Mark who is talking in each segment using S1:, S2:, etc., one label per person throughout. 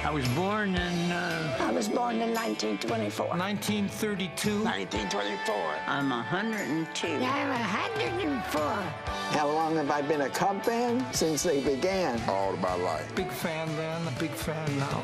S1: I was born in...
S2: I was born in 1924.
S1: 1932.
S3: 1924.
S4: I'm 102.
S2: I'm 104.
S3: How long have I been a Cub fan? Since they began.
S5: All of my life.
S1: Big fan then, a big fan now.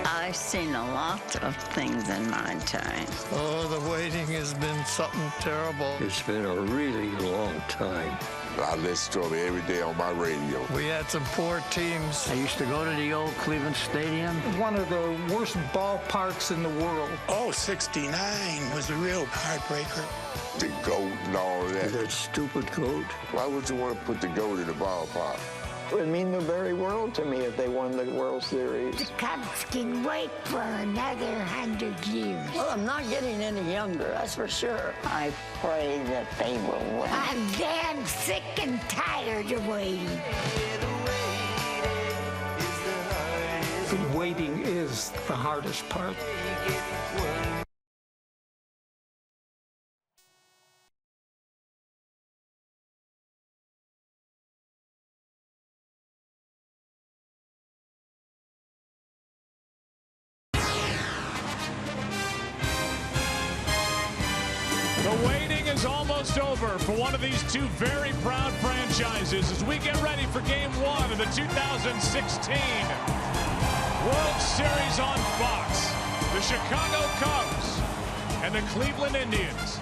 S4: I've seen a lot of things in my time.
S6: Oh, the waiting has been something terrible.
S7: It's been a really long time.
S5: I listen to them every day on my radio.
S6: We had some poor teams.
S1: I used to go to the old Cleveland Stadium.
S8: One of the worst ballparks in the world.
S9: Oh, 69 was a real heartbreaker.
S5: The GOAT and all of that.
S7: That stupid goat.
S5: Why would you want to put the GOAT in the ballpark?
S3: It would mean the very world to me if they won the World Series.
S2: The Cubs can wait for another 100 years.
S4: Well, I'm not getting any younger, that's for sure. I pray that they will win.
S2: I'm damn sick and tired of waiting.
S8: The waiting is the hardest part.
S10: The waiting is almost over for one of these two very proud franchises as we get ready for Game 1 of the 2016 World Series on Fox. The Chicago Cubs and the Cleveland Indians.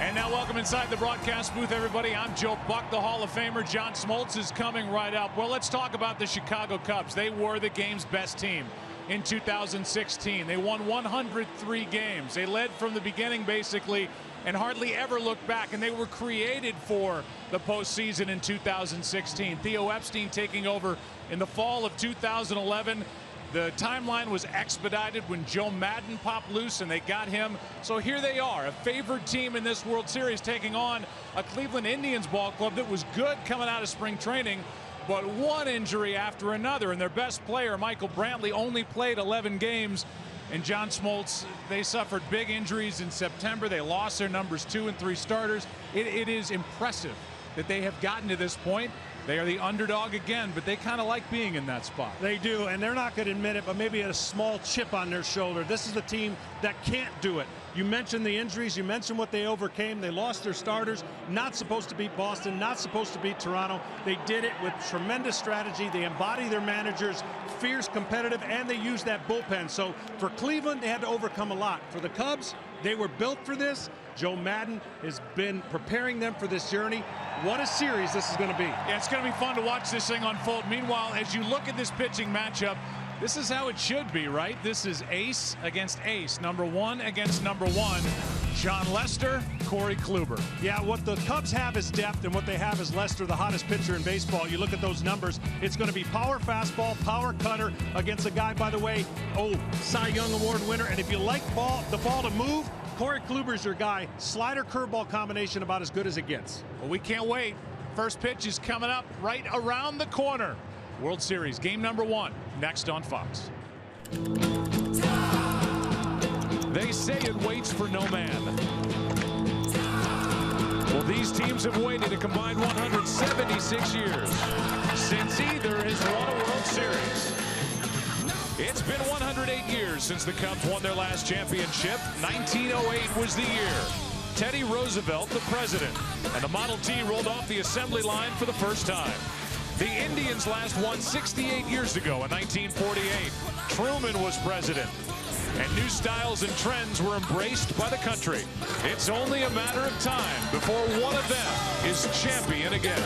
S10: And now welcome inside the broadcast booth, everybody. I'm Joe Buck, the Hall of Famer. John Smoltz is coming right up. Well, let's talk about the Chicago Cubs. They were the game's best team in 2016. They won 103 games. They led from the beginning, basically, and hardly ever looked back. And they were created for the postseason in 2016. Theo Epstein taking over in the fall of 2011. The timeline was expedited when Joe Maddon popped loose and they got him. So here they are, a favored team in this World Series, taking on a Cleveland Indians ball club that was good coming out of spring training, but one injury after another. And their best player, Michael Brantley, only played 11 games. And John Smoltz, they suffered big injuries in September. They lost their numbers 2 and 3 starters. It is impressive that they have gotten to this point. They are the underdog again, but they kind of like being in that spot.
S11: They do, and they're not going to admit it, but maybe a small chip on their shoulder. This is the team that can't do it. You mentioned the injuries. You mentioned what they overcame. They lost their starters. Not supposed to beat Boston. Not supposed to beat Toronto. They did it with tremendous strategy. They embody their managers, fierce, competitive, and they used that bullpen. So for Cleveland, they had to overcome a lot. For the Cubs, they were built for this. Joe Maddon has been preparing them for this journey. What a series this is going to be.
S10: Yeah, it's going to be fun to watch this thing unfold. Meanwhile, as you look at this pitching matchup, this is how it should be, right? This is ace against ace, number 1 against number 1. John Lester, Corey Kluber.
S11: Yeah, what the Cubs have is depth, and what they have is Lester, the hottest pitcher in baseball. You look at those numbers, it's going to be power fastball, power cutter against a guy, by the way, Cy Young Award winner. And if you like the ball to move, Corey Kluber's your guy. Slider curveball combination about as good as it gets.
S10: Well, we can't wait. First pitch is coming up right around the corner. World Series game number 1 next on Fox. They say it waits for no man. Well, these teams have waited a combined 176 years since either has won a World Series. It's been 108 years since the Cubs won their last championship. 1908 was the year. Teddy Roosevelt, the president, and the Model T rolled off the assembly line for the first time. The Indians last won 68 years ago in 1948. Truman was president. And new styles and trends were embraced by the country. It's only a matter of time before one of them is champion again.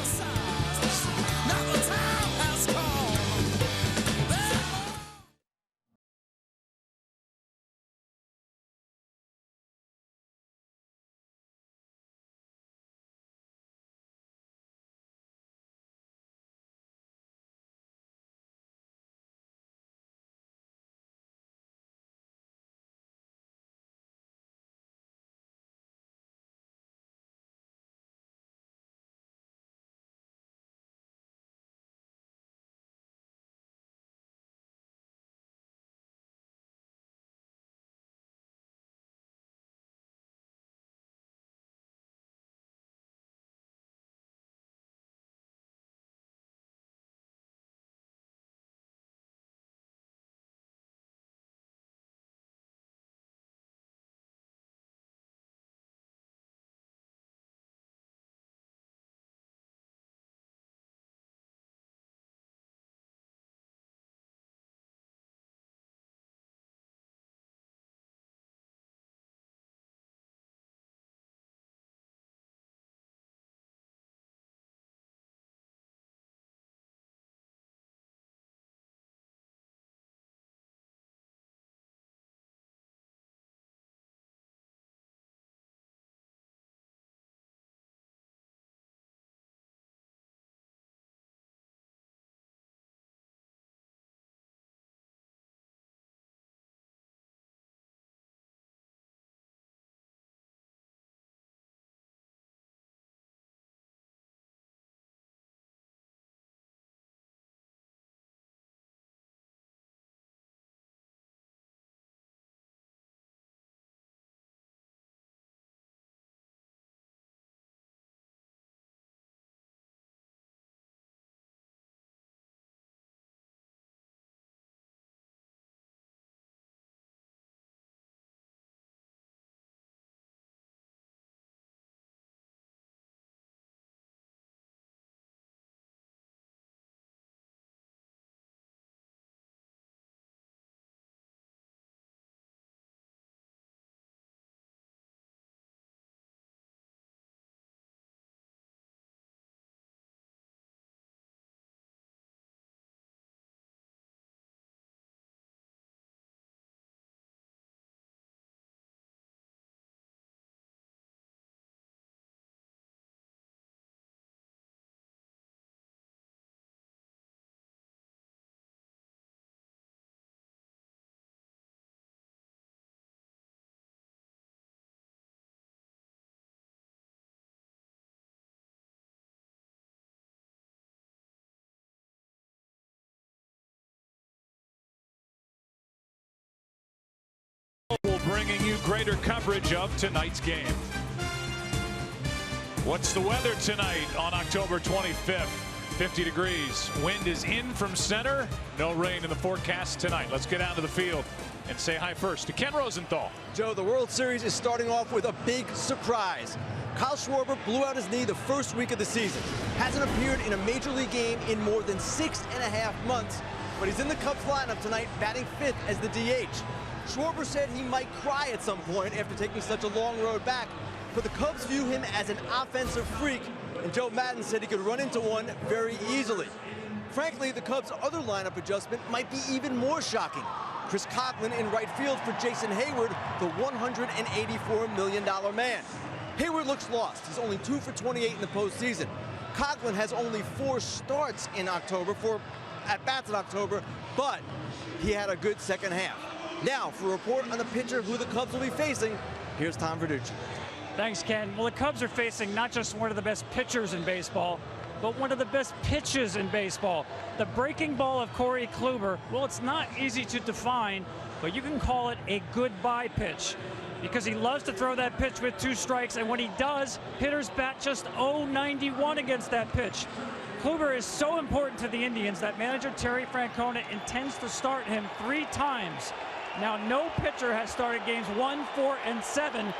S10: bringing you greater coverage of tonight's game. What's the weather tonight on October 25th? 50 degrees. Wind is in from center. No rain in the forecast tonight. Let's get out to the field and say hi first to Ken Rosenthal.
S12: Joe, the World Series is starting off with a big surprise. Kyle Schwarber blew out his knee the first week of the season. Hasn't appeared in a major league game in more than 6.5 months, but he's in the Cubs lineup tonight, batting 5th as the DH. Schwarber said he might cry at some point after taking such a long road back, but the Cubs view him as an offensive freak, and Joe Maddon said he could run into one very easily. Frankly, the Cubs' other lineup adjustment might be even more shocking. Chris Coghlan in right field for Jason Hayward, the $184 million man. Hayward looks lost. He's only 2 for 28 in the postseason. Coghlan has only 4 starts in October, 4 at-bats in October, but he had a good second half. Now, for a report on the pitcher who the Cubs will be facing, here's Tom Verducci.
S13: Thanks, Ken. Well, the Cubs are facing not just one of the best pitchers in baseball, but one of the best pitches in baseball. The breaking ball of Corey Kluber, well, it's not easy to define, but you can call it a goodbye pitch because he loves to throw that pitch with 2 strikes, and when he does, hitters bat just .091 against that pitch. Kluber is so important to the Indians that manager Terry Francona intends to start him 3 times. Now, no pitcher has started games 1, 4, and 7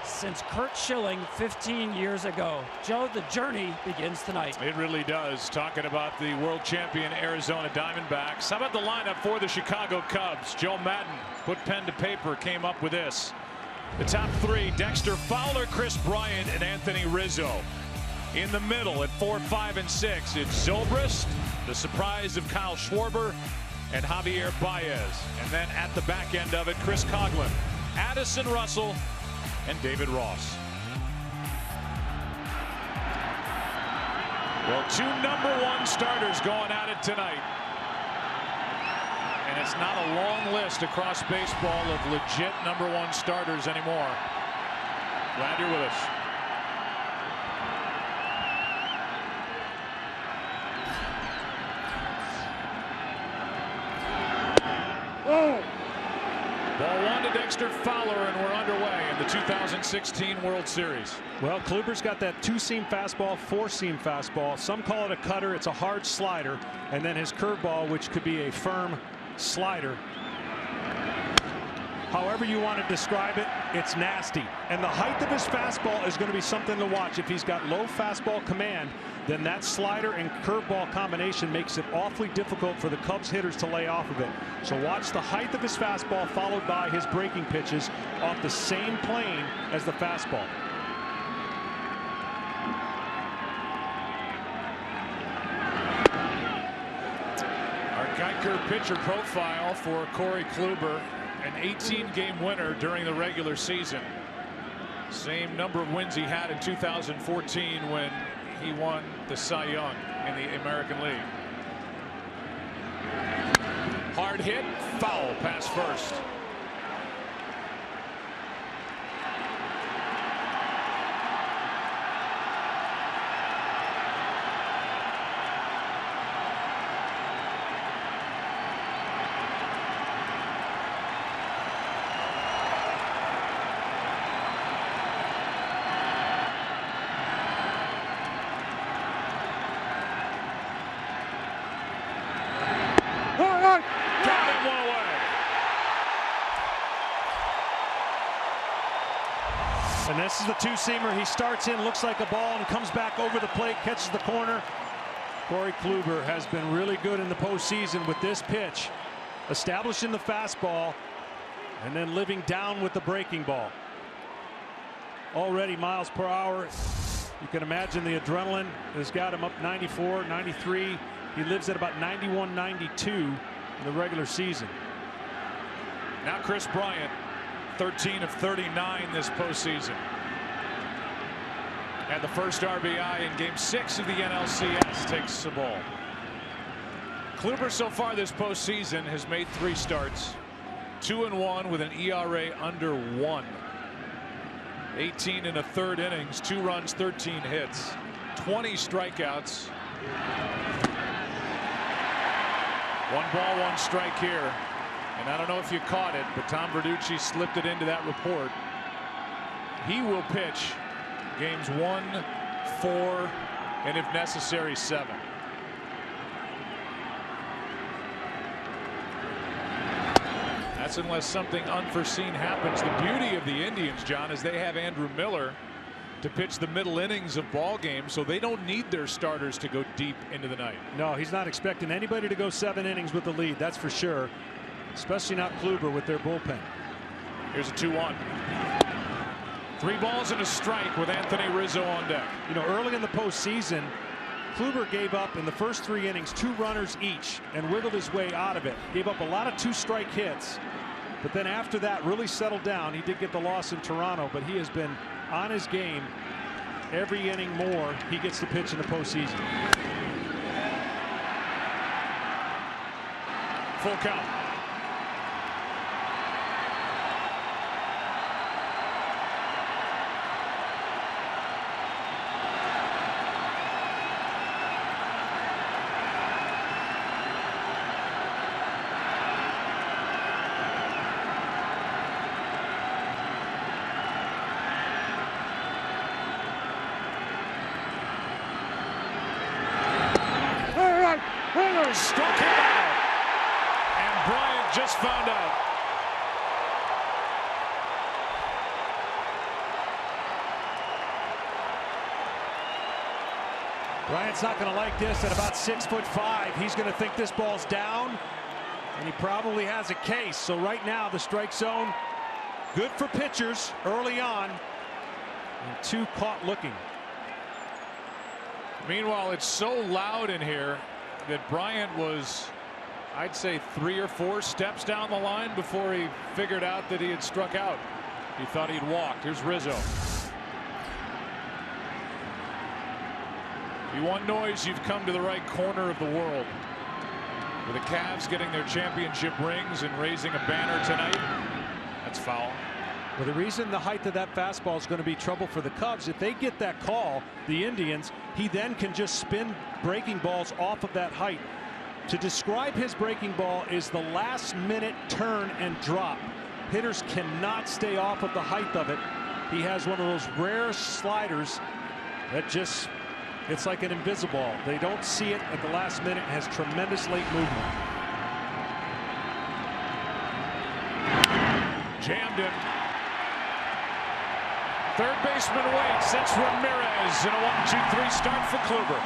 S13: since Curt Schilling 15 years ago. Joe, the journey begins tonight.
S10: It really does. Talking about the world champion Arizona Diamondbacks. How about the lineup for the Chicago Cubs? Joe Maddon put pen to paper, came up with this. The top 3, Dexter Fowler, Chris Bryant, and Anthony Rizzo. In the middle at 4, 5, and 6, it's Zobrist, the surprise of Kyle Schwarber, and Javier Baez. And then at the back end of it, Chris Coghlan, Addison Russell, and David Ross. Well, 2 #1 starters going at it tonight. And it's not a long list across baseball of legit #1 starters anymore. Glad you're with us. Ball 1 to Dexter Fowler, and we're underway in the 2016 World Series.
S11: Well, Kluber's got that 2-seam fastball, 4-seam fastball. Some call it a cutter. It's a hard slider. And then his curveball, which could be a firm slider. However you want to describe it, it's nasty. And the height of his fastball is going to be something to watch. If he's got low fastball command, then that slider and curveball combination makes it awfully difficult for the Cubs hitters to lay off of it. So watch the height of his fastball followed by his breaking pitches off the same plane as the fastball.
S10: Our Geiger pitcher profile for Corey Kluber, an 18-game winner during the regular season. Same number of wins he had in 2014 when he won the Cy Young in the American League. Hard hit, foul, pass first.
S11: And this is the 2-seamer. He starts in, looks like a ball, and comes back over the plate, catches the corner. Corey Kluber has been really good in the postseason with this pitch, establishing the fastball and then living down with the breaking ball. Already miles per hour. You can imagine the adrenaline has got him up 94, 93. He lives at about 91, 92 in the regular season.
S10: Now Chris Bryant, 13 of 39 this postseason. And the first RBI in Game 6 of the NLCS takes the ball. Kluber so far this postseason has made 3 starts, 2-1 with an ERA under 1. 18 in a third innings, 2 runs, 13 hits, 20 strikeouts. 1 ball, 1 strike here. And I don't know if you caught it, but Tom Verducci slipped it into that report. He will pitch games 1, 4, and if necessary 7. That's unless something unforeseen happens. The beauty of the Indians, John, is they have Andrew Miller to pitch the middle innings of ball games, so they don't need their starters to go deep into the night.
S11: No, he's not expecting anybody to go 7 innings with the lead, that's for sure. Especially not Kluber with their bullpen.
S10: Here's a 2-1. 3 balls and a strike with Anthony Rizzo on deck.
S11: You know, early in the postseason, Kluber gave up in the first 3 innings 2 runners each and wiggled his way out of it. Gave up a lot of 2-strike hits, but then after that really settled down. He did get the loss in Toronto, but he has been on his game every inning more he gets to pitch in the postseason.
S10: Full count. Struck him out, and Bryant just found out.
S11: Bryant's not going to like this at about 6'5". He's going to think this ball's down, and he probably has a case. So right now the strike zone good for pitchers early on, and 2 caught looking.
S10: Meanwhile, it's so loud in here that Bryant was, I'd say, 3 or 4 steps down the line before he figured out that he had struck out. He thought he'd walked. Here's Rizzo. If you want noise, you've come to the right corner of the world. With the Cavs getting their championship rings and raising a banner tonight, that's foul.
S11: Well, the reason the height of that fastball is going to be trouble for the Cubs, if they get that call, the Indians, he then can just spin breaking balls off of that height. To describe his breaking ball is the last minute turn and drop. Hitters cannot stay off of the height of it. He has one of those rare sliders that just, it's like an invisible. They don't see it at the last minute. It has tremendous late movement.
S10: Jammed him. Third baseman waits. That's Ramirez in a 1-2-3 start for Kluber.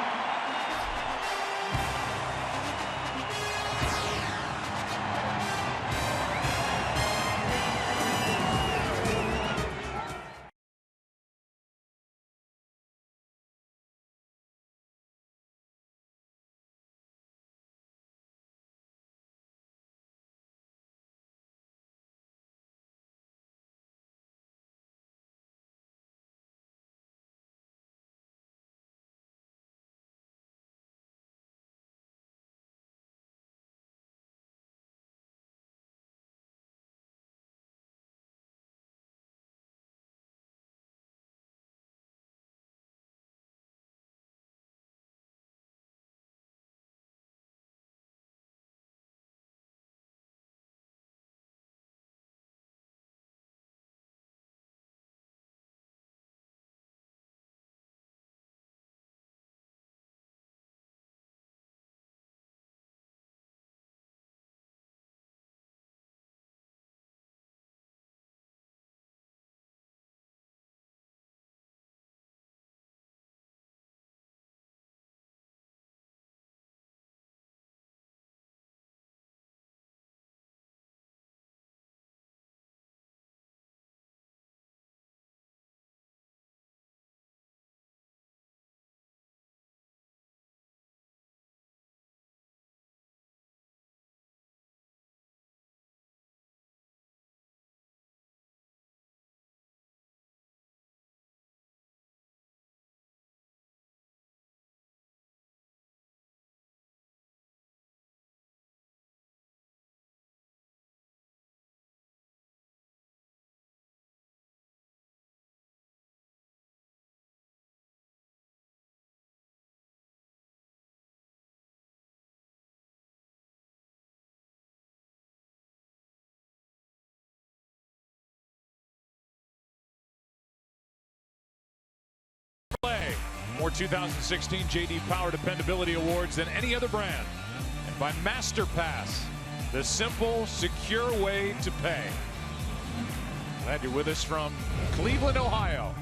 S10: more 2016 JD Power Dependability Awards than any other brand. And by MasterPass, the simple, secure way to pay. Glad you're with us from Cleveland, Ohio.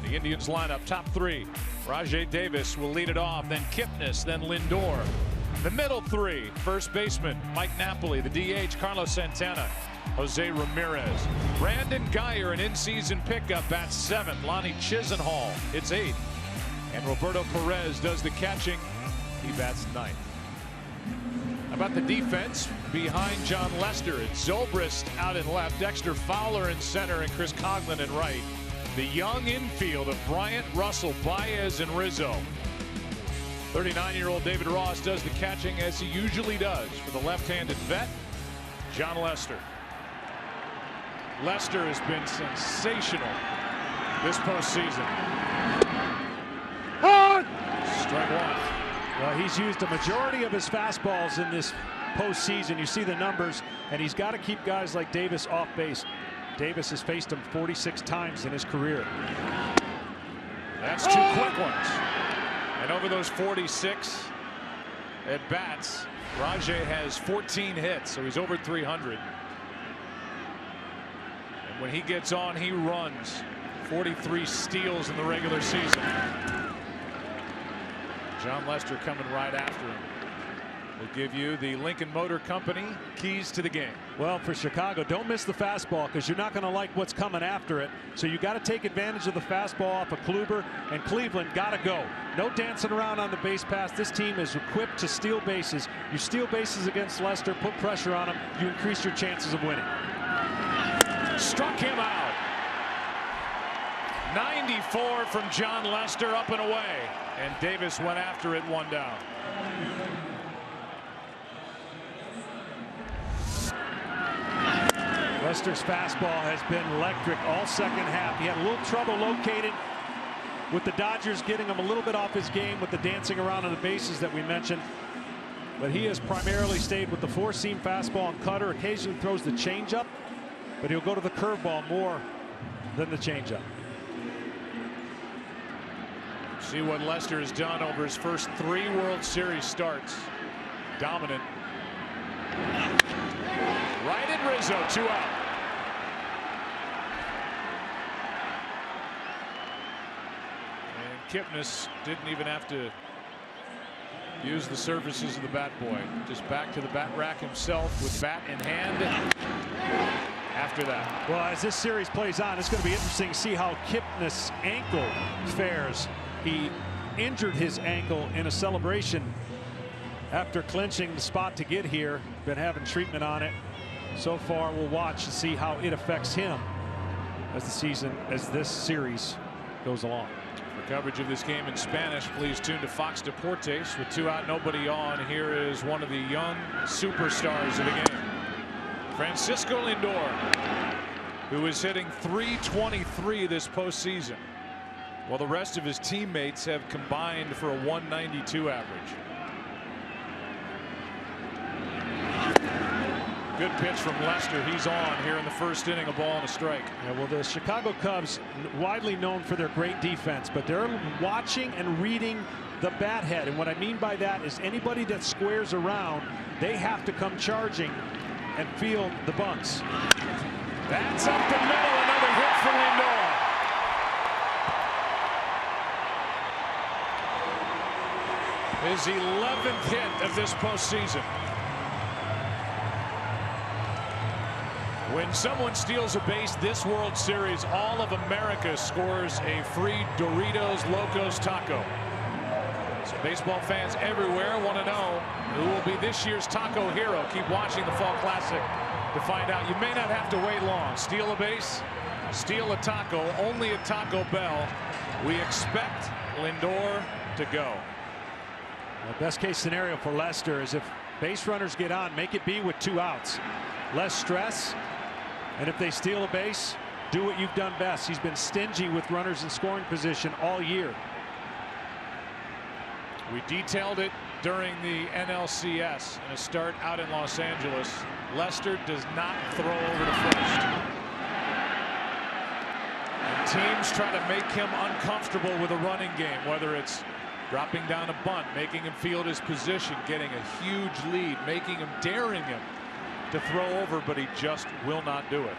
S10: The Indians lineup, top three. Rajai Davis will lead it off, then Kipnis, then Lindor. The middle three, first baseman Mike Napoli, the DH Carlos Santana, Jose Ramirez. Brandon Guyer, an in-season pickup, bats seventh. Lonnie Chisenhall hits eighth. And Roberto Perez does the catching. He bats ninth. How about the defense behind John Lester? It's Zobrist out in left, Dexter Fowler in center, and Chris Coghlan in right. The young infield of Bryant, Russell, Baez, and Rizzo. 39-year-old David Ross does the catching as he usually does for the left-handed vet, John Lester. Lester has been sensational this postseason. Strike one.
S11: Well, he's used a majority of his fastballs in this postseason. You see the numbers, and he's got to keep guys like Davis off base. Davis has faced him 46 times in his career.
S10: That's two quick ones. And over those 46 at bats, Rajai has 14 hits, so he's over 300. And when he gets on, he runs. 43 steals in the regular season. John Lester coming right after him. We'll give you the Lincoln Motor Company keys to the game.
S11: Well, for Chicago, don't miss the fastball because you're not going to like what's coming after it. So you got to take advantage of the fastball off of Kluber, and Cleveland got to go. No dancing around on the base pass. This team is equipped to steal bases. You steal bases against Lester, put pressure on him, you increase your chances of winning.
S10: Struck him out. 94 from John Lester, up and away. And Davis went after it, one down.
S11: Lester's fastball has been electric all second half. He had a little trouble locating with the Dodgers, getting him a little bit off his game with the dancing around on the bases that we mentioned. But he has primarily stayed with the four-seam fastball and cutter. Occasionally throws the changeup, but he'll go to the curveball more than the changeup.
S10: See what Lester has done over his first 3 World Series starts. Dominant. Right in Rizzo, 2 out. And Kipnis didn't even have to use the services of the bat boy. Just back to the bat rack himself with bat in hand after that.
S11: Well, as this series plays on, it's going to be interesting to see how Kipnis' ankle fares. He injured his ankle in a celebration after clinching the spot to get here. Been having treatment on it. So far, we'll watch to see how it affects him as this series goes along.
S10: For coverage of this game in Spanish, please tune to Fox Deportes. With 2 out, nobody on, here is one of the young superstars of the game, Francisco Lindor, who is hitting .323 this postseason, while the rest of his teammates have combined for a .192 average. Good pitch from Lester. He's on here in the first inning, a ball and a strike.
S11: Yeah, well, the Chicago Cubs, widely known for their great defense, but they're watching and reading the bat head. And what I mean by that is anybody that squares around, they have to come charging and field the bunts.
S10: That's up the middle. Another hit for Lindor. His 11th hit of this postseason. When someone steals a base this World Series, all of America scores a free Doritos Locos taco. So baseball fans everywhere want to know who will be this year's taco hero. Keep watching the Fall Classic to find out. You may not have to wait long. Steal a base, steal a taco, only at Taco Bell. We expect Lindor to go.
S11: The best case scenario for Lester is if base runners get on, make it be with 2 outs. Less stress. And if they steal a base, do what you've done best. He's been stingy with runners in scoring position all year.
S10: We detailed it during the NLCS in a start out in Los Angeles. Lester does not throw over to first. teams try to make him uncomfortable with a running game, whether it's dropping down a bunt, making him field his position, getting a huge lead, making him, daring him to throw over, but he just will not do it.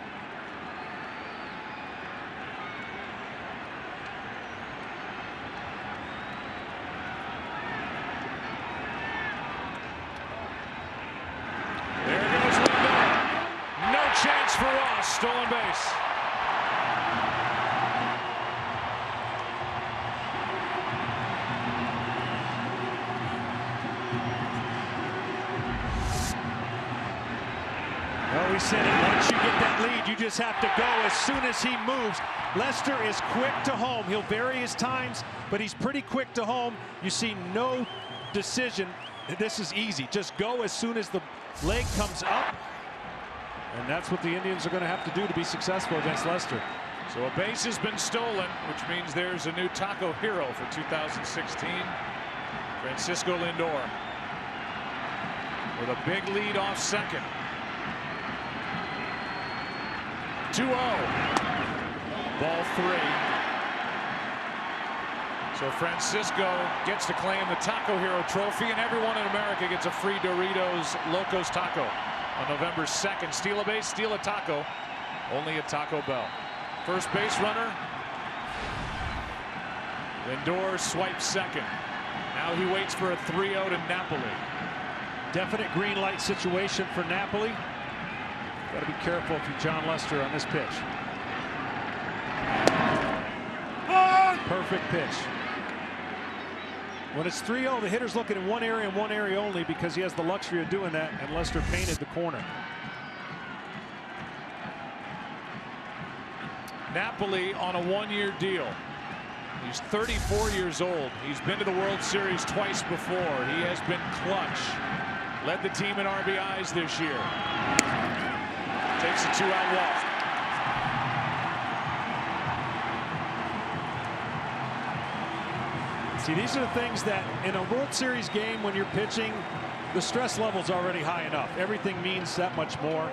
S10: There goes Lindor. No chance for Ross. Stolen base.
S11: Well, we said it. Once you get that lead, you just have to go as soon as he moves. Lester is quick to home. He'll vary his times, but he's pretty quick to home. You see no decision. This is easy. Just go as soon as the leg comes up. And that's what the Indians are going to have to do to be successful against Lester.
S10: So a base has been stolen, which means there's a new taco hero for 2016. Francisco Lindor with a big lead off second. 2-0. Ball 3. So Francisco gets to claim the Taco Hero trophy, and everyone in America gets a free Doritos Locos Taco on November 2nd. Steal a base, steal a taco. Only at Taco Bell. First base runner. Lindor swipes second. Now he waits for a 3-0 to Napoli.
S11: Definite green light situation for Napoli. Got to be careful if you're John Lester on this pitch. Perfect pitch. When it's 3-0, the hitter's looking in one area and one area only because he has the luxury of doing that, and Lester painted the corner.
S10: Napoli on a one-year deal. He's 34 years old. He's been to the World Series twice before. He has been clutch. Led the team in RBIs this year. Takes a 2-out walk.
S11: See, these are the things that in a World Series game, when you're pitching, the stress level's already high enough. Everything means that much more.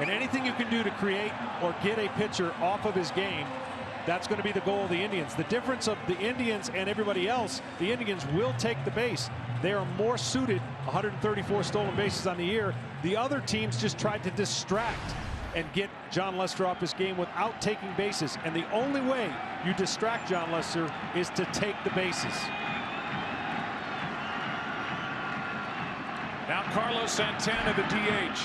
S11: And anything you can do to create or get a pitcher off of his game, that's going to be the goal of the Indians. The difference of the Indians and everybody else, the Indians will take the base. They are more suited, 134 stolen bases on the year. The other teams just tried to distract and get John Lester off his game without taking bases. And the only way you distract John Lester is to take the bases.
S10: Now Carlos Santana, the DH.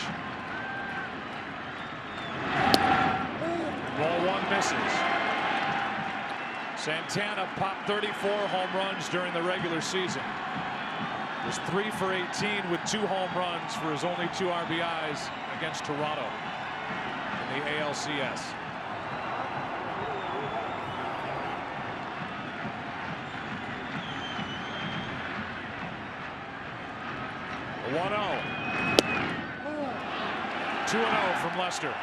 S10: Ball 1 misses. Santana popped 34 home runs during the regular season. Was 3 for 18 with 2 home runs for his only 2 RBIs against Toronto in the ALCS. A 1-0. 2-0 from Lester.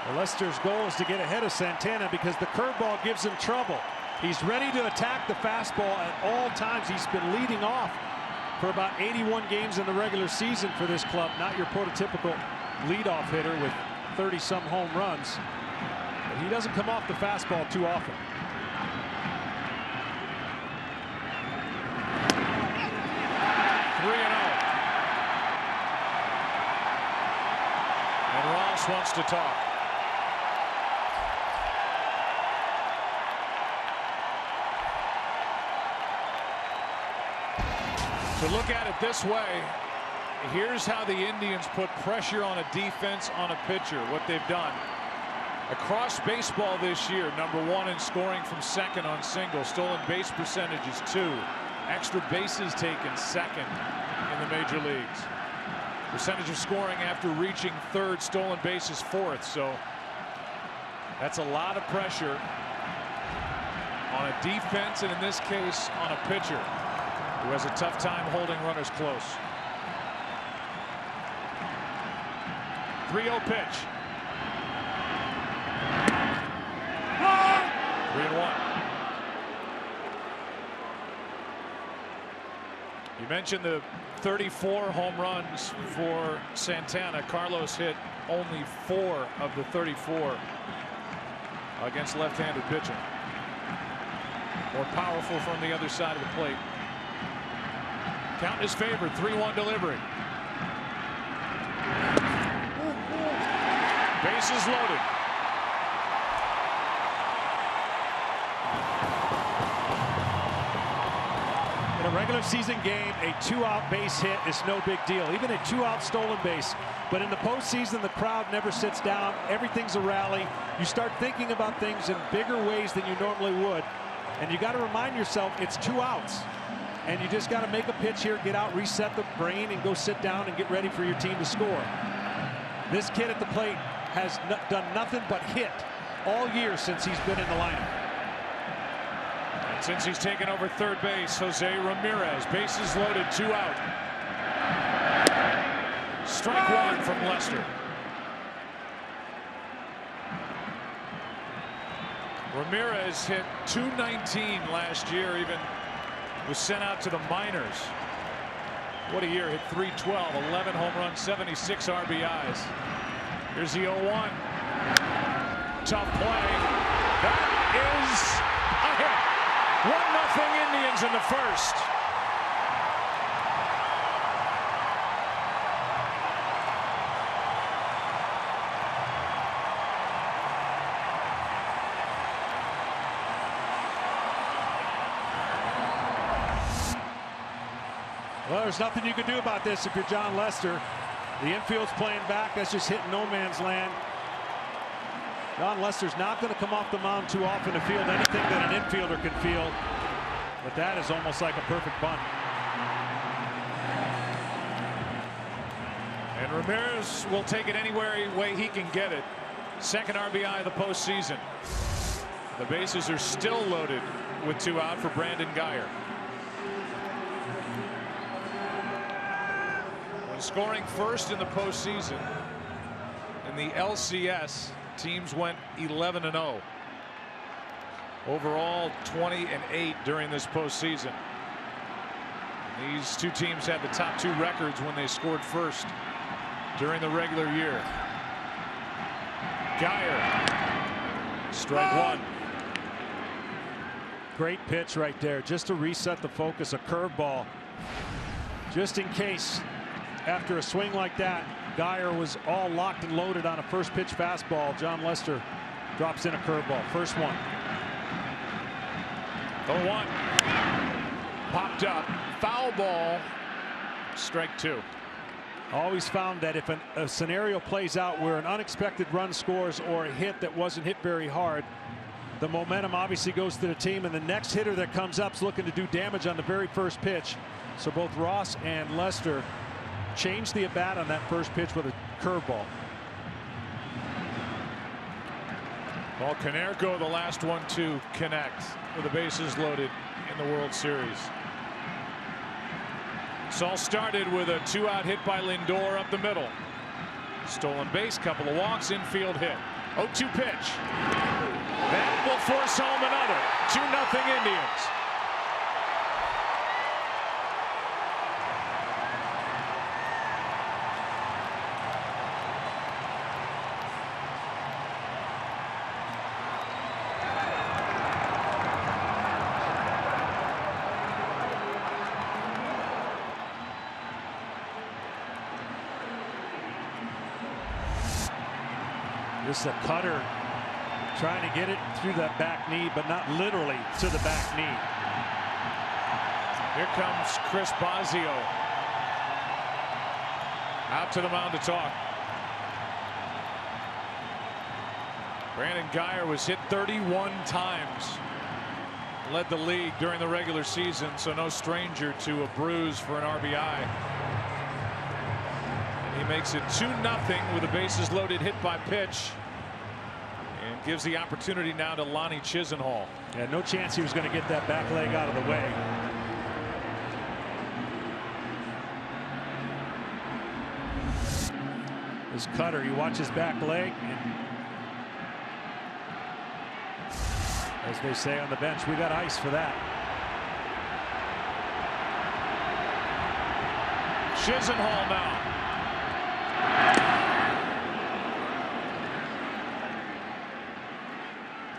S11: Well, Lester's goal is to get ahead of Santana because the curveball gives him trouble. He's ready to attack the fastball at all times. He's been leading off for about 81 games in the regular season for this club. Not your prototypical leadoff hitter with 30-some home runs. But he doesn't come off the fastball too often.
S10: And Ross wants to talk. To look at it this way, here's how the Indians put pressure on a defense on a pitcher. What they've done across baseball this year, #1 in scoring from second on singles. Stolen base percentage is 2. Extra bases taken, second in the major leagues. Percentage of scoring after reaching third, stolen bases 4th. So that's a lot of pressure on a defense, and in this case on a pitcher who has a tough time holding runners close. 3-0 pitch. 3-1. You mentioned the 34 home runs for Santana. Carlos hit only 4 of the 34 against left-handed pitching. More powerful from the other side of the plate. Count is favored. 3-1 delivery. Bases loaded.
S11: In a regular season game, a 2-out base hit is no big deal, even a 2-out stolen base. But in the postseason, the crowd never sits down. Everything's a rally. You start thinking about things in bigger ways than you normally would. And you got to remind yourself it's 2 outs. And you just got to make a pitch here, get out, reset the brain, and go sit down and get ready for your team to score. This kid at the plate has done nothing but hit all year since he's been in the lineup.
S10: And since he's taken over third base, Jose Ramirez, bases loaded, 2 out. Strike 1 from Lester. Ramirez hit .219 last year, even was sent out to the minors. What a year, hit .312, 11 home runs, 76 RBIs. Here's the 0-1. Tough play. That is a hit. 1-0 Indians in the first.
S11: Well, there's nothing you can do about this if you're John Lester. The infield's playing back. That's just hitting no man's land. John Lester's not going to come off the mound too often to field anything that an infielder can field. But that is almost like a perfect bunt.
S10: And Ramirez will take it any way he can get it. Second RBI of the postseason. The bases are still loaded with 2 out for Brandon Guyer. Scoring first in the postseason in the LCS, teams went 11-0. Overall 20-8 during this postseason. These two teams had the top 2 records when they scored first during the regular year. Guyer, strike 1.
S11: Great pitch right there, just to reset the focus, a curveball, just in case. After a swing like that, Guyer was all locked and loaded on a first pitch fastball. John Lester drops in a curveball. First one.
S10: 0-1. Popped up. Foul ball. Strike 2.
S11: Always found that if a scenario plays out where an unexpected run scores or a hit that wasn't hit very hard, the momentum obviously goes to the team, and the next hitter that comes up is looking to do damage on the very first pitch. So both Ross and Lester changed the at-bat on that first pitch with a curveball.
S10: Well, Konerko, the last one to connect with the bases loaded in the World Series. This all started with a 2-out hit by Lindor up the middle. Stolen base, couple of walks, infield hit. 0-2 pitch. That will force home another. 2-0 Indians.
S11: This is a cutter, trying to get it through that back knee, but not literally to the back knee.
S10: Here comes Chris Bosio out to the mound to talk. Brandon Guyer was hit 31 times. Led the league during the regular season, so no stranger to a bruise for an RBI. And he makes it 2-0 with the bases loaded, hit by pitch. And gives the opportunity now to Lonnie Chisenhall.
S11: Yeah, no chance he was going to get that back leg out of the way. This cutter, you watch his back leg, and as they say on the bench, we got ice for that.
S10: Chisenhall now.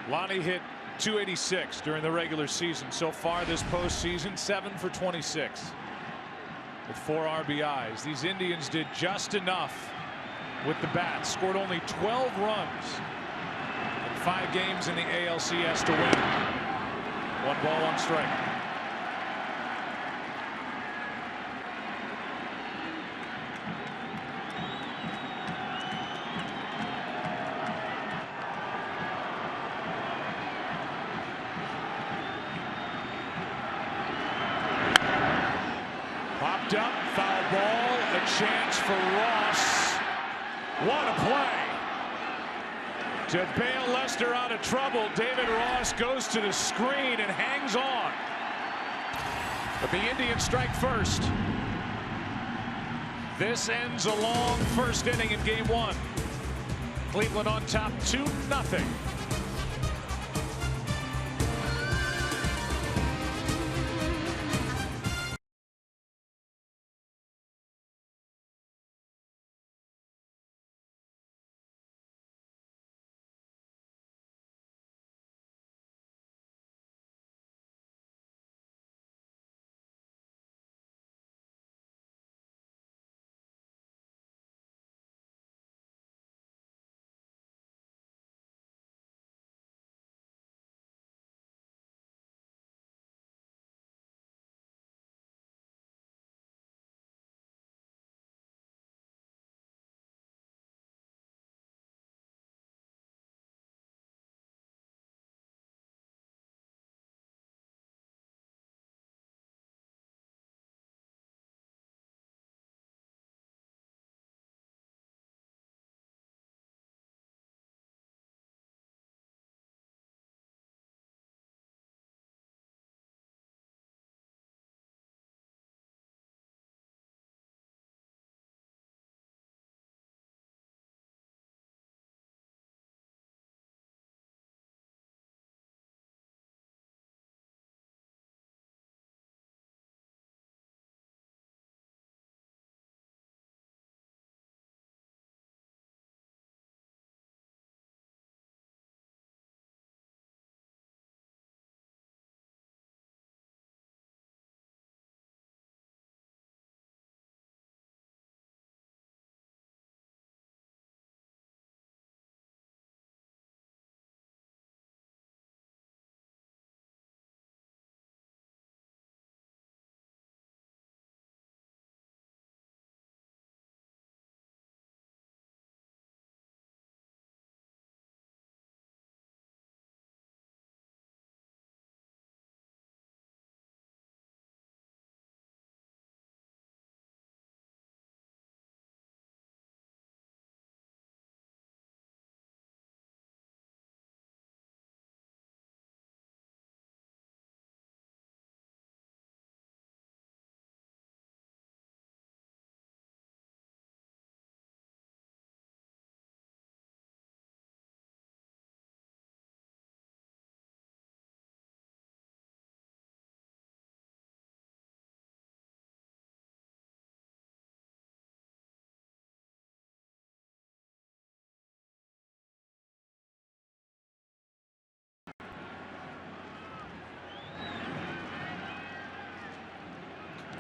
S10: Lonnie hit .286 during the regular season. So far this postseason, 7 for 26 with 4 RBIs. These Indians did just enough with the bats. Scored only 12 runs in 5 games in the ALCS to win. 1 ball, 1 strike. Popped up, foul ball, a chance for Ross. What a play to bail Lester out of trouble. David Ross goes to the screen and hangs on, but the Indians strike first. This ends a long first inning in game 1. Cleveland on top 2-0.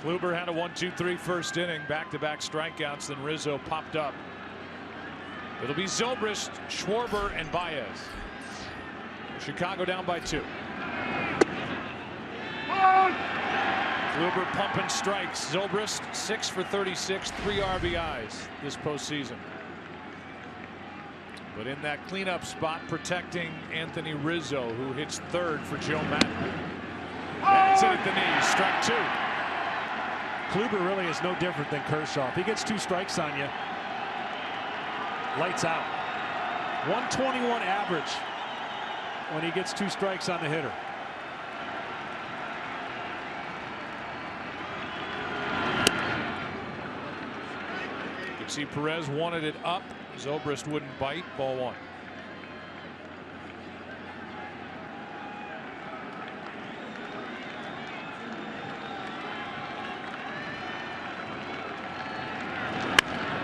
S10: Kluber had a 1-2-3 first inning, back-to-back strikeouts. Then Rizzo popped up. It'll be Zobrist, Schwarber, and Baez. Chicago down by 2. Kluber pumping strikes. Zobrist 6 for 36, 3 RBIs this postseason. But in that cleanup spot, protecting Anthony Rizzo, who hits 3rd for Joe Madden. That's it at the knee. Strike 2.
S11: Kluber really is no different than Kershaw. If he gets 2 strikes on you, lights out. 121 average when he gets 2 strikes on the hitter.
S10: You can see Perez wanted it up. Zobrist wouldn't bite. Ball 1.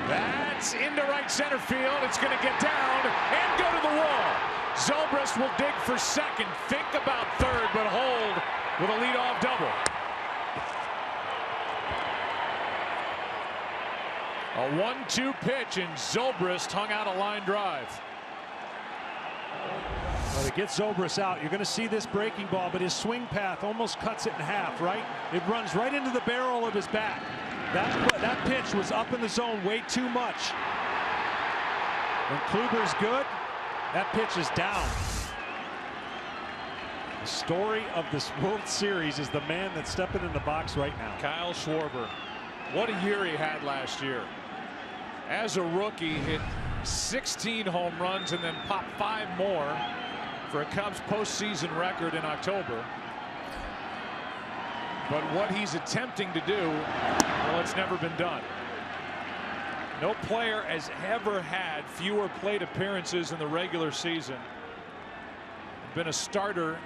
S10: That's into right center field. It's going to get down and go to the wall. Zobrist will dig for second, think about third, but hold with a leadoff double. A 1-2 pitch, and Zobrist hung out a line drive.
S11: Well, to get Zobrist out, you're going to see this breaking ball, but his swing path almost cuts it in half, right? It runs right into the barrel of his bat. That pitch was up in the zone way too much. When Kluber's good, that pitch is down. The story of this World Series is the man that's stepping in the box right now.
S10: Kyle Schwarber. What a year he had last year. As a rookie, hit 16 home runs and then popped 5 more for a Cubs postseason record in October. But what he's attempting to do, well, it's never been done. No player has ever had fewer plate appearances in the regular season. Been a starter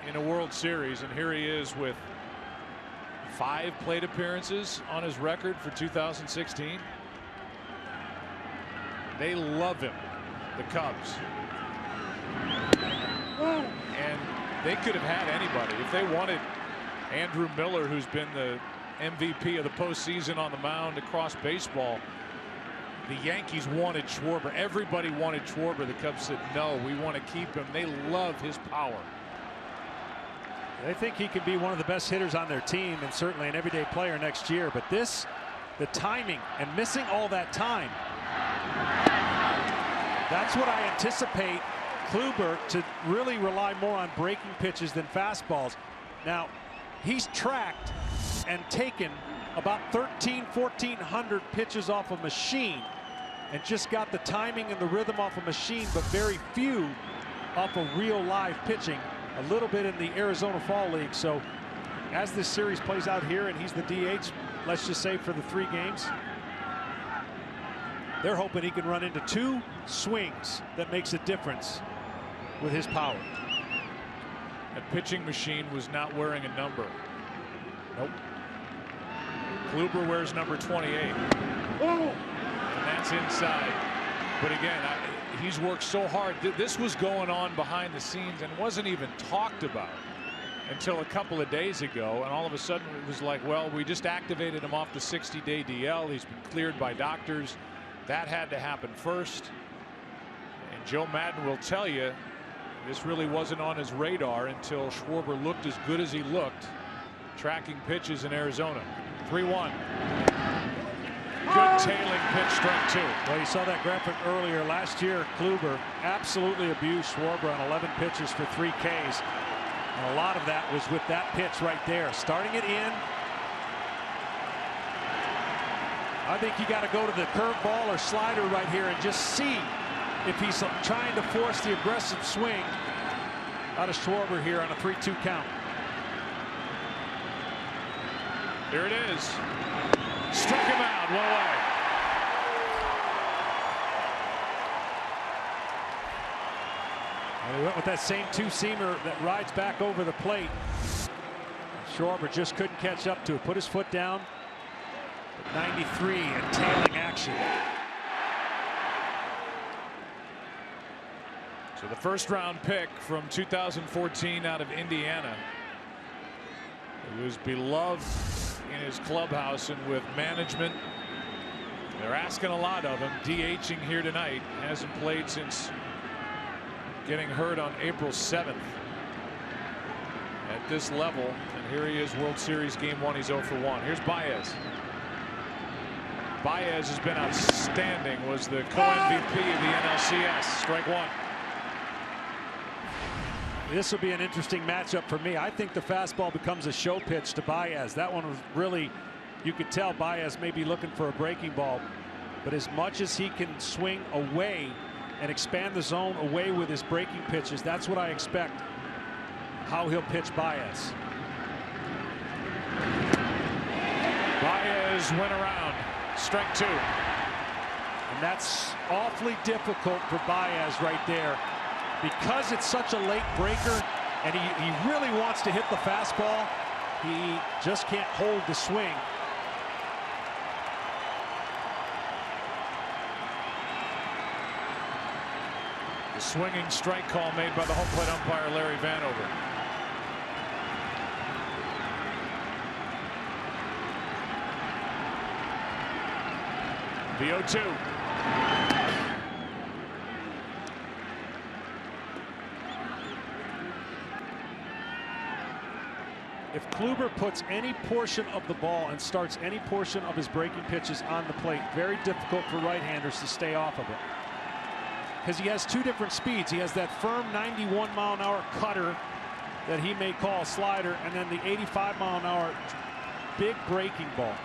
S10: in a World Series, and here he is with 5 plate appearances on his record for 2016. They love him, the Cubs. And they could have had anybody. If they wanted Andrew Miller, who's been the MVP of the postseason on the mound across baseball, the Yankees wanted Schwarber. Everybody wanted Schwarber. The Cubs said, no, we want to keep him. They love his power.
S11: They think he could be one of the best hitters on their team and certainly an everyday player next year. But this, the timing and missing all that time, that's what I anticipate Kluber to really rely more on breaking pitches than fastballs. Now, he's tracked and taken about 1,400 pitches off a machine and just got the timing and the rhythm off a machine, but very few off of real live pitching. A little bit in the Arizona Fall League. So as this series plays out here and he's the DH, let's just say for the 3 games, they're hoping he can run into 2 swings that makes a difference with his power.
S10: That pitching machine was not wearing a number. Nope. Kluber wears number 28. And that's inside. But again, he's worked so hard. This was going on behind the scenes and wasn't even talked about until a couple of days ago. And all of a sudden it was like, well, we just activated him off the 60-day DL. He's been cleared by doctors. That had to happen first. And Joe Maddon will tell you this really wasn't on his radar until Schwarber looked as good as he looked tracking pitches in Arizona. 3-1. Good tailing pitch, strike 2.
S11: Well, you saw that graphic earlier. Last year, Kluber absolutely abused Schwarber on 11 pitches for 3 Ks. And a lot of that was with that pitch right there. Starting it in. I think you got to go to the curveball or slider right here and just see if he's trying to force the aggressive swing out of Schwarber here on a 3-2 count.
S10: Here it is. Struck him out, 1 away.
S11: And he went with that same 2-seamer that rides back over the plate. Schwarber just couldn't catch up to it. Put his foot down. 93 and tailing action.
S10: So the first-round pick from 2014 out of Indiana. He was beloved in his clubhouse and with management. They're asking a lot of him. DHing here tonight. Hasn't played since getting hurt on April 7th. At this level, and here he is, World Series Game 1. He's 0 for 1. Here's Baez. Baez has been outstanding. Was the co-MVP of the NLCS. Strike 1.
S11: This will be an interesting matchup for me. I think the fastball becomes a show pitch to Baez. That one was really, you could tell Baez may be looking for a breaking ball. But as much as he can swing away and expand the zone away with his breaking pitches, that's what I expect how he'll pitch Baez.
S10: Baez went around. Strike 2.
S11: And that's awfully difficult for Baez right there. Because it's such a late breaker and he really wants to hit the fastball, he just can't hold the swing.
S10: The swinging strike call made by the home plate umpire Larry Vanover. The 0-2.
S11: If Kluber puts any portion of the ball and starts any portion of his breaking pitches on the plate, very difficult for right-handers to stay off of it. Because he has two different speeds. He has that firm 91-mile-an-hour cutter that he may call a slider, and then the 85-mile-an-hour big breaking ball.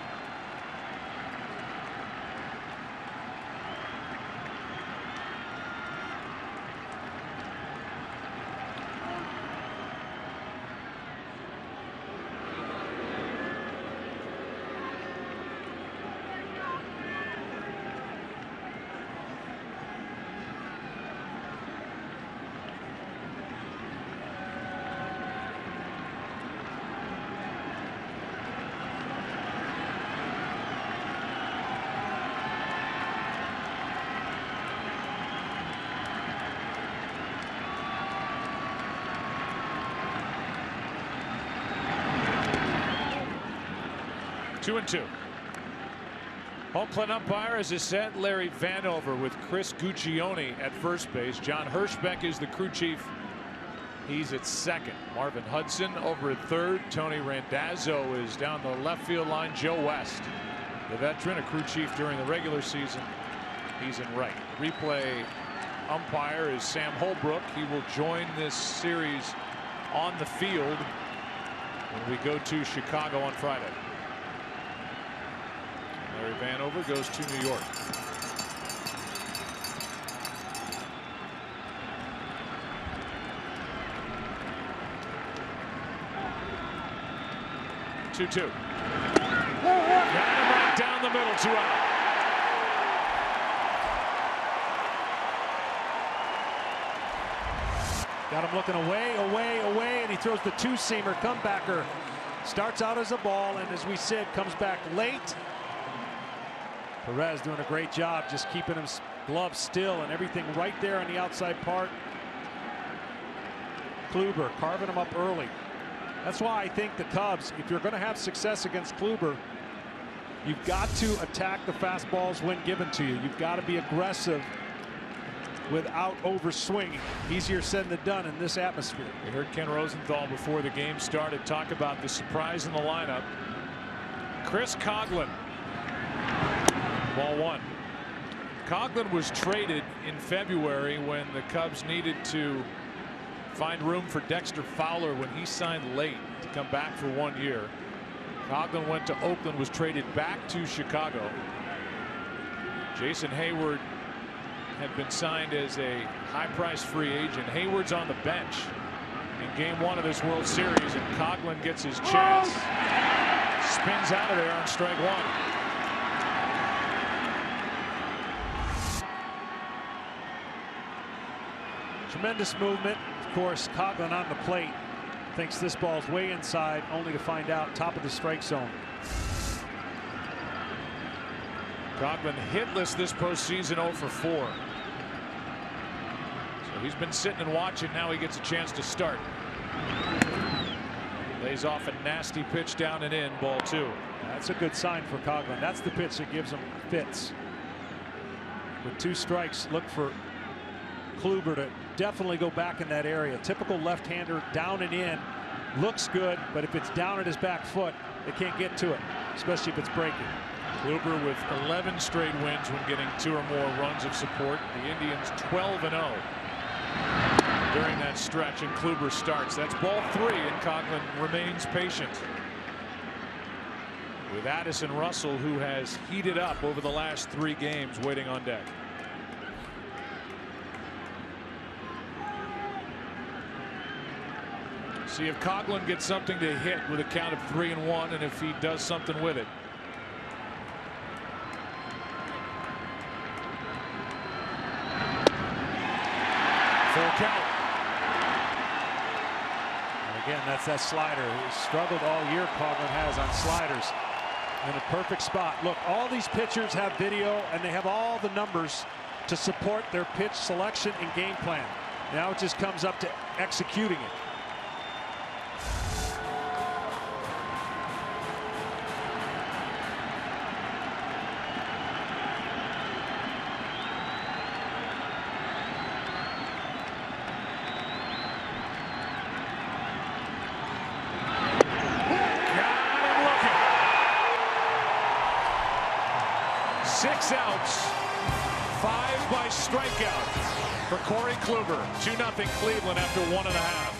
S10: Two and two. Home plate umpire, as I said, Larry Vanover with Chris Guccione at first base. John Hirschbeck is the crew chief. He's at second. Marvin Hudson over at third. Tony Randazzo is down the left field line. Joe West, the veteran, a crew chief during the regular season. He's in right. Replay umpire is Sam Holbrook. He will join this series on the field when we go to Chicago on Friday. Larry Vanover goes to New York. Two. Dynamite down the middle, 2 out.
S11: Got him looking away, and he throws the two-seamer comebacker. Starts out as a ball, and as we said, comes back late. Perez doing a great job just keeping his glove still and everything right there on the outside part. Kluber carving him up early. That's why I think the Cubs, if you're going to have success against Kluber, you've got to attack the fastballs when given to you. You've got to be aggressive without overswinging. Easier said than done in this atmosphere.
S10: We heard Ken Rosenthal before the game started talk about the surprise in the lineup. Chris Coghlan. Ball one. Coghlan was traded in February when the Cubs needed to find room for Dexter Fowler when he signed late to come back for 1 year. Coghlan went to Oakland, was traded back to Chicago. Jason Hayward had been signed as a high-price free agent. Hayward's on the bench in game 1 of this World Series, and Coghlan gets his chance. Spins out of there on strike 1.
S11: Tremendous movement. Of course, Coghlan on the plate thinks this ball's way inside, only to find out top of the strike zone.
S10: Coghlan hitless this postseason, 0 for 4. So he's been sitting and watching. Now he gets a chance to start. Lays off a nasty pitch down and in, ball 2.
S11: That's a good sign for Coghlan. That's the pitch that gives him fits. With 2 strikes, look for Kluber to definitely go back in that area. Typical left-hander, down and in, looks good, but if it's down at his back foot, they can't get to it, especially if it's breaking.
S10: Kluber with 11 straight wins when getting 2 or more runs of support. The Indians 12-0 during that stretch, and Kluber starts. That's ball 3, and Coghlan remains patient with Addison Russell, who has heated up over the last 3 games, waiting on deck. See if Coghlan gets something to hit with a count of 3-1, and if he does something with it. Full count.
S11: And again, that's that slider. He struggled all year, Coghlan has, on sliders. In a perfect spot. Look, all these pitchers have video, and they have all the numbers to support their pitch selection and game plan. Now it just comes up to executing it.
S10: Six outs, 5 by strikeout for Corey Kluber. 2-0 Cleveland after 1.5.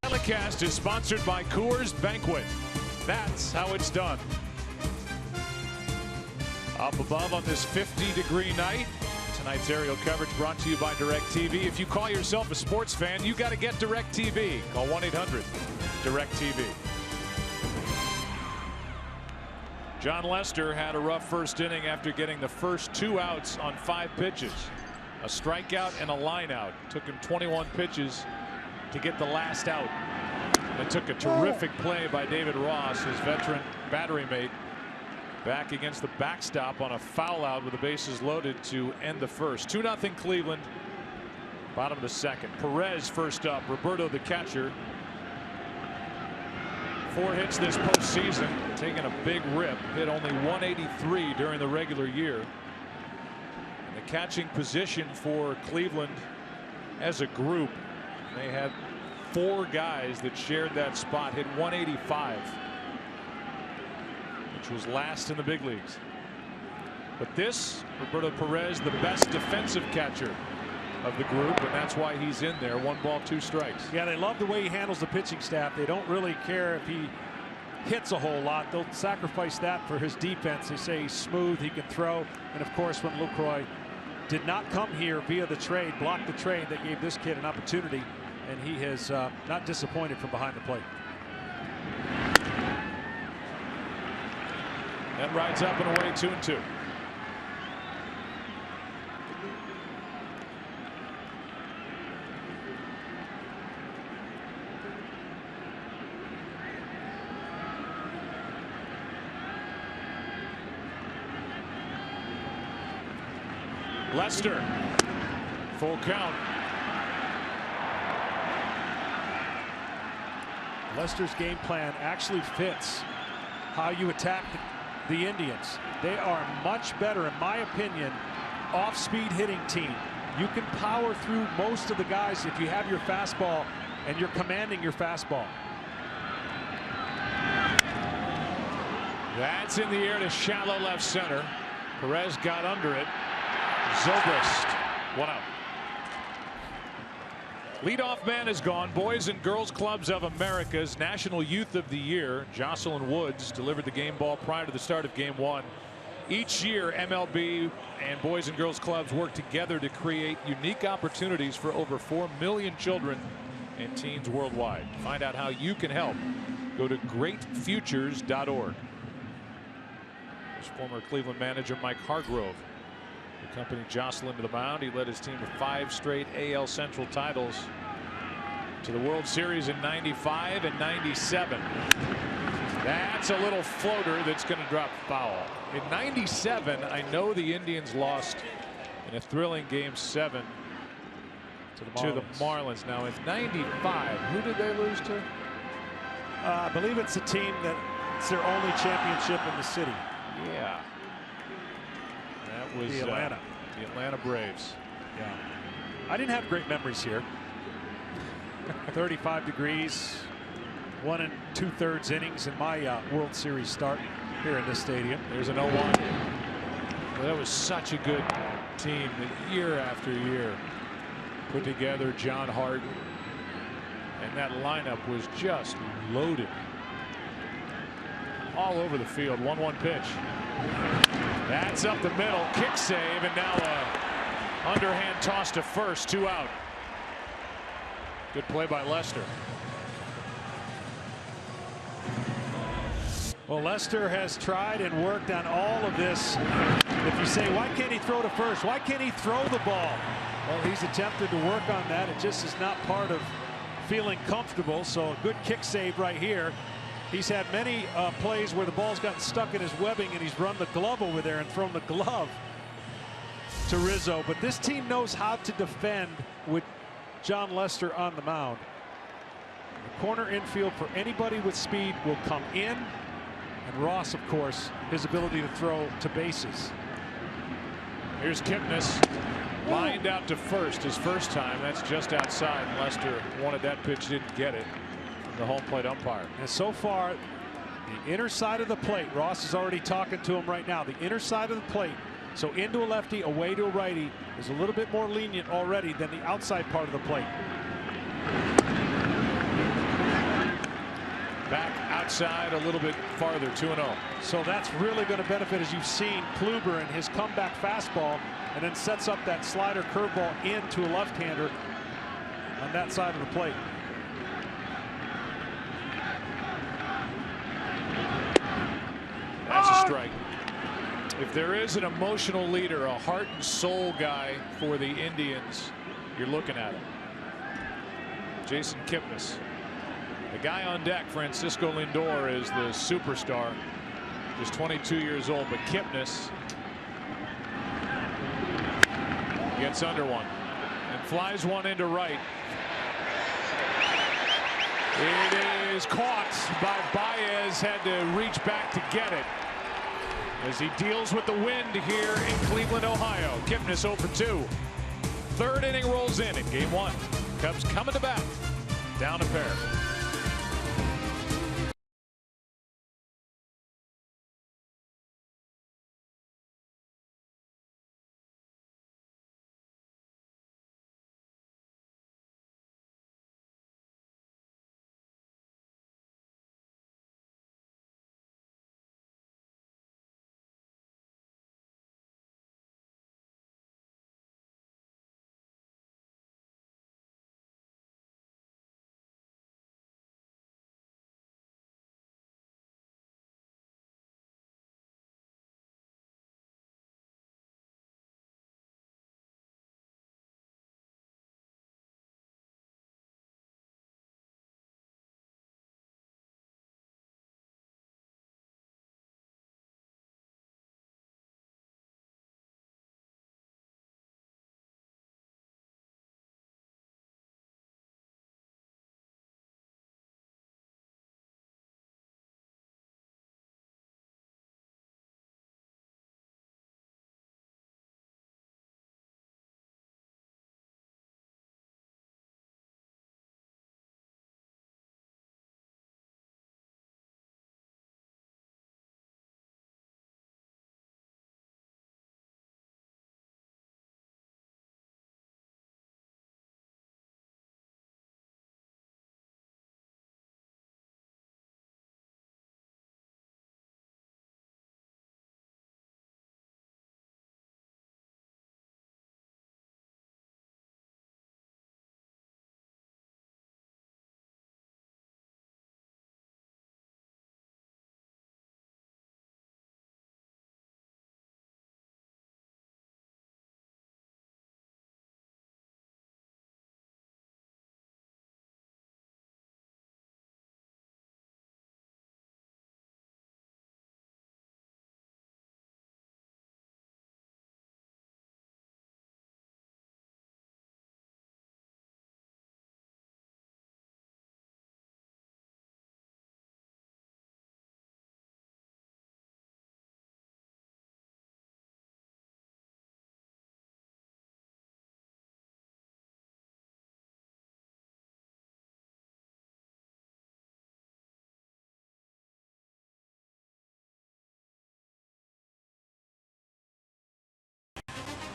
S10: Telecast is sponsored by Coors Banquet. That's how it's done. Up above on this 50-degree night. Tonight's aerial coverage brought to you by DirecTV. If you call yourself a sports fan, you got to get DirecTV. Call 1-800-DirecTV. John Lester had a rough first inning after getting the first 2 outs on 5 pitches. A strikeout and a line out. Took him 21 pitches to get the last out. It took a terrific play by David Ross, his veteran battery mate, back against the backstop on a foul out with the bases loaded to end the first. 2-0 Cleveland. Bottom of the second. Perez first up. Roberto the catcher. 4 hits this postseason. Taking a big rip. Hit only 183 during the regular year. And the catching position for Cleveland as a group, they had 4 guys that shared that spot. Hit 185, which was last in the big leagues. But this, Roberto Perez, the best defensive catcher of the group, and that's why he's in there. 1 ball, 2 strikes.
S11: Yeah, they love the way he handles the pitching staff. They don't really care if he hits a whole lot. They'll sacrifice that for his defense. They say he's smooth, he can throw. And of course, when Lucroy did not come here via the trade, blocked the trade, that gave this kid an opportunity, and he has not disappointed from behind the plate.
S10: That rides up and away, 2-2. Lester. Full count.
S11: Lester's game plan actually fits how you attack the Indians. They are much better, in my opinion, off-speed hitting team. You can power through most of the guys if you have your fastball and you're commanding your fastball.
S10: That's in the air to shallow left center. Perez got under it. Zobrist, 1 out. Leadoff man is gone. Boys and Girls Clubs of America's National Youth of the Year, Jocelyn Woods, delivered the game ball prior to the start of Game 1. Each year, MLB and Boys and Girls Clubs work together to create unique opportunities for over 4 million children and teens worldwide. Find out how you can help. Go to greatfutures.org. There's former Cleveland manager Mike Hargrove. Accompanied Jocelyn to the mound. He led his team to 5 straight AL Central titles, to the World Series in '95 and '97. That's a little floater that's going to drop foul. In '97, I know the Indians lost in a thrilling Game 7 to the Marlins. Now in '95, who did they lose to?
S11: I believe it's a team that's their only championship in the city.
S10: Yeah. That was
S11: the
S10: Atlanta Braves.
S11: Yeah. I didn't have great memories here. 35 degrees, 1 2/3 innings in my World Series start here in this stadium.
S10: There's an 0-1. Well, that was such a good team that year after year put together. John Hart, and that lineup was just loaded all over the field. 1-1 pitch. That's up the middle, kick save, and now a underhand toss to first, 2 out. Good play by Lester.
S11: Well, Lester has tried and worked on all of this. If you say, why can't he throw to first? Why can't he throw the ball? Well, he's attempted to work on that. It just is not part of feeling comfortable. So a good kick save right here. He's had many plays where the ball's gotten stuck in his webbing and he's run the glove over there and thrown the glove to Rizzo. But this team knows how to defend with John Lester on the mound. The corner infield for anybody with speed will come in. And Ross, of course, his ability to throw to bases.
S10: Here's Kipnis. Lined out to first his first time. That's just outside. Lester wanted that pitch, didn't get it. The home plate umpire.
S11: And so far, the inner side of the plate, Ross is already talking to him right now. The inner side of the plate, so into a lefty, away to a righty, is a little bit more lenient already than the outside part of the plate.
S10: Back outside a little bit farther, 2-0.
S11: So that's really going to benefit, as you've seen, Kluber and his comeback fastball, and then sets up that slider curveball into a left-hander on that side of the plate.
S10: That's a strike. If there is an emotional leader, a heart and soul guy for the Indians, you're looking at him. Jason Kipnis. The guy on deck, Francisco Lindor, is the superstar. Just 22 years old, but Kipnis gets under one and flies one into right. It is caught by Baez, had to reach back to get it as he deals with the wind here in Cleveland, Ohio. Kipnis 0 for 2. Third inning rolls in Game 1. Cubs coming to bat, down a pair.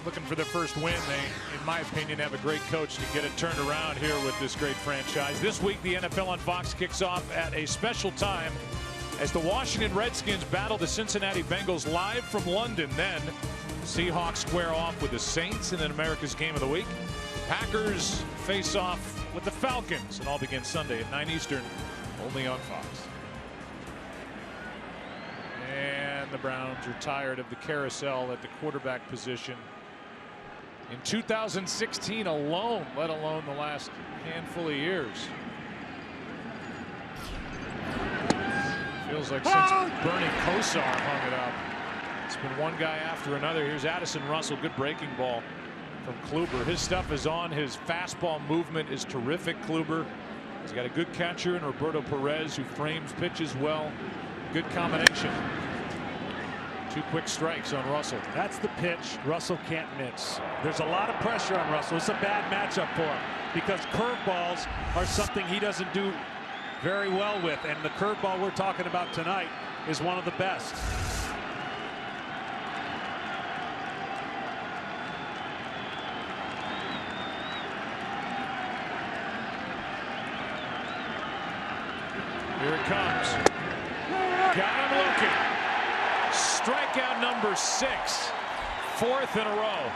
S10: looking for their first win. They, in my opinion, have a great coach to get it turned around here with this great franchise. This week, the NFL on Fox kicks off at a special time as the Washington Redskins battle the Cincinnati Bengals live from London. Then Seahawks square off with the Saints in an America's Game of the Week. Packers face off with the Falcons. It all begins Sunday at 9 Eastern, only on Fox. And the Browns are tired of the carousel at the quarterback position in 2016 alone, let alone the last handful of years. Feels like since Bernie Kosar hung it up, it's been one guy after another. Here's Addison Russell, good breaking ball from Kluber. His stuff is on. His fastball movement is terrific. Kluber, he's got a good catcher in Roberto Perez, who frames pitches well. Good combination. 2 quick strikes on Russell.
S11: That's the pitch Russell can't miss. There's a lot of pressure on Russell. It's a bad matchup for him because curveballs are something he doesn't do very well with, and the curveball we're talking about tonight is one of the best.
S10: Here it comes. Got him looking. Strikeout number 6, 4th in a row.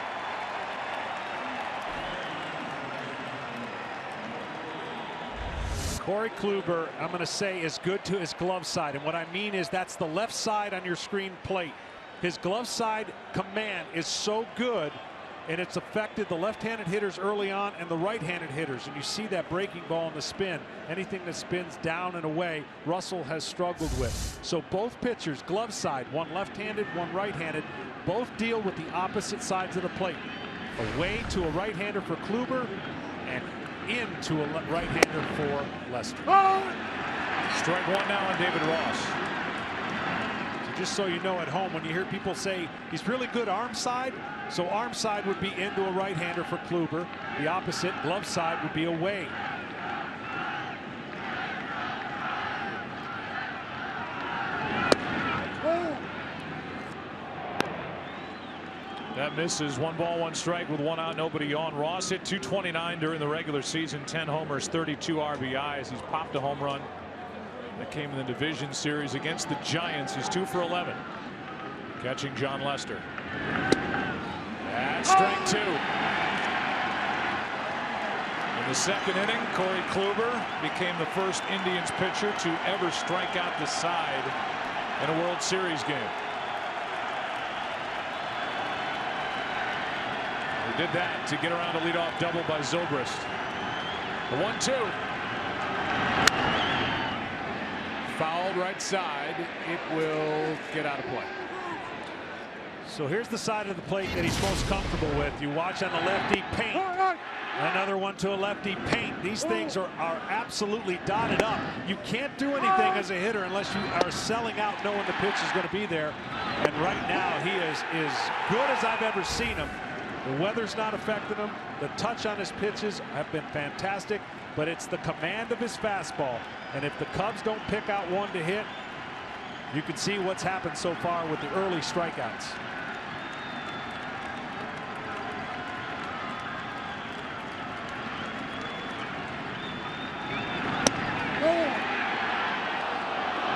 S11: Corey Kluber, I'm going to say, is good to his glove side. And what I mean is that's the left side on your screen plate. His glove side command is so good, and it's affected the left-handed hitters early on and the right-handed hitters. And you see that breaking ball in the spin. Anything that spins down and away, Russell has struggled with. So both pitchers, glove side, one left-handed, one right-handed, both deal with the opposite sides of the plate. Away to a right-hander for Kluber and into a right-hander for Lester.
S10: Strike one now on David Ross.
S11: So just so you know at home, when you hear people say he's really good arm side, so arm side would be into a right-hander for Kluber. The opposite, glove side, would be away.
S10: That misses. 1 ball, 1 strike with 1 out, nobody on. Ross hit .229 during the regular season, 10 homers, 32 RBIs. He's popped a home run that came in the division series against the Giants. He's 2 for 11. Catching John Lester. That's strike 2. In the 2nd inning, Corey Kluber became the first Indians pitcher to ever strike out the side in a World Series game. He did that to get around a leadoff double by Zobrist. The 1-2. Fouled right side. It will get out of play.
S11: So here's the side of the plate that he's most comfortable with. You watch on the lefty, paint. Another one to a lefty, paint. These things are absolutely dotted up. You can't do anything as a hitter unless you are selling out knowing the pitch is going to be there. And right now he is as good as I've ever seen him. The weather's not affecting him. The touch on his pitches have been fantastic, but it's the command of his fastball. And if the Cubs don't pick out one to hit, you can see what's happened so far with the early strikeouts.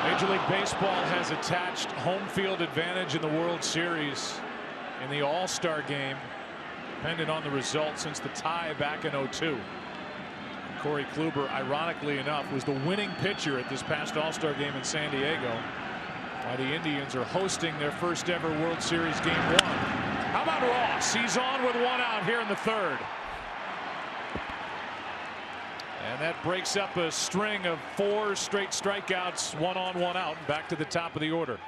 S10: Major League Baseball has attached home field advantage in the World Series in the All-Star game, dependent on the result, since the tie back in '02. Corey Kluber, ironically enough, was the winning pitcher at this past All-Star game in San Diego, while the Indians are hosting their first ever World Series Game 1. How about Ross? He's on with 1 out here in the 3rd. And that breaks up a string of 4 straight strikeouts, 1 on, 1 out, and back to the top of the order.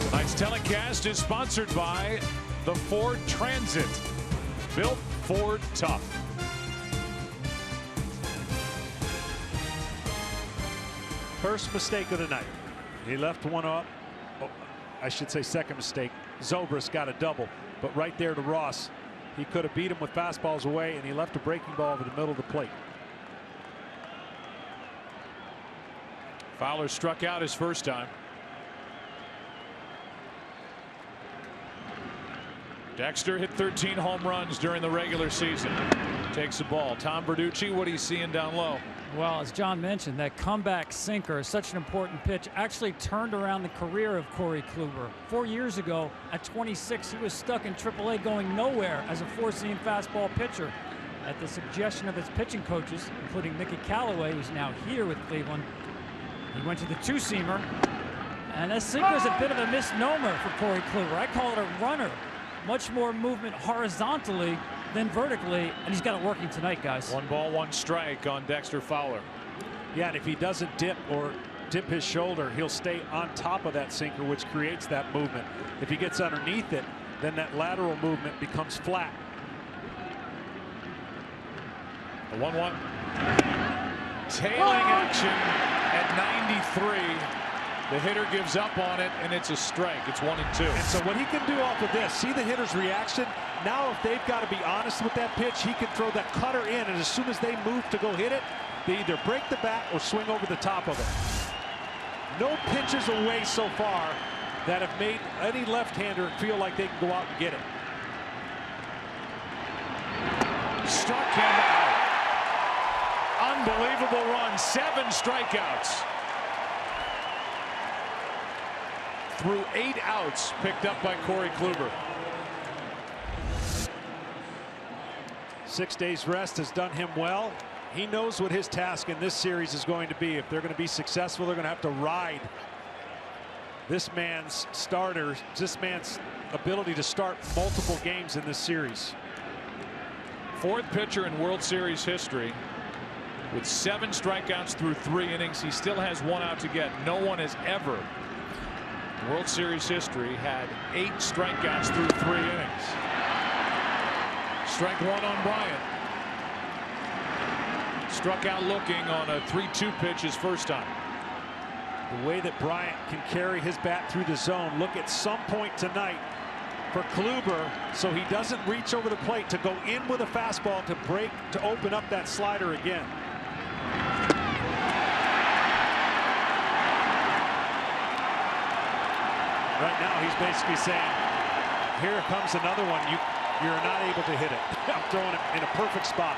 S10: Tonight's telecast is sponsored by the Ford Transit. Built Ford tough.
S11: First mistake of the night. He left one up. Oh, I should say second mistake. Zobrist got a double, but right there to Ross. He could have beat him with fastballs away, and he left a breaking ball over the middle of the plate.
S10: Fowler struck out his first time. Dexter hit 13 home runs during the regular season. Takes the ball. Tom Verducci, what are you seeing down low?
S13: Well, as John mentioned, that comeback sinker is such an important pitch. Actually turned around the career of Corey Kluber. 4 years ago, at 26, he was stuck in AAA going nowhere as a four-seam fastball pitcher. At the suggestion of his pitching coaches, including Mickey Callaway, who's now here with Cleveland, he went to the two-seamer. And that sinker is a bit of a misnomer for Corey Kluber. I call it a runner. Much more movement horizontally than vertically, and he's got it working tonight, guys.
S10: 1 ball, 1 strike on Dexter Fowler.
S11: Yeah, and if he doesn't dip his shoulder, he'll stay on top of that sinker, which creates that movement. If he gets underneath it, then that lateral movement becomes flat.
S10: The 1-1. Tailing action at 93. The hitter gives up on it, and it's a strike. It's 1-2.
S11: And so what he can do off of this, see the hitter's reaction. Now if they've got to be honest with that pitch, he can throw that cutter in, and as soon as they move to go hit it, they either break the bat or swing over the top of it. No pitches away so far that have made any left-hander feel like they can go out and get it.
S10: Struck him out. Unbelievable run. 7 strikeouts. Through 8 outs picked up by Corey Kluber.
S11: 6 days rest has done him well. He knows what his task in this series is going to be. If they're going to be successful, they're going to have to ride this man's starters, this man's ability to start multiple games in this series.
S10: 4th pitcher in World Series history with 7 strikeouts through 3 innings. He still has 1 out to get. No one has ever in World Series history had 8 strikeouts through 3 innings. Strike 1 on Bryant. Struck out looking on a 3-2 pitch his first time.
S11: The way that Bryant can carry his bat through the zone. Look at some point tonight for Kluber, so he doesn't reach over the plate to go in with a fastball to break, to open up that slider again. Right now he's basically saying, here comes another one. You're not able to hit it. I'm throwing it in a perfect spot.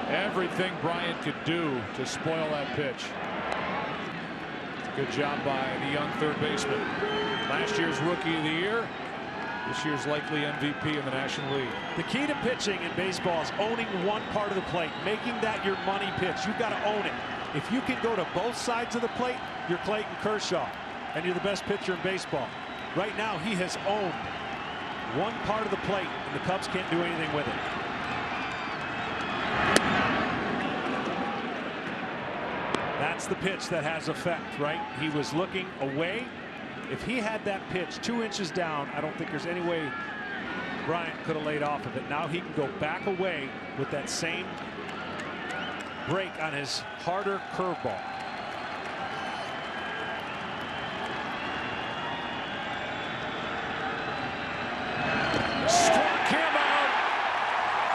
S10: Everything Bryant could do to spoil that pitch. Good job by the young third baseman. Last year's Rookie of the Year. This year's likely MVP in the National League.
S11: The key to pitching in baseball is owning one part of the plate, making that your money pitch. You've got to own it. If you can go to both sides of the plate, you're Clayton Kershaw, and you're the best pitcher in baseball. Right now, he has owned one part of the plate, and the Cubs can't do anything with it. That's the pitch that has effect, right? He was looking away. If he had that pitch 2 inches down, I don't think there's any way Bryant could have laid off of it. Now he can go back away with that same break on his harder curveball.
S10: Struck him out.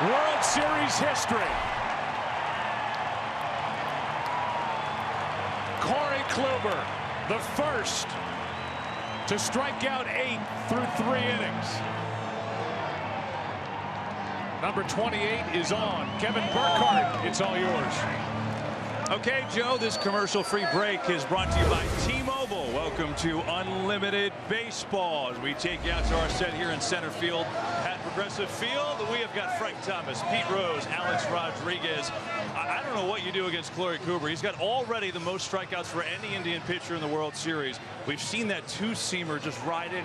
S10: World Series history. Corey Kluber, the first to strike out 8 through 3 innings. Number 28 is on. Kevin Burkhardt, it's all yours.
S14: Okay, Joe, this commercial-free break is brought to you by T-Mobile. Welcome to Unlimited Baseball as we take you out to our set here in center field at Progressive Field. We have got Frank Thomas, Pete Rose, Alex Rodriguez. I don't know what you do against Corey Kluber. He's got already the most strikeouts for any Indian pitcher in the World Series. We've seen that two-seamer just ride in.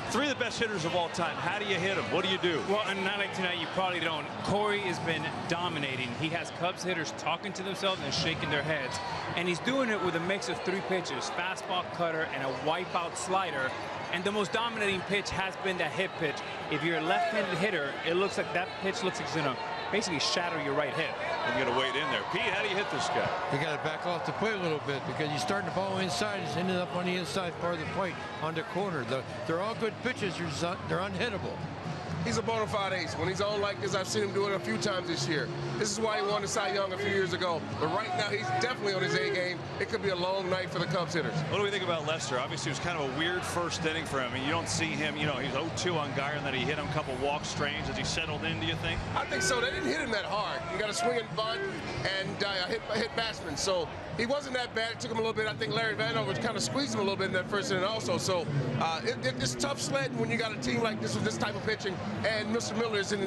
S14: 3 of the best hitters of all time. How do you hit him? What do you do?
S15: Well, on a night like tonight, you probably don't. Corey has been dominating. He has Cubs hitters talking to themselves and shaking their heads. And he's doing it with a mix of 3 pitches, fastball, cutter, and a wipeout slider. And the most dominating pitch has been that hit pitch. If you're a left-handed hitter, it looks like that pitch looks like it's going to basically shatter your right hip.
S14: And you got to wait in there. Pete, how do you hit this guy?
S16: You got to back off the plate a little bit because you're starting the ball inside. It's ended up on the inside part of the plate on the corner. They're all good pitches. They're unhittable.
S17: He's a bona fide ace. When he's on like this, I've seen him do it a few times this year. This is why he won the Cy Young a few years ago. But right now, he's definitely on his A game. It could be a long night for the Cubs hitters.
S14: What do we think about Lester? Obviously, it was kind of a weird first inning for him. I mean, you don't see him, you know, he's 0-2 on Geyer, and then he hit him a couple walk strange as he settled in, do you think?
S17: I think so. They didn't hit him that hard. He got a swing and bunt and hit batsman. So he wasn't that bad. It took him a little bit. I think Larry Vanover kind of squeezed him a little bit in that first inning also. So it's tough sledding when you got a team like this with this type of pitching, and Mr. Miller is in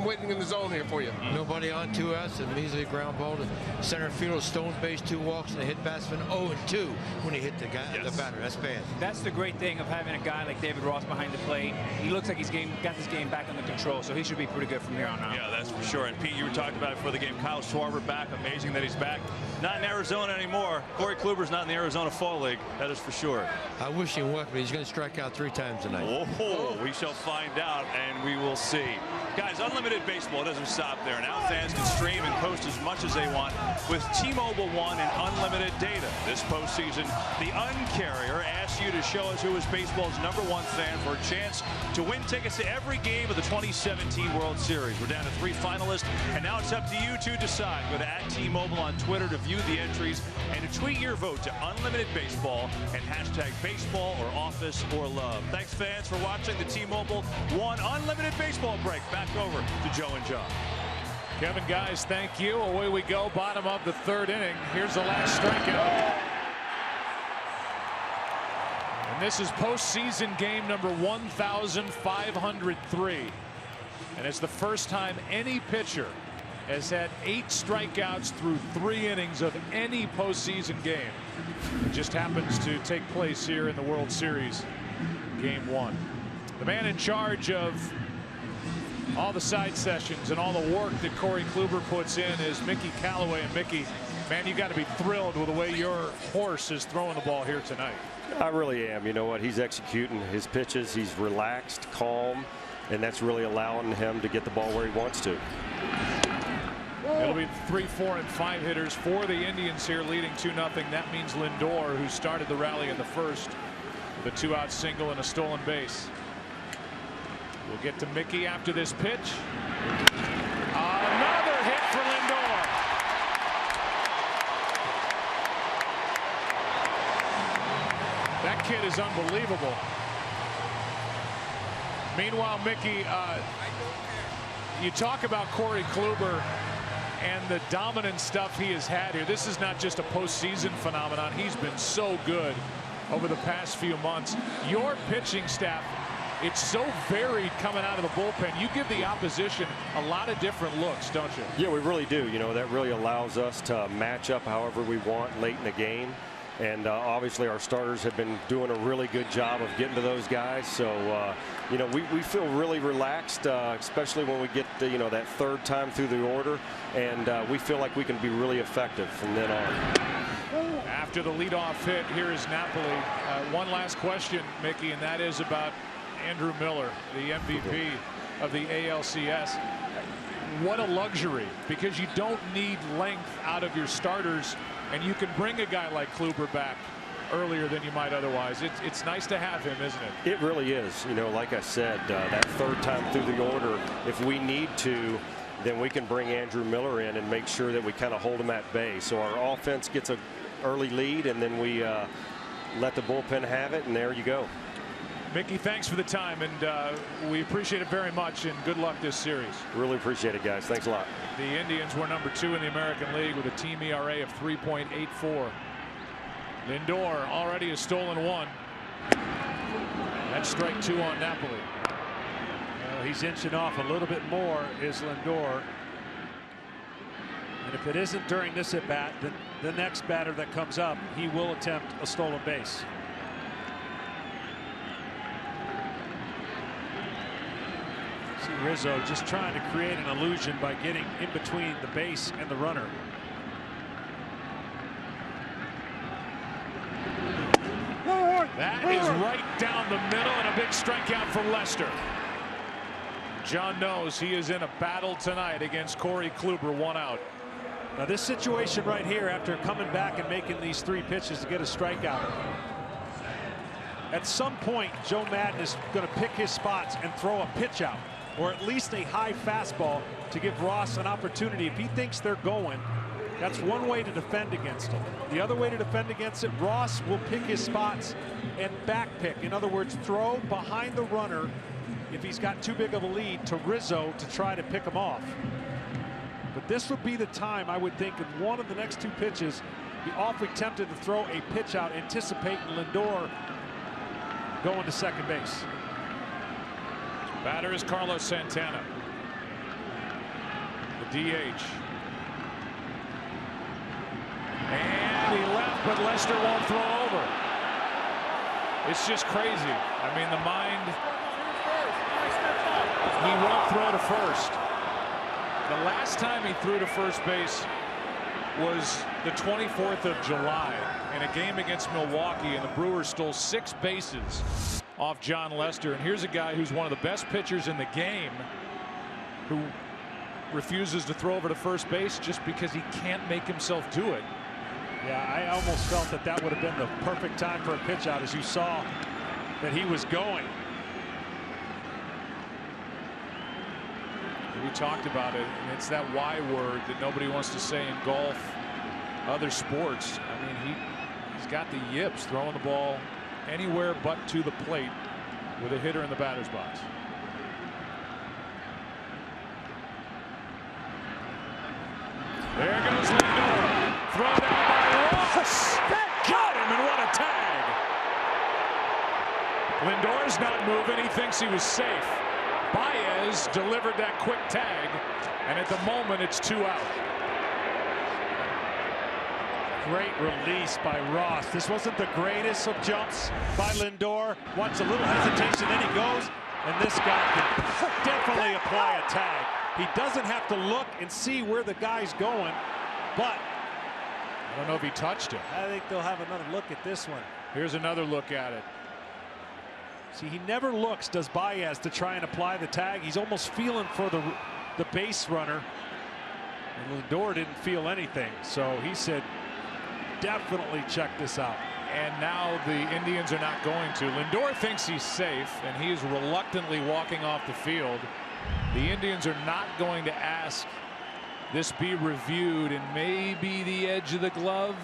S17: waiting in the zone here for you.
S16: Nobody on 2S, and measly ground ball to center field, stone base, 2 walks, and a hit batsman 0-2 when he hit the guy, the batter. That's bad.
S15: That's the great thing of having a guy like David Ross behind the plate. He looks like he's got this game back under control, so he should be pretty good from here on out.
S14: Yeah, that's for sure. And Pete, you were talking about it before the game. Kyle Schwarber back. Amazing that he's back. Not in Arizona anymore. Corey Kluber's not in the Arizona Fall League. That is for sure.
S16: I wish him luck, but he's going to strike out 3 times tonight.
S14: Oh, we shall find out, and we will see. Guys, unlimited baseball doesn't stop there. Now fans can stream and post as much as they want with T-Mobile One and unlimited data. This postseason, the Uncarrier asks you to show us who is baseball's #1 fan for a chance to win tickets to every game of the 2017 World Series. We're down to 3 finalists, and now it's up to you to decide. Go to @T-Mobile on Twitter to view the entries and to tweet your vote to Unlimited Baseball and #baseball or office or love. Thanks, fans, for watching the T-Mobile One Unlimited Baseball break. Back over to Joe and John.
S10: Kevin, guys, thank you. Away we go. Bottom of the 3rd inning. Here's the last strikeout. And this is postseason game number 1,503. And it's the first time any pitcher has had 8 strikeouts through 3 innings of any postseason game. It just happens to take place here in the World Series, game 1. The man in charge of all the side sessions and all the work that Corey Kluber puts in is Mickey Callaway. And Mickey, man, you got to be thrilled with the way your horse is throwing the ball here tonight.
S18: I really am. You know what? He's executing his pitches. He's relaxed, calm, and that's really allowing him to get the ball where he wants to.
S10: It'll be 3, 4, and 5 hitters for the Indians here, leading 2-0. That means Lindor, who started the rally in the first, with a 2-out single and a stolen base. We'll get to Mickey after this pitch. Another hit for Lindor. That kid is unbelievable. Meanwhile, Mickey, you talk about Corey Kluber and the dominant stuff he has had here. This is not just a postseason phenomenon. He's been so good over the past few months. Your pitching staff, it's so varied coming out of the bullpen. You give the opposition a lot of different looks, don't you?
S18: Yeah, we really do. You know, that really allows us to match up however we want late in the game. And obviously our starters have been doing a really good job of getting to those guys. So, you know, we feel really relaxed, especially when we get, you know, that 3rd time through the order. And we feel like we can be really effective from then on.
S10: After the leadoff hit, here is Napoli. One last question, Mickey, and that is about Andrew Miller, the MVP of the ALCS. What a luxury, because you don't need length out of your starters, and you can bring a guy like Kluber back earlier than you might otherwise. It's nice to have him, isn't it?
S18: It really is. You know, like I said, that 3rd time through the order, if we need to, then we can bring Andrew Miller in and make sure that we kind of hold him at bay. So our offense gets an early lead, and then we let the bullpen have it, and there you go.
S10: Mickey, thanks for the time, and we appreciate it very much, and good luck this series.
S18: Really appreciate it, guys. Thanks a lot.
S10: The Indians were #2 in the American League with a team ERA of 3.84. Lindor already has stolen 1. That's strike 2 on Napoli.
S11: Well, he's inching off a little bit more, is Lindor. And if it isn't during this at bat, then the next batter that comes up, he will attempt a stolen base. See Rizzo just trying to create an illusion by getting in between the base and the runner.
S10: That is right down the middle, and a big strikeout for Lester. John knows he is in a battle tonight against Corey Kluber, 1 out.
S11: Now this situation right here, after coming back and making these 3 pitches to get a strikeout, at some point Joe Maddon is going to pick his spots and throw a pitch out, or at least a high fastball to give Ross an opportunity. If he thinks they're going, that's one way to defend against him. The other way to defend against it, Ross will pick his spots and back pick. In other words, throw behind the runner if he's got too big of a lead to Rizzo to try to pick him off. But this would be the time, I would think, in one of the next 2 pitches, be awfully tempted to throw a pitch out, anticipating Lindor going to second base.
S10: Batter is Carlos Santana, the DH. And he left, but Lester won't throw over. It's just crazy. I mean, the mind. He won't throw to first. The last time he threw to first base was the 24th of July in a game against Milwaukee, and the Brewers stole 6 bases off John Lester. And here's a guy who's one of the best pitchers in the game who refuses to throw over to first base just because he can't make himself do it.
S11: Yeah, I almost felt that that would have been the perfect time for a pitch out, as you saw that he was going.
S10: We talked about it, and it's that Y word that nobody wants to say in golf, other sports. I mean, he's got the yips, throwing the ball anywhere but to the plate with a hitter in the batter's box. There goes Lindor. Throw down by Ross. Got him, and what a tag. Lindor's not moving. He thinks he was safe. Baez delivered that quick tag, and at the moment it's 2 out.
S11: Great release by Ross. This wasn't the greatest of jumps by Lindor. Wants a little hesitation, then he goes, and this guy can definitely apply a tag. He doesn't have to look and see where the guy's going, but
S10: I don't know if he touched it.
S11: I think they'll have another look at this one.
S10: Here's another look at it.
S11: See, he never looks, does Baez, to try and apply the tag. He's almost feeling for the base runner. And Lindor didn't feel anything, so he said, definitely check this out.
S10: And now the Indians are not going to. Lindor thinks he's safe, and he is reluctantly walking off the field. The Indians are not going to ask this be reviewed, and maybe the edge of the glove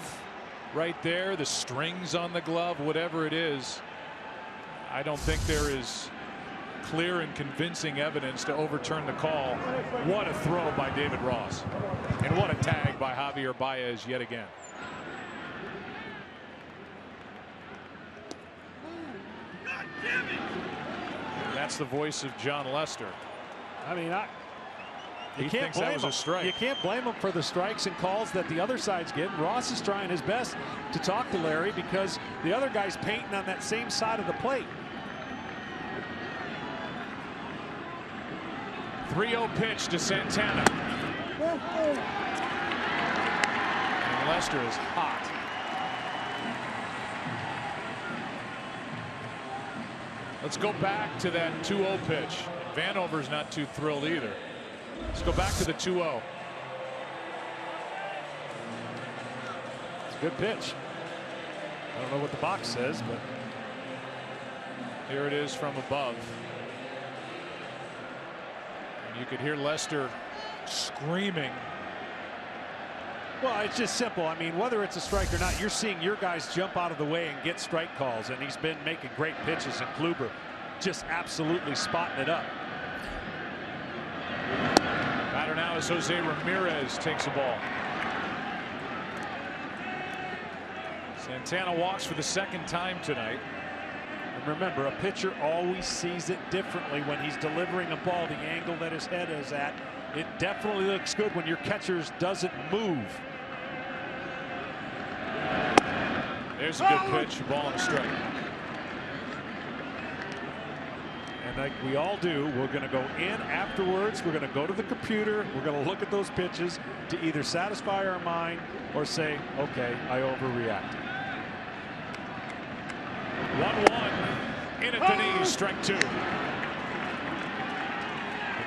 S10: right there, the strings on the glove, whatever it is. I don't think there is clear and convincing evidence to overturn the call. What a throw by David Ross, and what a tag by Javier Baez yet again. That's the voice of John Lester.
S11: I mean,
S10: he thinks that was a strike.
S11: You can't blame him for the strikes and calls that the other side's getting. Ross is trying his best to talk to Larry because the other guy's painting on that same side of the plate.
S10: 3-0 pitch to Santana. And Lester is hot. Let's go back to that 2-0 pitch. Vanover's not too thrilled either. Let's go back to the 2-0.
S11: It's a good pitch. I don't know what the box says, but
S10: here it is from above. And you could hear Lester screaming.
S11: Well, it's just simple. I mean, whether it's a strike or not, you're seeing your guys jump out of the way and get strike calls, and he's been making great pitches, and Kluber just absolutely spotting it up.
S10: Batter now is Jose Ramirez, takes the ball. Santana walks for the 2nd time tonight.
S11: And remember, a pitcher always sees it differently when he's delivering a ball, the angle that his head is at. It definitely looks good when your catcher doesn't move.
S10: There's a good pitch, ball on the strike.
S11: And like we all do, we're going to go in afterwards. We're going to go to the computer. We're going to look at those pitches to either satisfy our mind or say, okay, I overreacted.
S10: 1-1 in at the knees, strike 2.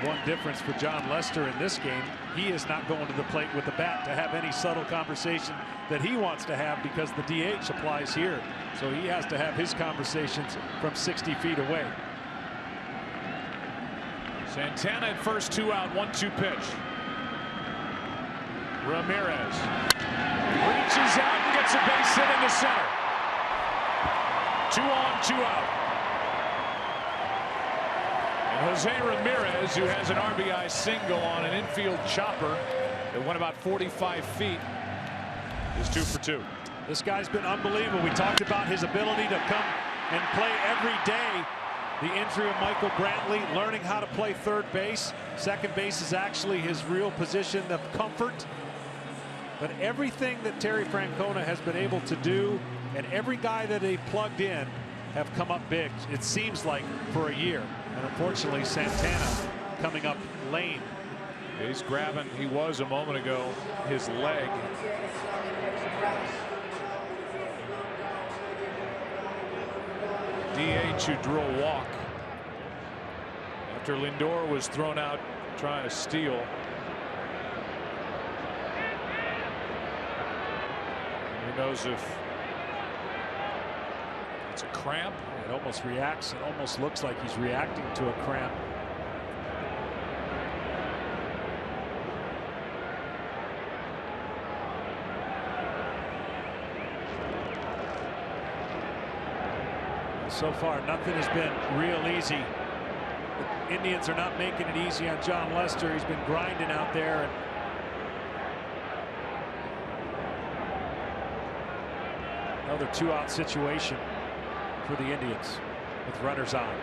S11: The one difference for John Lester in this game, he is not going to the plate with the bat to have any subtle conversation that he wants to have, because the DH applies here. So he has to have his conversations from 60 feet away.
S10: Santana at first, 2 out, 1-2 pitch. Ramirez reaches out and gets a base hit into center. 2 on, 2 out. And Jose Ramirez, who has an RBI single on an infield chopper that went about 45 feet, is 2 for 2.
S11: This guy's been unbelievable. We talked about his ability to come and play every day. The injury of Michael Brantley, learning how to play third base. Second base is actually his real position of comfort. But everything that Terry Francona has been able to do, and every guy that they plugged in, have come up big, it seems like, for a year. And unfortunately, Santana coming up lame.
S10: He's grabbing, he was a moment ago, his leg. DH who drew a walk after Lindor was thrown out trying to steal. Who knows if it's a cramp?
S11: It almost reacts. It almost looks like he's reacting to a cramp. So far, nothing has been real easy. The Indians are not making it easy on John Lester. He's been grinding out there. And another 2-out situation for the Indians with runners on.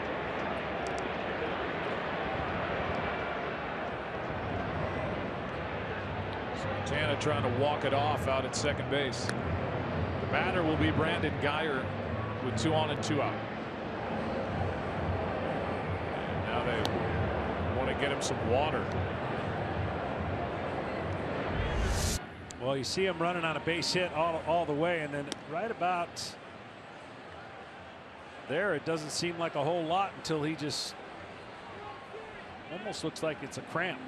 S10: Santana trying to walk it off out at second base. The batter will be Brandon Guyer with 2 on and 2 out. And now they want to get him some water.
S11: Well, you see him running on a base hit all the way, and then right about there, it doesn't seem like a whole lot until he just almost looks like it's a cramp.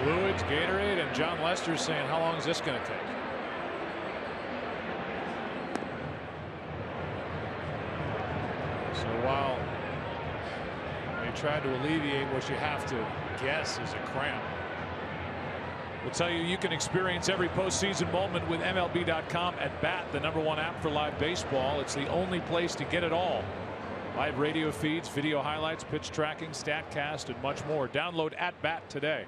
S10: Fluids, Gatorade, and John Lester saying, how long is this going to take? So while they tried to alleviate what you have to guess is a cramp, we'll tell you can experience every postseason moment with MLB.com at Bat, the #1 app for live baseball. It's the only place to get it all. Live radio feeds, video highlights, pitch tracking, StatCast, and much more. Download at Bat today.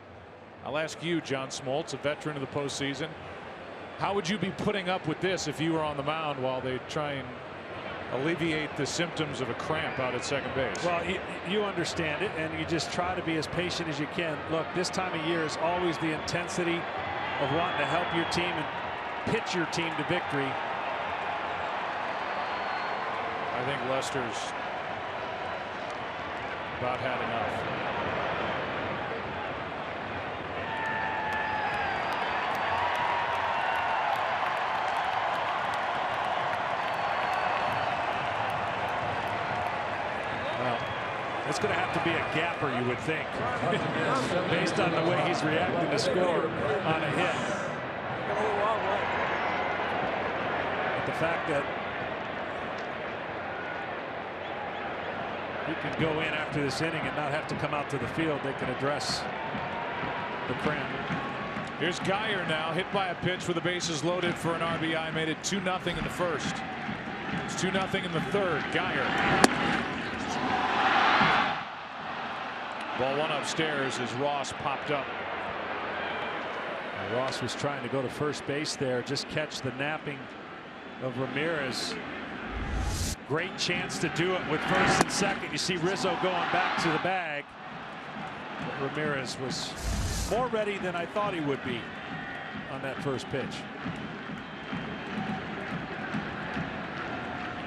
S10: I'll ask you, John Smoltz, a veteran of the postseason, how would you be putting up with this if you were on the mound while they try and alleviate the symptoms of a cramp out at second base?
S11: Well, you understand it, and you just try to be as patient as you can. Look, this time of year is always the intensity of wanting to help your team and pitch your team to victory.
S10: I think Lester's about had enough.
S11: It's going to have to be a gapper, you would think, based on the way he's reacting to score on a hit. But the fact that he can go in after this inning and not have to come out to the field, they can address the cramp.
S10: Here's Guyer now, hit by a pitch with the bases loaded for an RBI, made it 2-0 in the first. It's 2-0 in the third. Guyer. Ball one upstairs as Ross popped up.
S11: Ross was trying to go to first base there, just catch the napping of Ramirez. Great chance to do it with first and second. You see Rizzo going back to the bag. But Ramirez was more ready than I thought he would be on that first pitch.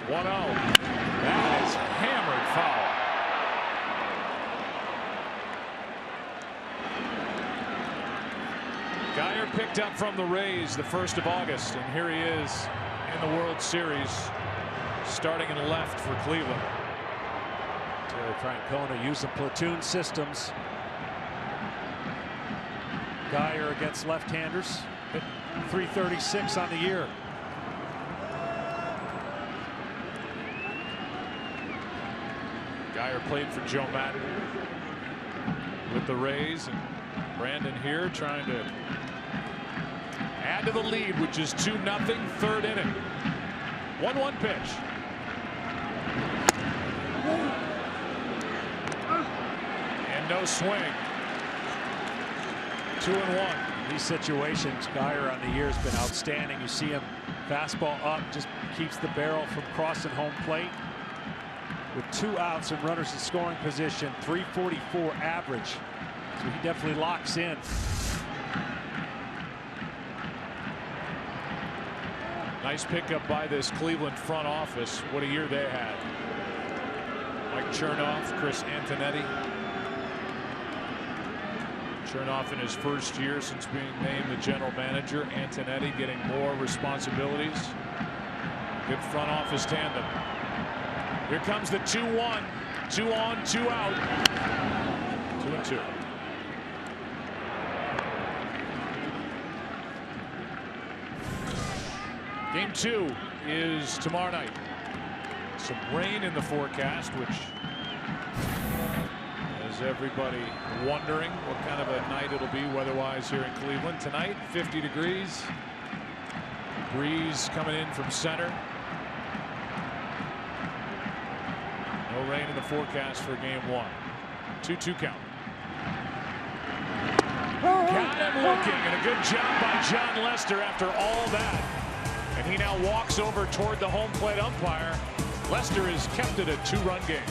S10: 1-0. That is hammered foul. Guyer Guyer picked up from the Rays the 1st of August, and here he is in the World Series, starting in left for Cleveland.
S11: Terry Francona using platoon systems. Guyer against left-handers, hit .336 on the year.
S10: Guyer played for Joe Madden with the Rays, and Brandon here trying to add to the lead, which is 2-0, 3rd inning. 1-1 pitch. And no swing. 2-1.
S11: These situations, Guyer on the year has been outstanding. You see him fastball up, just keeps the barrel from crossing home plate. With 2 outs and runners in scoring position, .344 average. So he definitely locks in.
S10: Nice pickup by this Cleveland front office. What a year they had. Mike Chernoff, Chris Antonetti. Chernoff in his first year since being named the general manager. Antonetti getting more responsibilities. Good front office tandem. Here comes the 2-1. 2 on, 2 out. 2-2. Game 2 is tomorrow night. Some rain in the forecast, which has everybody wondering what kind of a night it'll be weather-wise here in Cleveland. Tonight, 50 degrees. Breeze coming in from center. No rain in the forecast for game 1. 2-2 count. Got him looking, and a good job by John Lester after all that. And he now walks over toward the home plate umpire. Lester has kept it a 2-run game.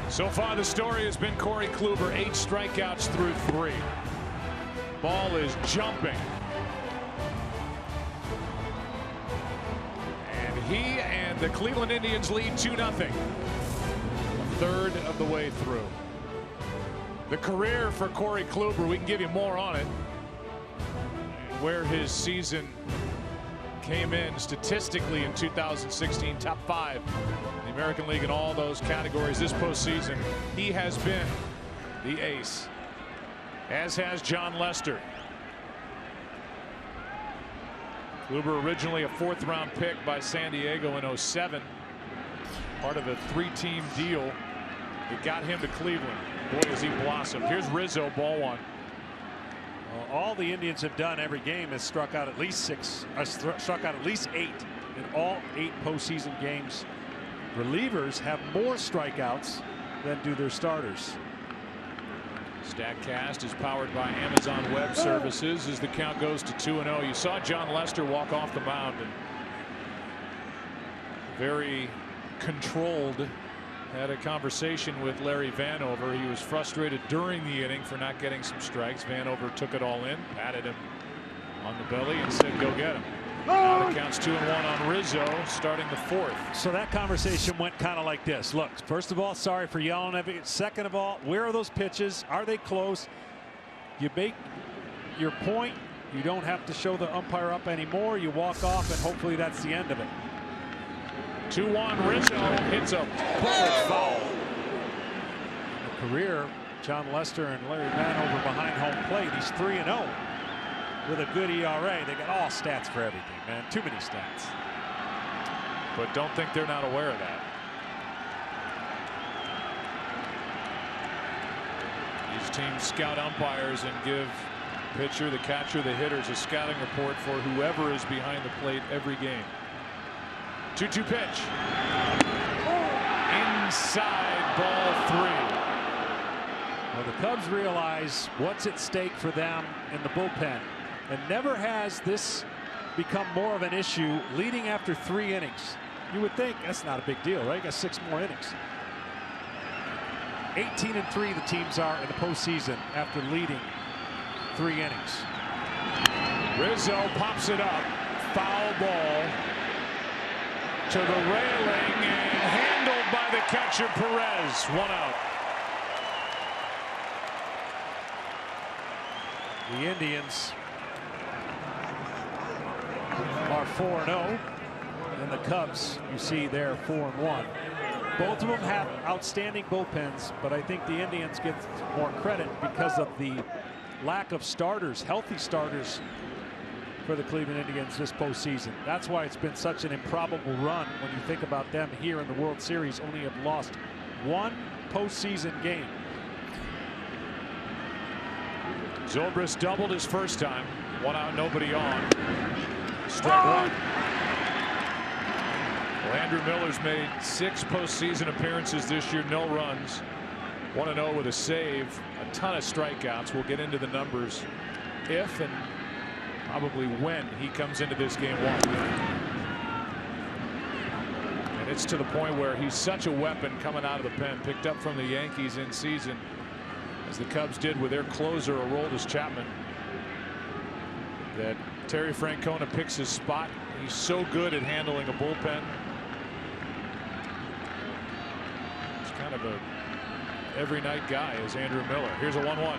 S10: So far, the story has been Corey Kluber, 8 strikeouts through 3. Ball is jumping. And he and And the Cleveland Indians lead 2-0. A third of the way through. The career for Corey Kluber, we can give you more on it. Where his season came in statistically in 2016, top 5 in the American League in all those categories. This postseason, he has been the ace, as has John Lester. Kluber originally a 4th-round pick by San Diego in 07, part of a 3-team deal that got him to Cleveland. Boy, has he blossomed. Here's Rizzo, ball 1.
S11: Well, all the Indians have done every game is struck out at least 8 in all 8 postseason games. Relievers have more strikeouts than do their starters.
S10: StatCast is powered by Amazon Web Services as the count goes to 2-0. You saw John Lester walk off the mound and very controlled. Had a conversation with Larry Vanover. He was frustrated during the inning for not getting some strikes. Vanover took it all in, patted him on the belly and said, go get him. Now the count's 2-1 on Rizzo, starting the 4th.
S11: So that conversation went kind of like this. Look, first of all, sorry for yelling at me. Second of all, where are those pitches? Are they close? You make your point. You don't have to show the umpire up anymore. You walk off, and hopefully that's the end of it.
S10: 2-1. Rizzo hits a bullet foul.
S11: In the career, John Lester and Larry Vanover behind home plate. He's 3-0 with a good ERA. They got all stats for everything, man. Too many stats.
S10: But don't think they're not aware of that. These teams scout umpires and give pitcher, the catcher, the hitters a scouting report for whoever is behind the plate every game. 2-2 pitch. Inside, ball 3.
S11: Well, the Cubs realize what's at stake for them in the bullpen. And never has this become more of an issue leading after 3 innings. You would think that's not a big deal, right? Got 6 more innings. 18-3 the teams are in the postseason after leading 3 innings.
S10: Rizzo pops it up. Foul ball to the railing and handled by the catcher Perez. 1 out.
S11: The Indians are 4-0, and the Cubs, you see, they're 4-1. Both of them have outstanding bullpens, but I think the Indians get more credit because of the lack of starters, healthy starters for the Cleveland Indians this postseason. That's why it's been such an improbable run when you think about them here in the World Series. Only have lost 1 postseason game.
S10: Zobrist doubled his first time. 1 out, nobody on. Strike 1. Well, Andrew Miller's made 6 postseason appearances this year, no runs. 1-0 with a save, a ton of strikeouts. We'll get into the numbers if and probably when he comes into this game 1. And it's to the point where he's such a weapon coming out of the pen, picked up from the Yankees in season, as the Cubs did with their closer, Aroldis Chapman, that Terry Francona picks his spot. He's so good at handling a bullpen. It's kind of a every night guy is Andrew Miller. Here's a 1-1.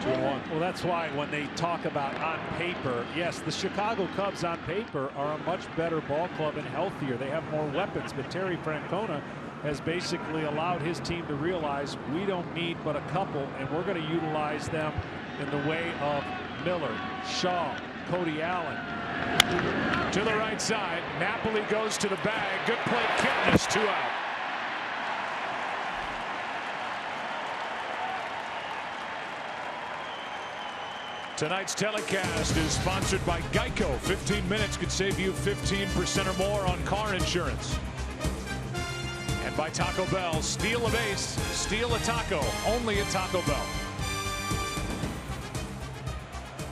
S10: 2-1.
S11: Well, that's why when they talk about on paper, yes, the Chicago Cubs on paper are a much better ball club and healthier. They have more weapons, but Terry Francona has basically allowed his team to realize we don't need but a couple, and we're going to utilize them in the way of Miller, Shaw, Cody Allen.
S10: To the right side, Napoli goes to the bag. Good play, Kipnis, 2 out. Tonight's telecast is sponsored by Geico. 15 minutes could save you 15% or more on car insurance. And by Taco Bell, steal a base, steal a taco, only at Taco Bell.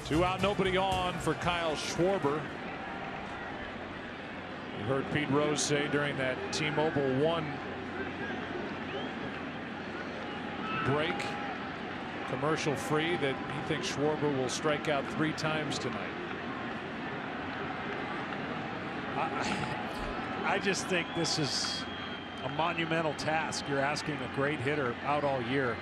S10: 2 out, nobody on for Kyle Schwarber. You heard Pete Rose say during that T-Mobile 1 break, commercial free, that he thinks Schwarber will strike out 3 times tonight.
S11: I just think this is a monumental task. You're asking a great hitter out all year.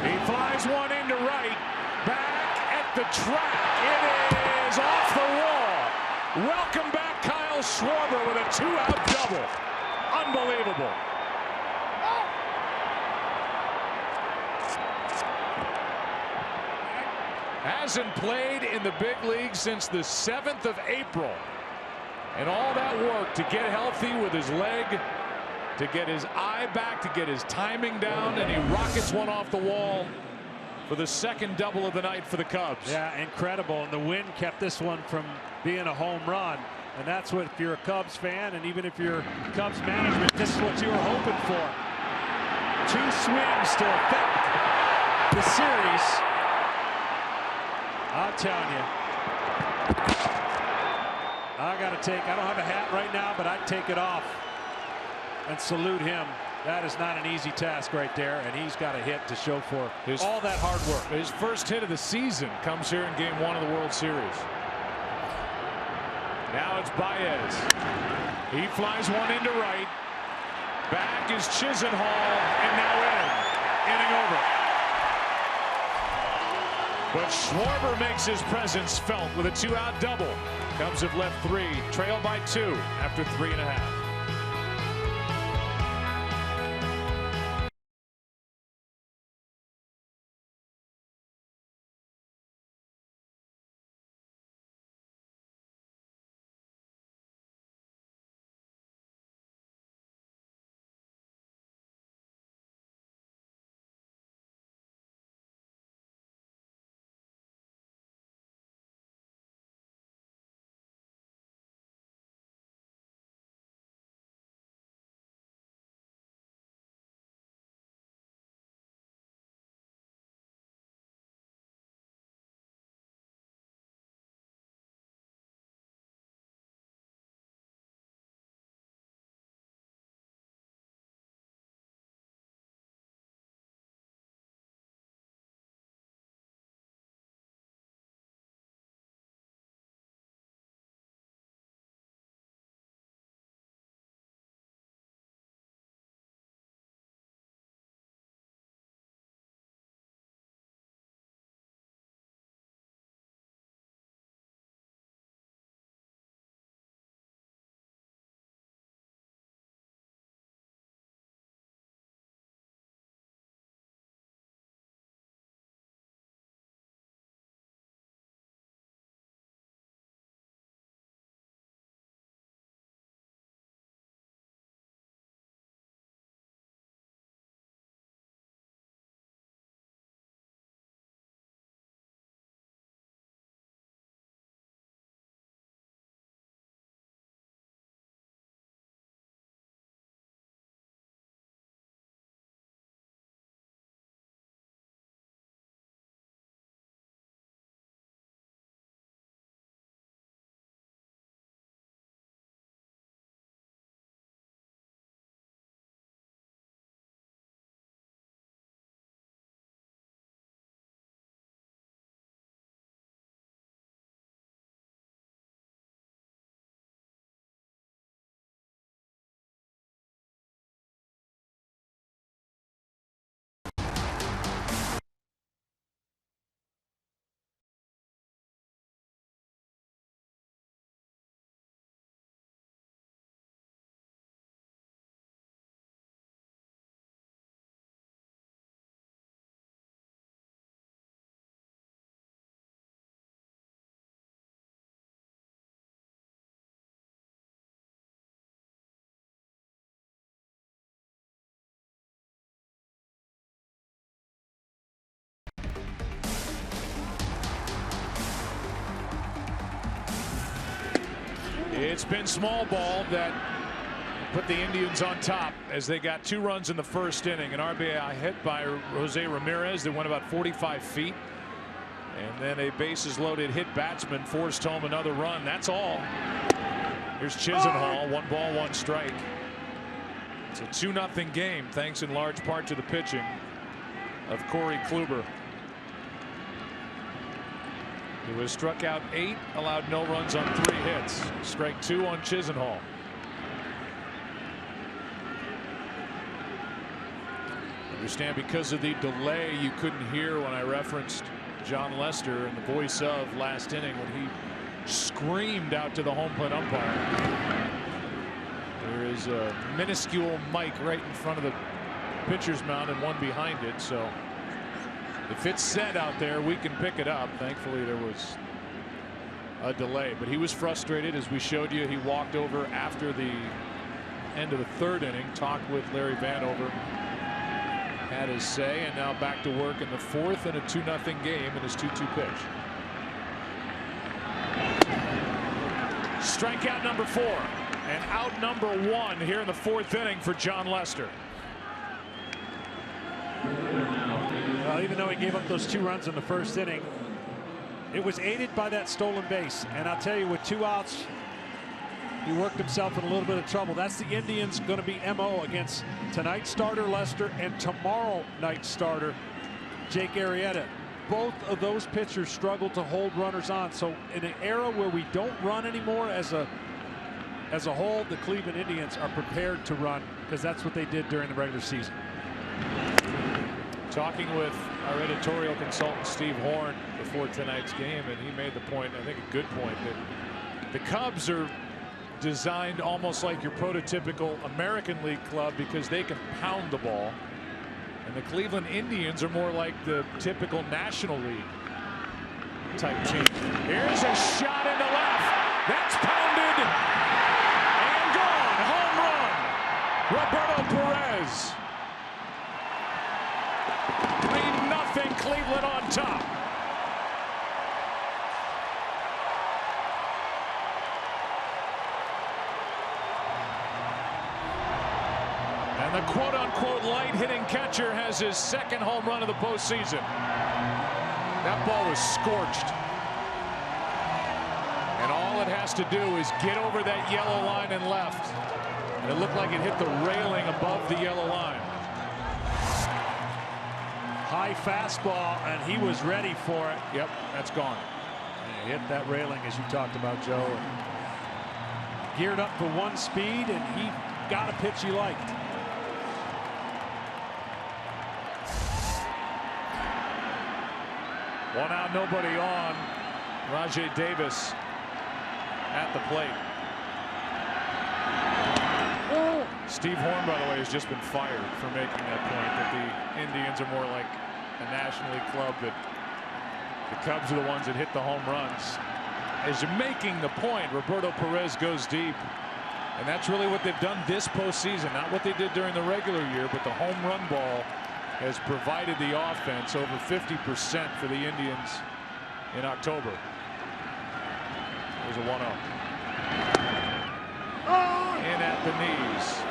S10: He flies one into right. Back at the track. It is off the wall. Welcome back, Kyle Schwarber with a 2-out double. Unbelievable. Hasn't played in the big league since the 7th of April. And all that work to get healthy with his leg, to get his eye back, to get his timing down, and he rockets one off the wall for the second double of the night for the Cubs.
S11: Yeah, incredible. And the wind kept this one from being a home run. And that's what, if you're a Cubs fan, and even if you're Cubs management, this is what you were hoping for. 2 swings to affect the series. I'm telling you, I don't have a hat right now, but I'd take it off and salute him. That is not an easy task right there, and he's got a hit to show for all that hard work.
S10: His first hit of the season comes here in Game 1 of the World Series. Now it's Baez. He flies one into right. Back is Chisenhall, and now inning over. But Schwarber makes his presence felt with a 2-out double. Cubs have left 3, trail by 2 after 3.5. It's been small ball that put the Indians on top as they got 2 runs in the first inning. An RBI hit by Jose Ramirez that went about 45 feet. And then a bases loaded hit batsman forced home another run. That's all. Here's Chisenhall, 1 ball, 1 strike. It's a 2-0 game, thanks in large part to the pitching of Corey Kluber. He was struck out 8, allowed no runs on 3 hits. Strike 2 on Chisenhall. Understand because of the delay you couldn't hear when I referenced John Lester and the voice of last inning when he screamed out to the home plate umpire. There is a minuscule mic right in front of the pitcher's mound and one behind it, so if it's said out there we can pick it up. Thankfully there was a delay, but he was frustrated. As we showed you, he walked over after the end of the 3rd inning, talked with Larry Vanover, had his say, and now back to work in the 4th in a 2-0 game in his 2-2 pitch. Strikeout number 4 and out number 1 here in the 4th inning for John Lester.
S11: Well, even though he gave up those 2 runs in the 1st inning, it was aided by that stolen base. And I'll tell you, with 2 outs, he worked himself in a little bit of trouble. That's the Indians going to be MO against tonight's starter Lester and tomorrow night's starter Jake Arrieta. Both of those pitchers struggle to hold runners on. So in an era where we don't run anymore as a whole, the Cleveland Indians are prepared to run because that's what they did during the regular season.
S10: Talking with our editorial consultant Steve Horn before tonight's game, and he made the point, I think a good point, that the Cubs are designed almost like your prototypical American League club because they can pound the ball, and the Cleveland Indians are more like the typical National League type team. Here's a shot into left. That's pounded and gone. Home run. Roberto Perez. 3-0 Cleveland on top. And the quote-unquote light-hitting catcher has his 2nd home run of the postseason. That ball was scorched. And all it has to do is get over that yellow line and left. And it looked like it hit the railing above the yellow line.
S11: High fastball, and he was ready for it.
S10: Yep, that's gone.
S11: And he hit that railing, as you talked about, Joe. And geared up for 1 speed, and he got a pitch he liked.
S10: One out, nobody on. Rajai Davis at the plate. Steve Horn, by the way, has just been fired for making that point that the Indians are more like a National League club, that the Cubs are the ones that hit the home runs. As you're making the point, Roberto Perez goes deep, and that's really what they've done this postseason. Not what they did during the regular year, but the home run ball has provided the offense. Over 50% for the Indians in October. There's a 1-0. In at the knees.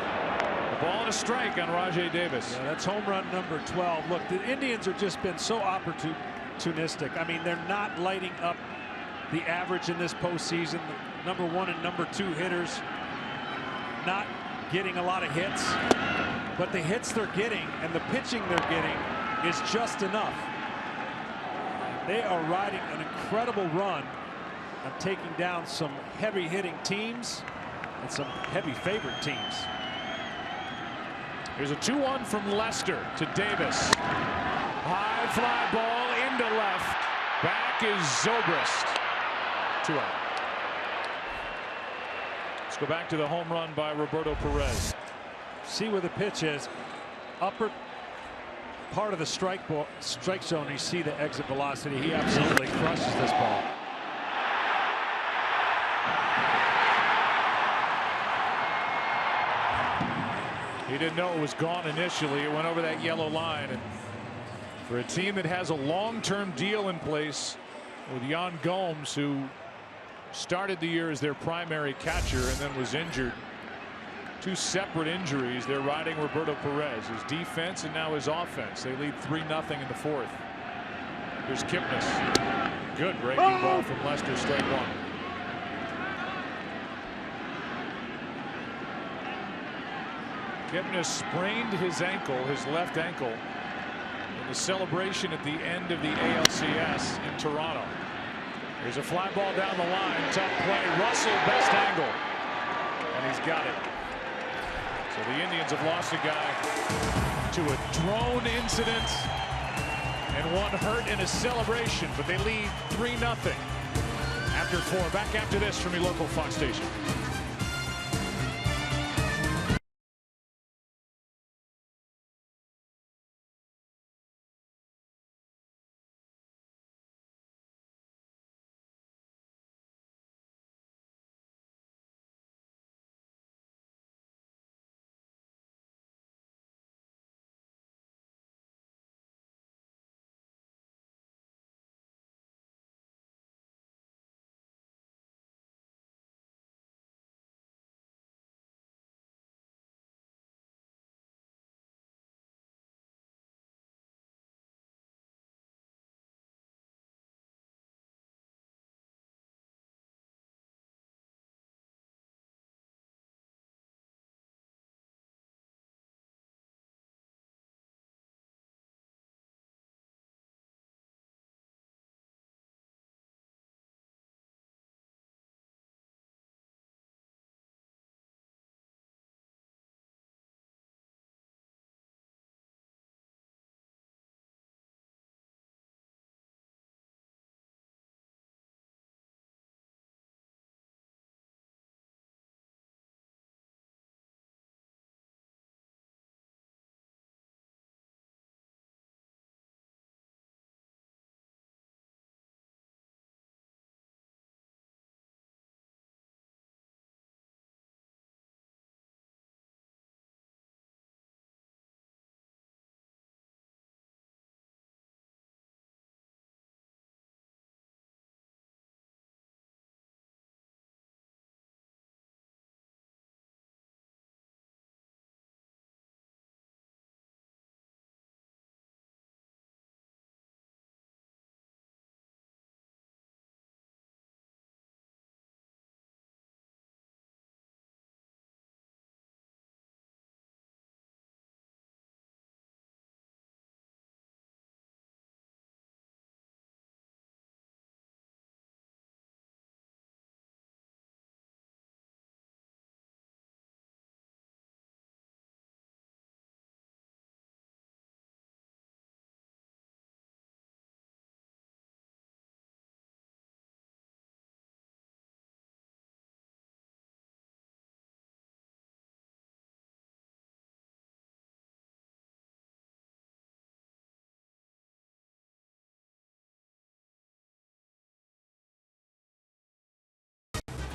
S10: The ball and a strike on Rajai Davis.
S11: Yeah, that's home run number 12. Look, the Indians have just been so opportunistic. I mean, they're not lighting up the average in this postseason. The number 1 and number 2 hitters not getting a lot of hits, but the hits they're getting and the pitching they're getting is just enough. They are riding an incredible run of taking down some heavy hitting teams and some heavy favorite teams.
S10: Here's a 2-1 from Lester to Davis. High fly ball into left. Back is Zobrist. 2 out. Let's go back to the home run by Roberto Perez.
S11: See where the pitch is. Upper part of the strike zone. You see the exit velocity. He absolutely crushes this ball.
S10: He didn't know it was gone initially. It went over that yellow line. And for a team that has a long-term deal in place with Yan Gomes, who started the year as their primary catcher and then was injured, 2 separate injuries, they're riding Roberto Perez, his defense and now his offense. They lead 3-0 in the 4th. Here's Kipnis. Good breaking ball from Lester, strike 1. Kipnis sprained his ankle, his left ankle, in the celebration at the end of the ALCS in Toronto. There's a fly ball down the line. Tough play. Russell, best angle. And he's got it. So the Indians have lost a guy to a drone incident and one hurt in a celebration, but they lead 3-0 after 4. Back after this from your local Fox station.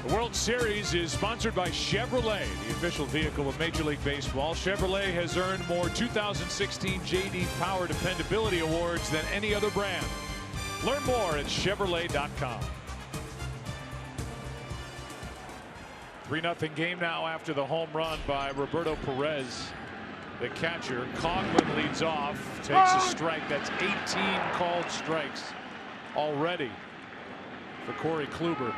S10: The World Series is sponsored by Chevrolet, the official vehicle of Major League Baseball. Chevrolet has earned more 2016 J.D. Power Dependability Awards than any other brand. Learn more at Chevrolet.com. 3-0 game now after the home run by Roberto Perez, the catcher. Coughlin leads off, takes a strike. That's 18 called strikes already for Corey Kluber.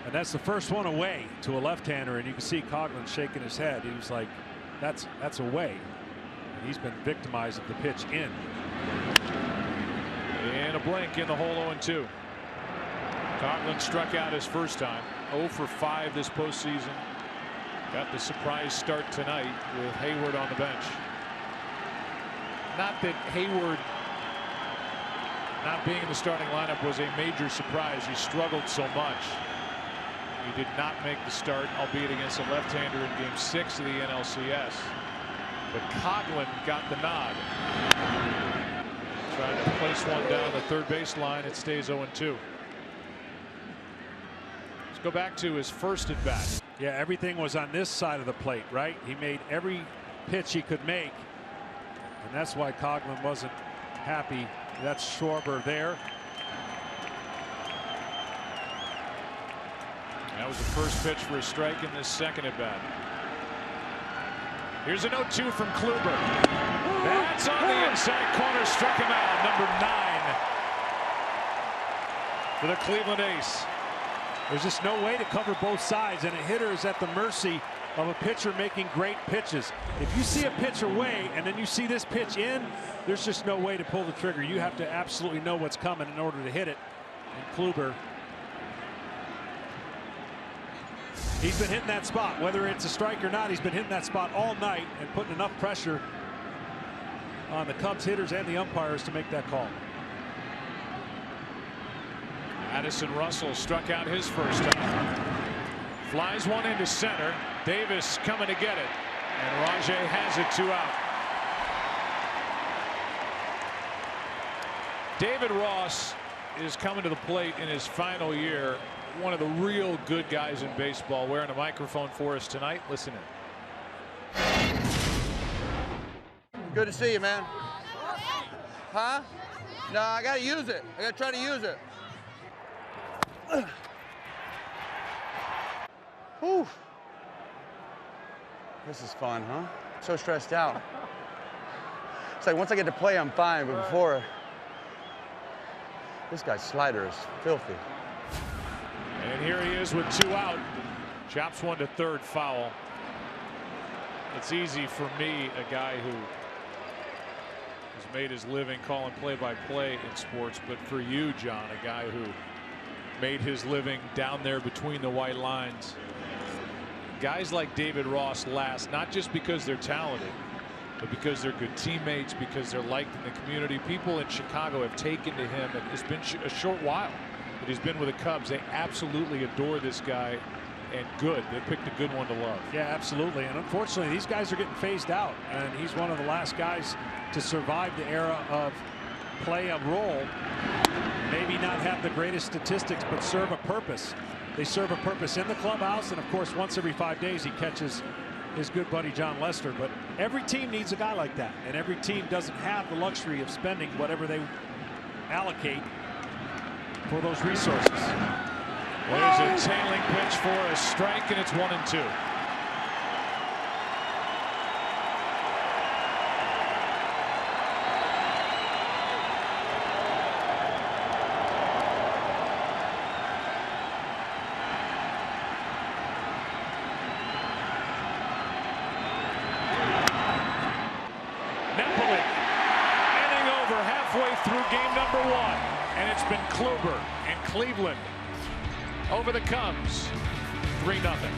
S11: And that's the first one away to a left-hander, and you can see Coughlin shaking his head. He was like, that's away. And he's been victimized of the pitch in.
S10: And a blink in the hole 0-2. Coughlin struck out his first time. 0 for 5 this postseason. Got the surprise start tonight with Hayward on the bench. Not that Hayward not being in the starting lineup was a major surprise. He struggled so much. He did not make the start, albeit against a left-hander in Game 6 of the NLCS. But Coughlin got the nod. Trying to place one down the third base line. It stays 0-2. Let's go back to his first at bat.
S11: Yeah, everything was on this side of the plate, right? He made every pitch he could make, and that's why Coughlin wasn't happy. That's Schwarber there.
S10: That was the first pitch for a strike in this second at bat. Here's a 0-2 from Kluber. That's on the inside corner, struck him out. Number 9 for the Cleveland ace.
S11: There's just no way to cover both sides, and a hitter is at the mercy of a pitcher making great pitches. If you see a pitch away and then you see this pitch in, there's just no way to pull the trigger. You have to absolutely know what's coming in order to hit it. And Kluber He's been hitting that spot, whether it's a strike or not. He's been hitting that spot all night and putting enough pressure on the Cubs hitters and the umpires to make that call.
S10: Addison Russell struck out his first time. Flies one into center. Davis coming to get it. And Rajay has it, 2 out. David Ross is coming to the plate in his final year. One of the real good guys in baseball, wearing a microphone for us tonight. Listen in.
S19: Good to see you, man. Huh? No, I gotta use it. I gotta try to use it. Whew. This is fun, huh? So stressed out. It's like once I get to play, I'm fine, but before, this guy's slider is filthy.
S10: And here he is with 2 out. Chops one to third, foul. It's easy for me, a guy who has made his living calling play-by-play in sports, but for you, John, a guy who made his living down there between the white lines. Guys like David Ross last, not just because they're talented, but because they're good teammates, because they're liked in the community. People in Chicago have taken to him, and it's been a short while that he's been with the Cubs. They absolutely adore this guy, and good. They picked a good one to love.
S11: Yeah, absolutely. And unfortunately, these guys are getting phased out, and he's one of the last guys to survive the era of play a role. Maybe not have the greatest statistics, but serve a purpose. They serve a purpose in the clubhouse, and of course, once every 5 days, he catches his good buddy John Lester. But every team needs a guy like that, and every team doesn't have the luxury of spending whatever they allocate for those resources.
S10: There's a tailing pitch for a strike, and it's 1-2. Through game number 1, and it's been Kluber and Cleveland over the Cubs, 3-0.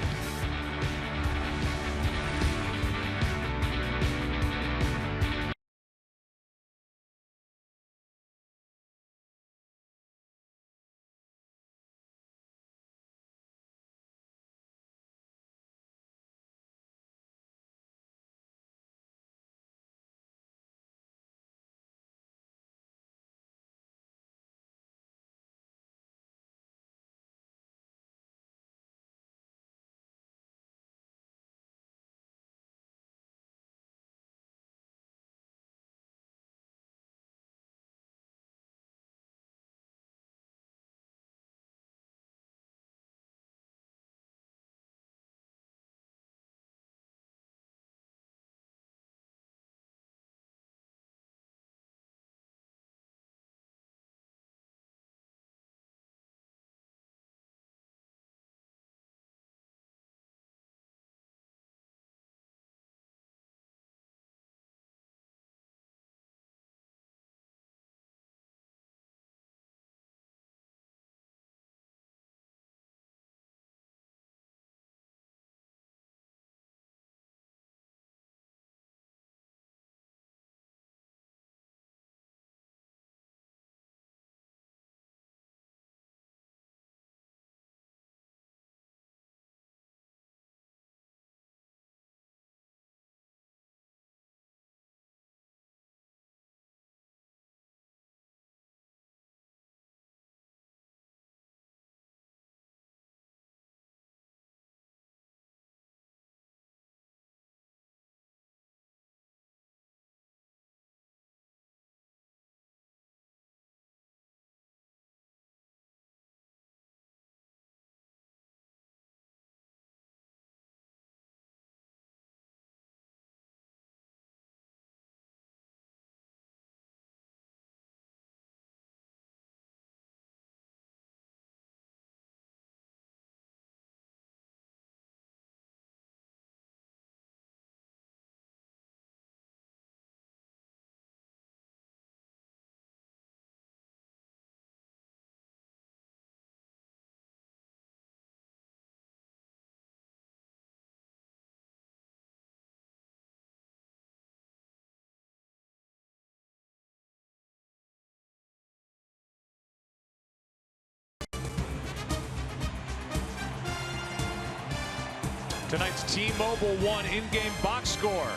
S10: tonight's T-Mobile One in-game box score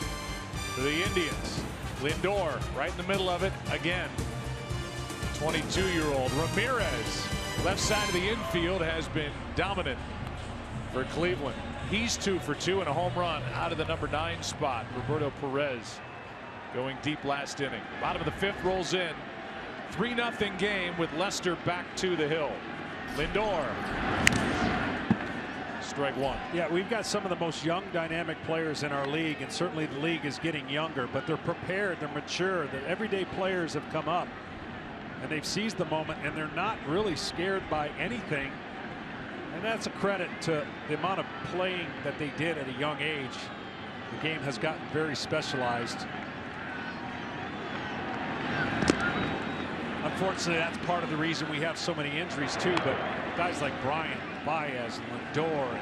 S10: for the Indians. Lindor right in the middle of it again. 22-year-old Ramirez, left side of the infield, has been dominant for Cleveland. He's 2 for 2 and a home run out of the number 9 spot. Roberto Perez going deep last inning. Bottom of the 5th rolls in. 3-0 game with Lester back to the hill. Lindor. Strike 1.
S11: Yeah, we've got some of the most young dynamic players in our league, and certainly the league is getting younger, but they're prepared, they're mature. The everyday players have come up and they've seized the moment, and they're not really scared by anything. And that's a credit to the amount of playing that they did at a young age. The game has gotten very specialized. Unfortunately, that's part of the reason we have so many injuries too, but guys like Bryant, Baez, Lindor,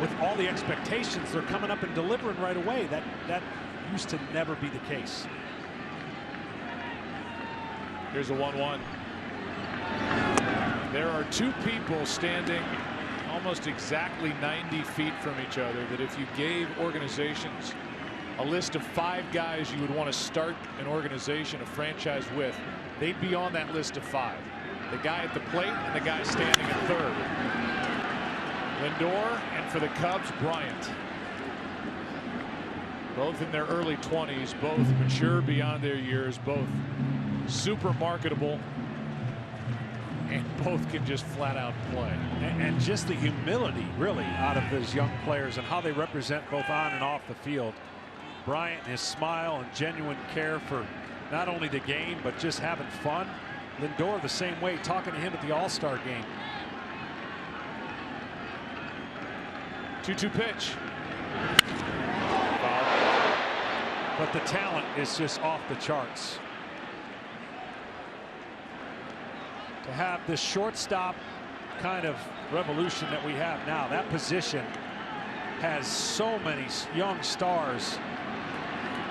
S11: with all the expectations, they're coming up and delivering right away. That used to never be the case.
S10: Here's a 1-1. There are 2 people standing almost exactly 90 feet from each other that if you gave organizations a list of 5 guys you would want to start an organization, a franchise with, they'd be on that list of 5. The guy at the plate and the guy standing at third. Lindor, and for the Cubs, Bryant. Both in their early 20s, both mature beyond their years, both super marketable, and both can just flat out play.
S11: And just the humility really out of those young players and how they represent both on and off the field. Bryant, his smile and genuine care for not only the game but just having fun. Lindor the same way, talking to him at the All-Star game.
S10: 2-2 pitch.
S11: But the talent is just off the charts. To have this shortstop kind of revolution that we have now, that position has so many young stars.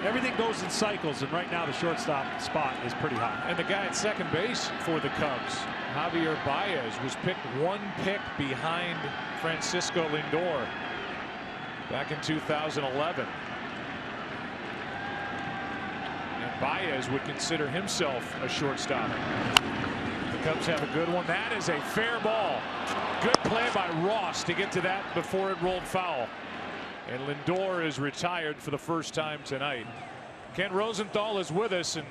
S11: Everything goes in cycles, and right now the shortstop spot is pretty high.
S10: And the guy at second base for the Cubs, Javier Baez, was picked 1 pick behind Francisco Lindor back in 2011. And Baez would consider himself a shortstop. The Cubs have a good one. That is a fair ball. Good play by Ross to get to that before it rolled foul. And Lindor is retired for the first time tonight. Ken Rosenthal is with us, and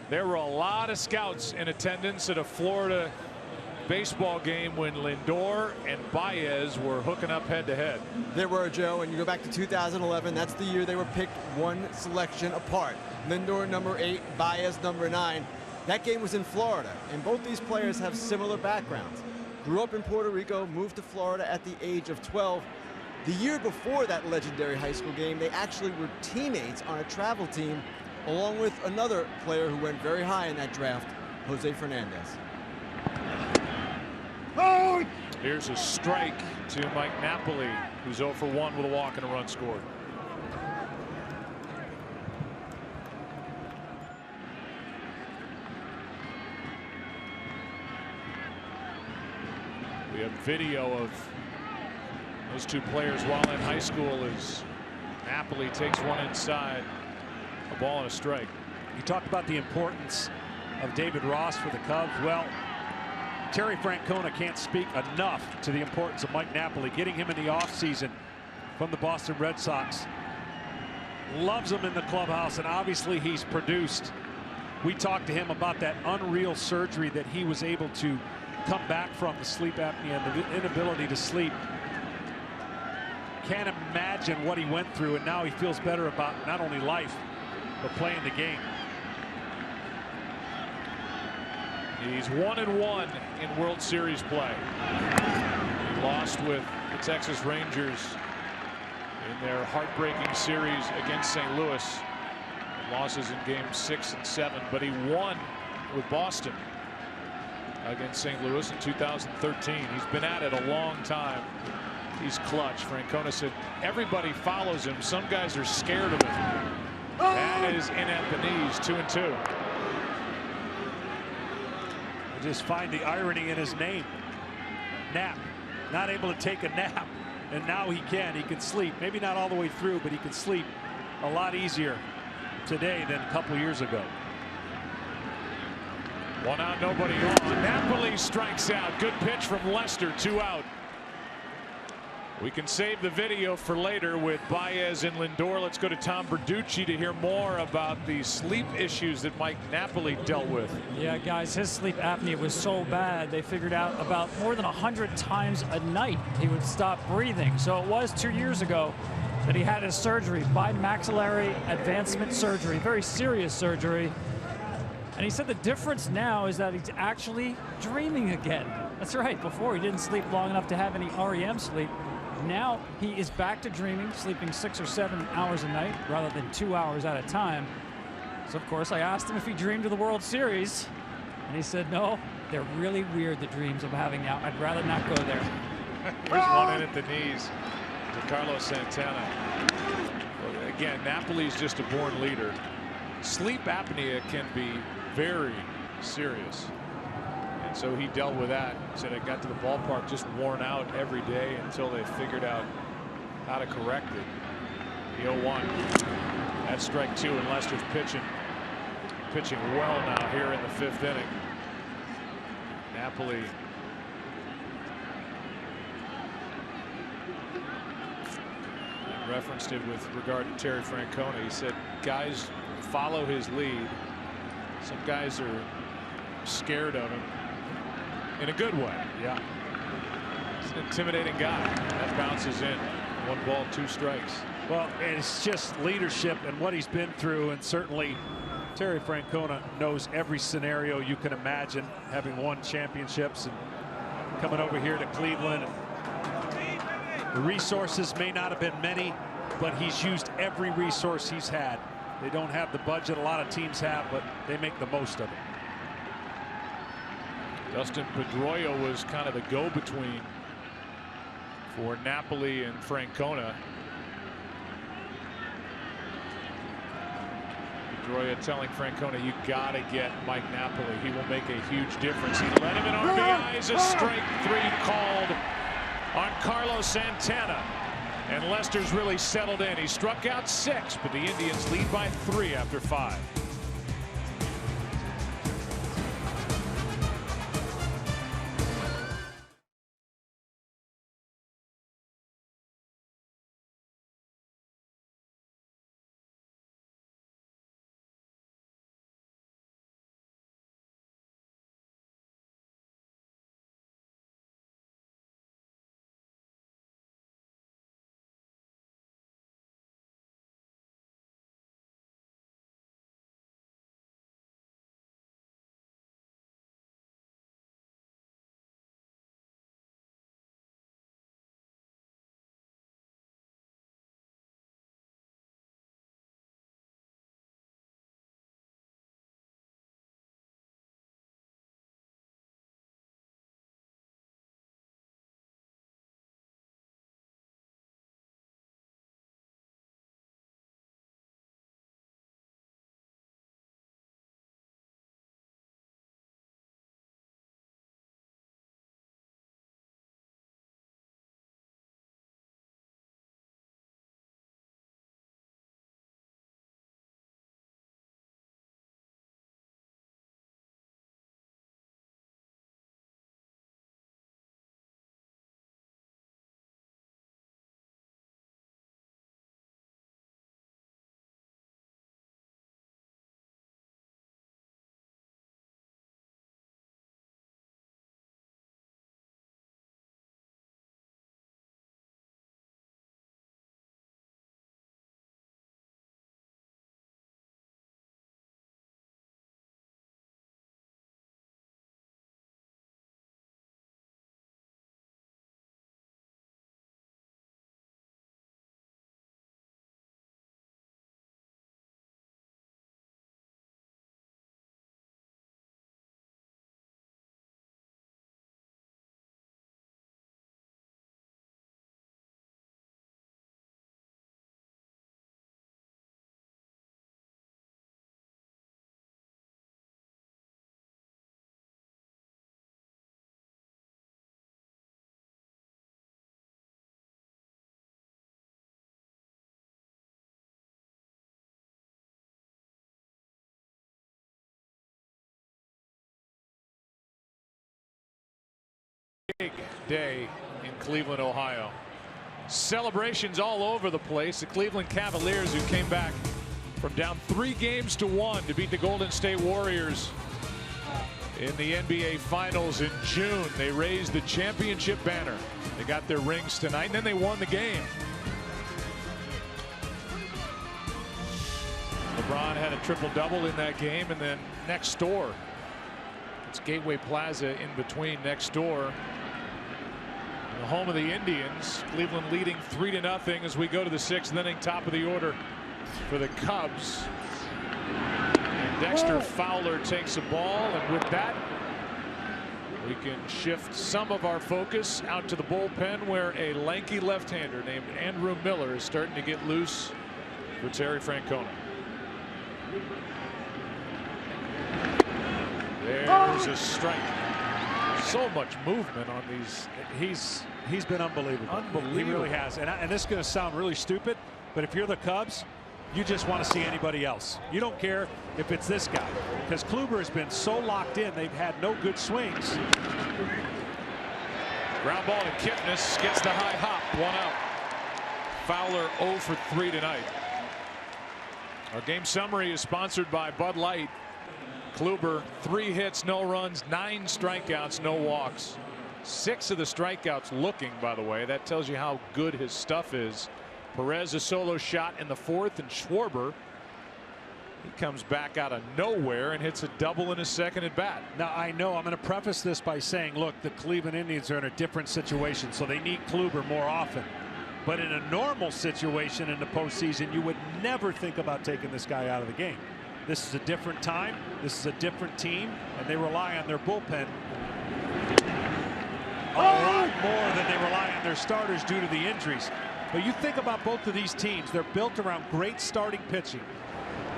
S10: there were a lot of scouts in attendance at a Florida baseball game when Lindor and Baez were hooking up head to head.
S12: There were, Joe, and you go back to 2011. That's the year they were picked 1 selection apart. Lindor number 8, Baez number 9. That game was in Florida, and both these players have similar backgrounds. Grew up in Puerto Rico, moved to Florida at the age of 12. The year before that legendary high school game, they actually were teammates on a travel team, along with another player who went very high in that draft, Jose Fernandez.
S10: Oh! Here's a strike to Mike Napoli, who's 0 for 1 with a walk and a run scored. We have video of those 2 players while in high school as Napoli takes one inside. A ball and a strike.
S11: You talked about the importance of David Ross for the Cubs. Well, Terry Francona can't speak enough to the importance of Mike Napoli, getting him in the offseason from the Boston Red Sox. Loves him in the clubhouse, and obviously he's produced. We talked to him about that unreal surgery that he was able to come back from, the sleep apnea and the inability to sleep. Can't imagine what he went through, and now he feels better about not only life but playing the game.
S10: He's 1-1 in World Series play. He lost with the Texas Rangers in their heartbreaking series against St. Louis. Losses in games 6 and 7, but he won with Boston against St. Louis in 2013. He's been at it a long time. He's clutch. Francona said everybody follows him. Some guys are scared of him. That is in at the knees. 2-2.
S11: I just find the irony in his name. Nap. Not able to take a nap. And now he can sleep. Maybe not all the way through, but he can sleep a lot easier today than a couple years ago.
S10: 1 out, nobody on. Napoli strikes out. Good pitch from Lester, 2 out. We can save the video for later with Baez and Lindor. Let's go to Tom Verducci to hear more about the sleep issues that Mike Napoli dealt with.
S13: Yeah, guys, his sleep apnea was so bad they figured out about more than 100 times a night he would stop breathing. So it was 2 years ago that he had his surgery, bimaxillary advancement surgery, very serious surgery. And he said the difference now is that he's actually dreaming again. That's right. Before he didn't sleep long enough to have any REM sleep. Now he is back to dreaming, sleeping 6 or 7 hours a night rather than 2 hours at a time. So, of course, I asked him if he dreamed of the World Series. And he said, no, they're really weird, the dreams I'm having now. I'd rather not go there.
S10: Here's one in at the knees to Carlos Santana. Well, again, Napoli's just a born leader. Sleep apnea can be very serious. And so he dealt with that. Said I got to the ballpark just worn out every day until they figured out how to correct it. The 0-1. That's strike 2, and Lester's pitching well now here in the 5th inning. Napoli referenced it with regard to Terry Francona. He said guys follow his lead. Some guys are scared of him in a good way.
S11: Yeah.
S10: He's an intimidating guy. That bounces in. 1 ball, 2 strikes.
S11: Well, it's just leadership and what he's been through, and certainly Terry Francona knows every scenario you can imagine, having won championships and coming over here to Cleveland. The resources may not have been many, but he's used every resource he's had. They don't have the budget a lot of teams have, but they make the most of it.
S10: Dustin Pedroia was kind of the go-between for Napoli and Francona. Pedroia telling Francona, you got to get Mike Napoli. He will make a huge difference. He led him in RBIs. A strike 3 called on Carlos Santana. And Lester's really settled in. He struck out 6, but the Indians lead by 3 after 5. Big day in Cleveland, Ohio. Celebrations all over the place. The Cleveland Cavaliers, who came back from down 3-1 to beat the Golden State Warriors in the NBA Finals in June. They raised the championship banner. They got their rings tonight, and then they won the game. LeBron had a triple-double in that game, and then next door, it's Gateway Plaza in between, next door, the home of the Indians. Cleveland leading 3-0 as we go to the 6th inning, top of the order for the Cubs. And Dexter Fowler takes a ball, and with that, we can shift some of our focus out to the bullpen, where a lanky left-hander named Andrew Miller is starting to get loose for Terry Francona. There's a strike. So much movement on these.
S11: He's been unbelievable. Unbelievable. He really has. And this is going to sound really stupid, but if you're the Cubs, you just want to see anybody else. You don't care if it's this guy, because Kluber has been so locked in. They've had no good swings.
S10: Ground ball to Kipnis, gets the high hop, 1 out. Fowler 0 for 3 tonight. Our game summary is sponsored by Bud Light. Kluber, 3 hits, no runs, 9 strikeouts, no walks. 6 of the strikeouts looking, by the way. That tells you how good his stuff is. Perez, a solo shot in the 4th, and Schwarber, he comes back out of nowhere and hits a double in his 2nd at bat.
S11: Now, I know I'm going to preface this by saying, look, the Cleveland Indians are in a different situation, so they need Kluber more often. But in a normal situation in the postseason, you would never think about taking this guy out of the game. This is a different time. This is a different team, and they rely on their bullpen a lot more than they rely on their starters due to the injuries. But you think about both of these teams, they're built around great starting pitching.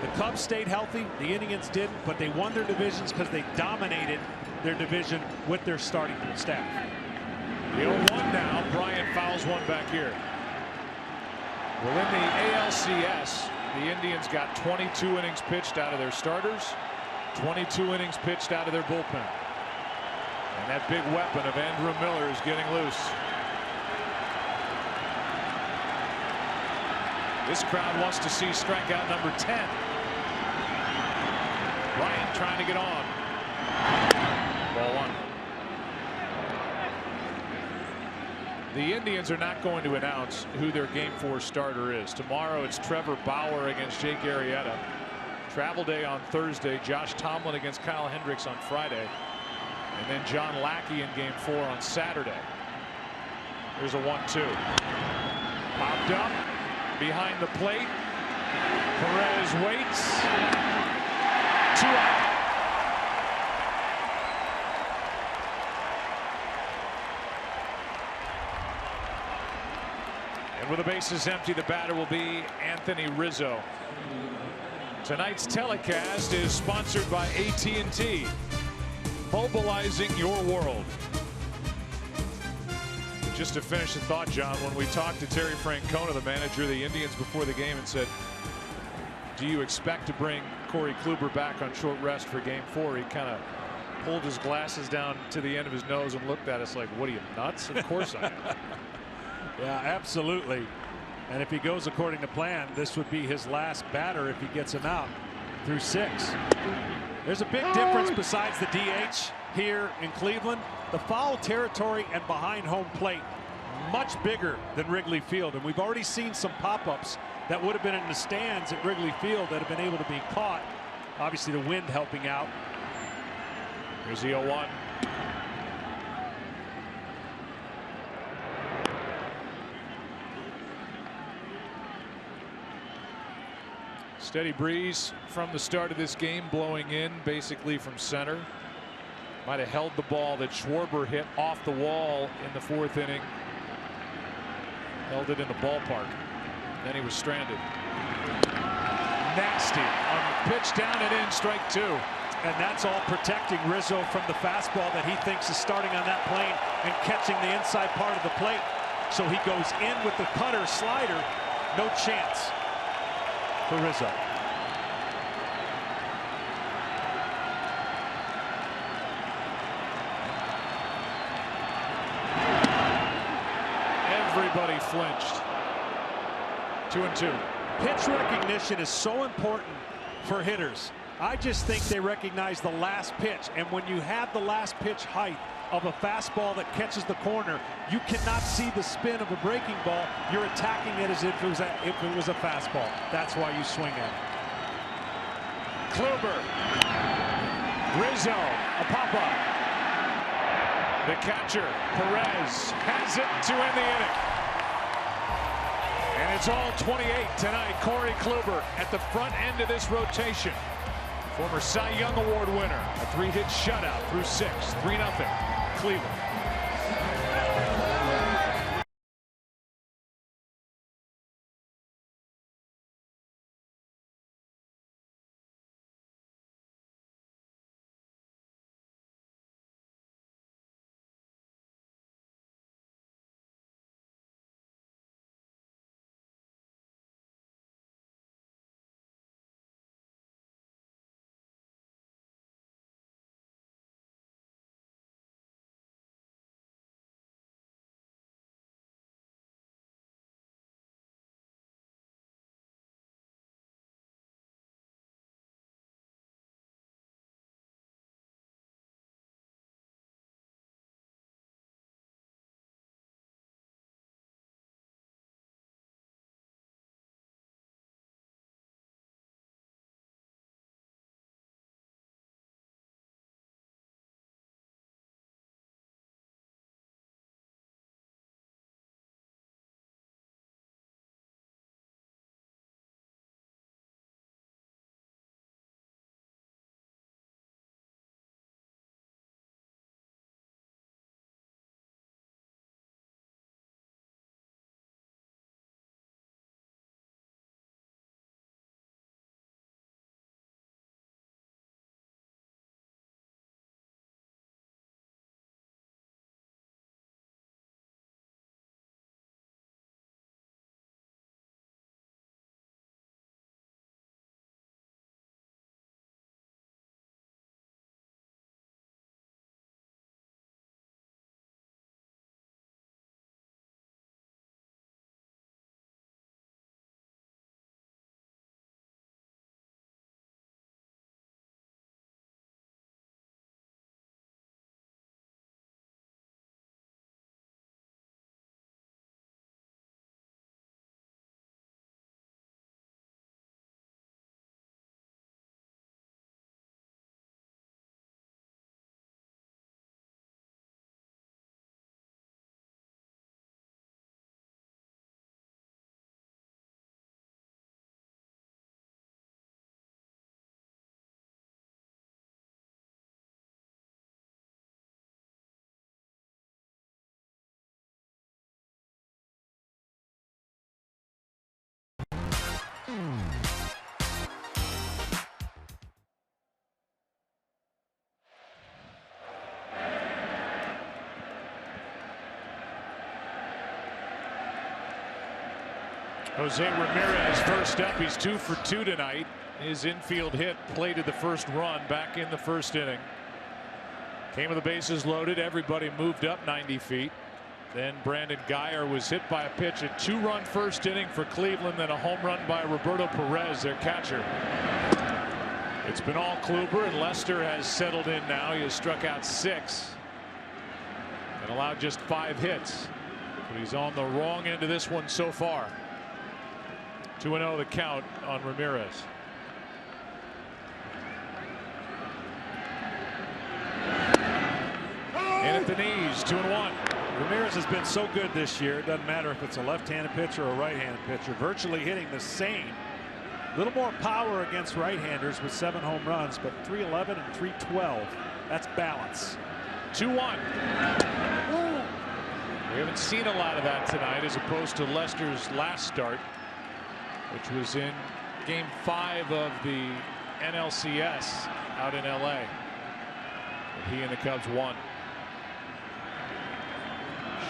S11: The Cubs stayed healthy, the Indians didn't, but they won their divisions because they dominated their division with their starting staff.
S10: The 0-1 now. Bryant fouls one back here. Well, in the ALCS, the Indians got 22 innings pitched out of their starters, 22 innings pitched out of their bullpen. And that big weapon of Andrew Miller is getting loose. This crowd wants to see strikeout number 10. Bryant trying to get on. Ball 1. The Indians are not going to announce who their Game 4 starter is. Tomorrow it's Trevor Bauer against Jake Arrieta. Travel day on Thursday. Josh Tomlin against Kyle Hendricks on Friday. And then John Lackey in Game 4 on Saturday. There's a 1-2. Popped up behind the plate. Perez waits. 2 out. And with the bases empty, the batter will be Anthony Rizzo. Tonight's telecast is sponsored by AT&T. Mobilizing your world. Just to finish the thought, John, when we talked to Terry Francona, the manager of the Indians, before the game, and said, do you expect to bring Corey Kluber back on short rest for Game 4? He kind of pulled his glasses down to the end of his nose and looked at us like, what are you, nuts? Of course I am.
S11: Yeah, absolutely. And if he goes according to plan, this would be his last batter if he gets him out through 6. There's a big difference besides the DH here in Cleveland. The foul territory and behind home plate much bigger than Wrigley Field, and we've already seen some pop-ups that would have been in the stands at Wrigley Field that have been able to be caught. Obviously the wind helping out.
S10: Here's the 0-1. Steady breeze from the start of this game, blowing in basically from center. Might have held the ball that Schwarber hit off the wall in the 4th inning. Held it in the ballpark. Then he was stranded. Nasty on the pitch, down and in, strike 2.
S11: And that's all protecting Rizzo from the fastball that he thinks is starting on that plane and catching the inside part of the plate. So he goes in with the cutter slider. No chance for Rizzo.
S10: Everybody flinched. 2-2.
S11: Pitch recognition is so important for hitters. I just think they recognize the last pitch, and when you have the last pitch height of a fastball that catches the corner, you cannot see the spin of a breaking ball. You're attacking it as if it was a fastball. That's why you swing at it.
S10: Kluber. Rizzo. A pop-up. The catcher, Perez, has it to end the inning. And it's all 28 tonight. Corey Kluber at the front end of this rotation. Former Cy Young Award winner. A 3-hit shutout through 6. 3-0. Cleveland. Jose Ramirez first up. He's 2 for 2 tonight. His infield hit plated the first run back in the first inning. Came with the bases loaded. Everybody moved up 90 feet. Then Brandon Guyer was hit by a pitch. A 2-run first inning for Cleveland. Then a home run by Roberto Perez, their catcher. It's been all Kluber, and Lester has settled in now. He has struck out 6 and allowed just 5 hits. But he's on the wrong end of this one so far. 2-0 the count on Ramirez. In at the knees, 2-1.
S11: Ramirez has been so good this year. It doesn't matter if it's a left-handed pitcher or a right-handed pitcher. Virtually hitting the same. A little more power against right-handers with 7 home runs, but 311 and 312. That's balance.
S10: 2-1. We haven't seen a lot of that tonight, as opposed to Lester's last start, which was in Game 5 of the NLCS out in LA. But he and the Cubs won.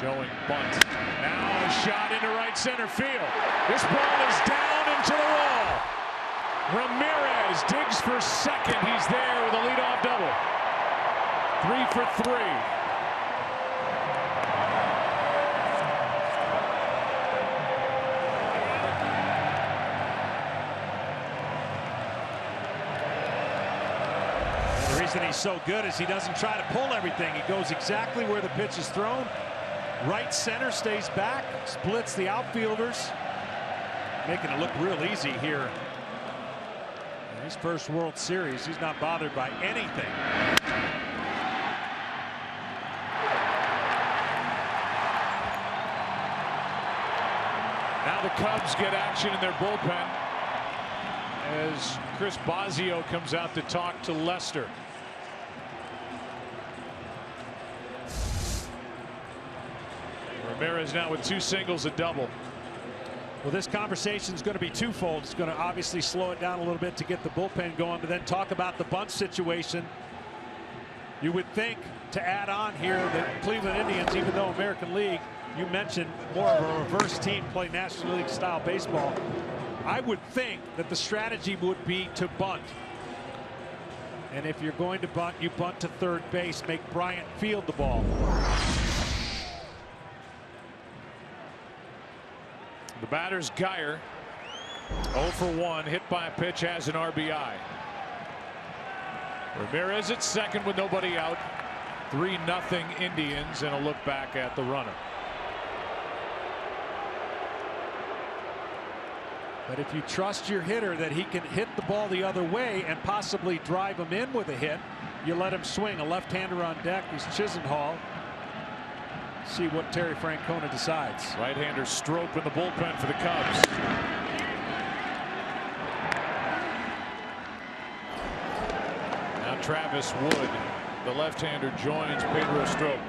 S10: Showing bunt. Now a shot into right center field. This ball is down into the wall. Ramirez digs for second. He's there with a leadoff double. 3 for 3.
S11: reason he's so good is he doesn't try to pull everything. He goes exactly where the pitch is thrown. Right center, stays back, splits the outfielders, making it look real easy here. In his first World Series, he's not bothered by anything.
S10: Now the Cubs get action in their bullpen as Chris Bosio comes out to talk to Lester. Ramirez now with 2 singles, a double.
S11: Well, this conversation is going to be twofold. It's going to obviously slow it down a little bit to get the bullpen going, but then talk about the bunt situation. You would think to add on here that Cleveland Indians, even though American League, you mentioned more of a reverse team, play National League style baseball. I would think that the strategy would be to bunt. And if you're going to bunt, you bunt to third base, make Bryant field the ball.
S10: The batter's Geyer, 0 for 1, hit by a pitch, has an RBI. Ramirez at second with nobody out. 3-0 Indians, and a look back at the runner.
S11: But if you trust your hitter that he can hit the ball the other way and possibly drive him in with a hit, you let him swing. A left-hander on deck is Chisenhall. See what Terry Francona decides.
S10: Right-hander Strop in the bullpen for the Cubs. Now Travis Wood, the left-hander, joins Pedro Strop.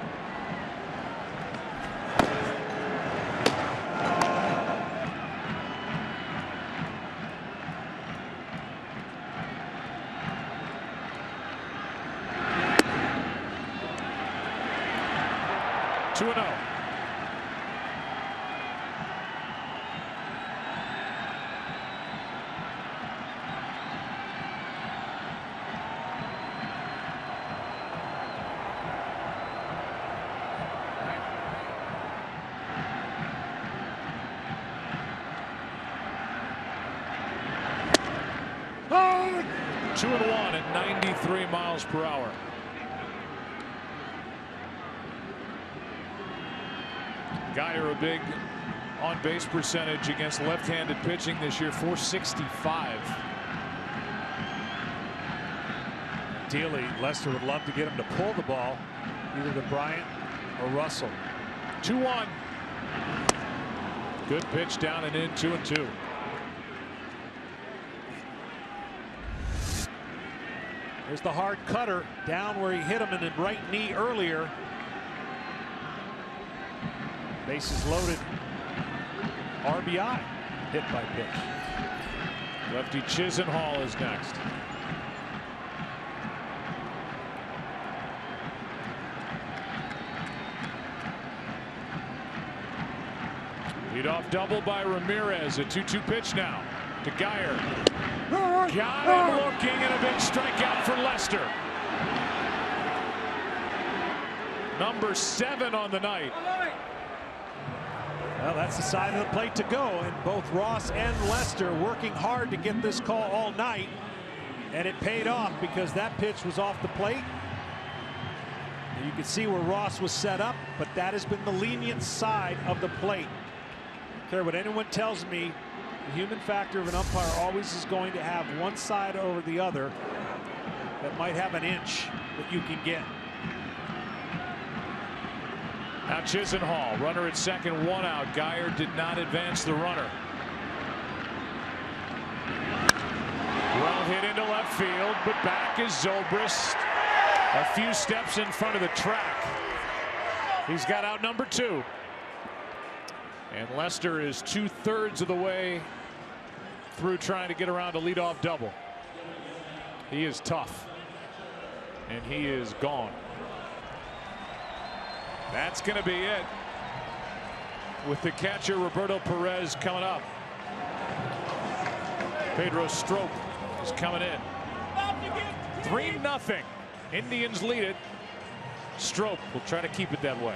S10: Two and 1 at 93 miles per hour. Geyer, a big on-base percentage against left-handed pitching this year, .465.
S11: Ideally, Lester would love to get him to pull the ball, either to Bryant or Russell.
S10: 2-1. Good pitch down and in, 2-2.
S11: There's the hard cutter down where he hit him in the right knee earlier. Bases loaded. RBI hit by pitch.
S10: Lefty Chisenhall is next. Leadoff double by Ramirez. A 2-2 pitch now to Geyer. Got him looking, and a big strikeout for Lester. Number 7 on the night.
S11: Well, that's the side of the plate to go, and both Ross and Lester working hard to get this call all night, and it paid off because that pitch was off the plate. And you can see where Ross was set up, but that has been the lenient side of the plate. I don't care what anyone tells me, the human factor of an umpire always is going to have one side over the other that might have an inch that you can get.
S10: Now Chisenhall, runner at second, 1 out. Geyer did not advance the runner. Well hit into left field, but back is Zobrist. A few steps in front of the track. He's got out number 2. And Lester is 2/3 of the way through trying to get around a leadoff double. He is tough. And he is gone. That's going to be it. With the catcher Roberto Perez coming up. Pedro Strop is coming in. 3-0. Indians lead it. Strop will try to keep it that way.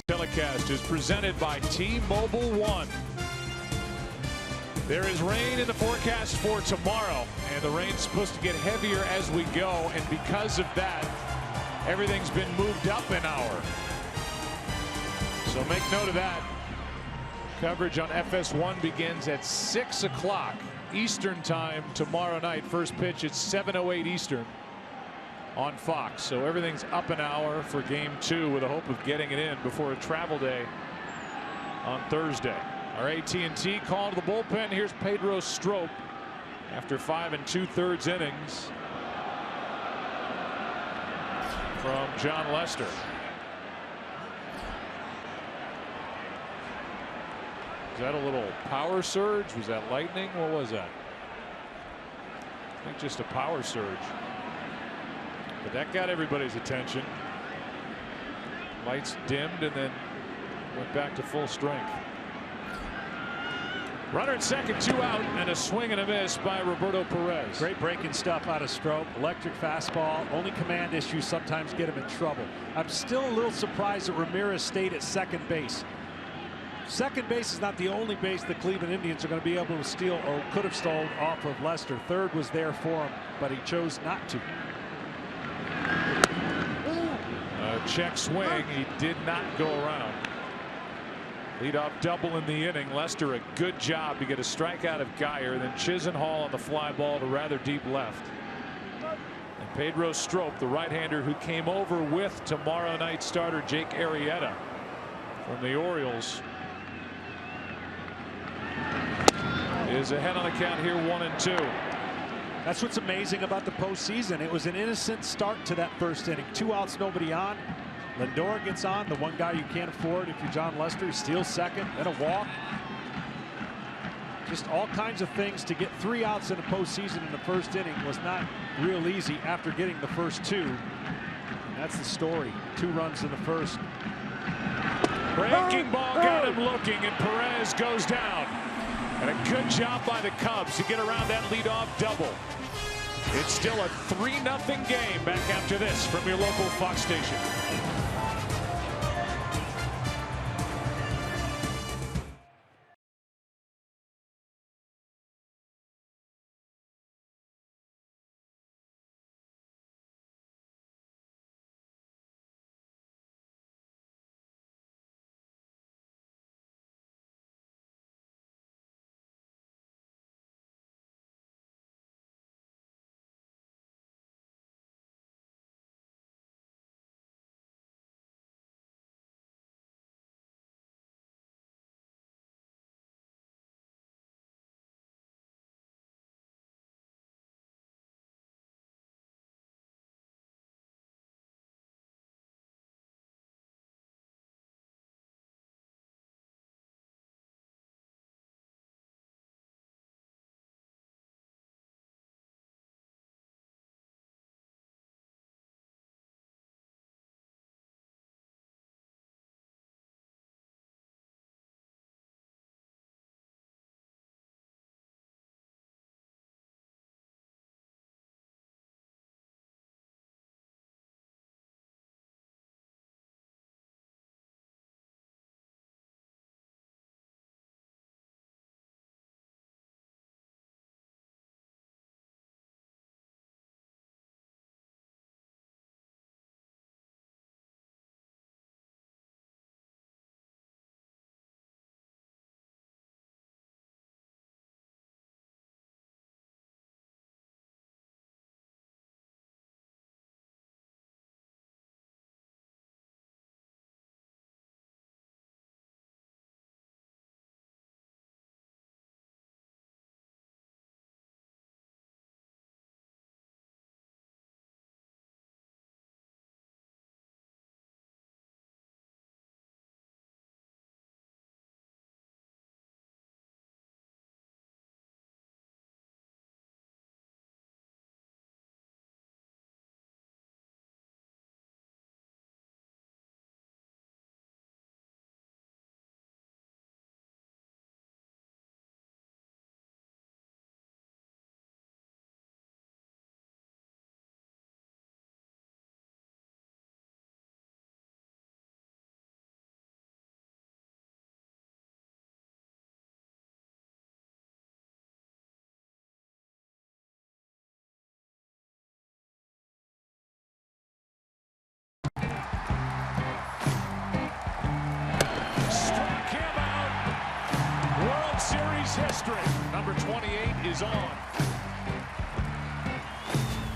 S10: Telecast is presented by T-Mobile One. There is rain in the forecast for tomorrow, and the rain's supposed to get heavier as we go, and because of that, everything's been moved up an hour. So make note of that. Coverage on FS1 begins at 6 o'clock Eastern time tomorrow night. First pitch at 7:08 Eastern on Fox. So everything's up an hour for game 2 with the hope of getting it in before a travel day on Thursday. Our AT&T call to the bullpen. Here's Pedro Strop after 5 2/3 innings from John Lester. Was that a little power surge? Was that lightning? What was that? I think just a power surge. But that got everybody's attention. Lights dimmed and then went back to full strength. Runner at second, 2 out, and a swing and a miss by Roberto Perez.
S11: Great breaking stuff out of Strop. Electric fastball. Only command issues sometimes get him in trouble. I'm still a little surprised that Ramirez stayed at second base. Second base is not the only base the Cleveland Indians are going to be able to steal or could have stolen off of Lester. Third was there for him, but he chose not to.
S10: Check swing. He did not go around. Leadoff double in the inning. Lester a good job to get a strikeout of Geyer. Then Chisenhall on the fly ball to rather deep left. And Pedro Strop, the right-hander who came over with tomorrow night starter Jake Arrieta from the Orioles, is ahead on the count here, 1-2.
S11: That's what's amazing about the postseason. It was an innocent start to that first inning. 2 outs, nobody on. Lindor gets on, the one guy you can't afford if you're John Lester. He steals second, then a walk. Just all kinds of things to get 3 outs in the postseason in the first inning was not real easy after getting the first 2. And that's the story. 2 runs in the first.
S10: Breaking ball got him looking, and Perez goes down. And a good job by the Cubs to get around that leadoff double. It's still a 3-0 game back after this from your local Fox station. Phillies history. Number 28 is on.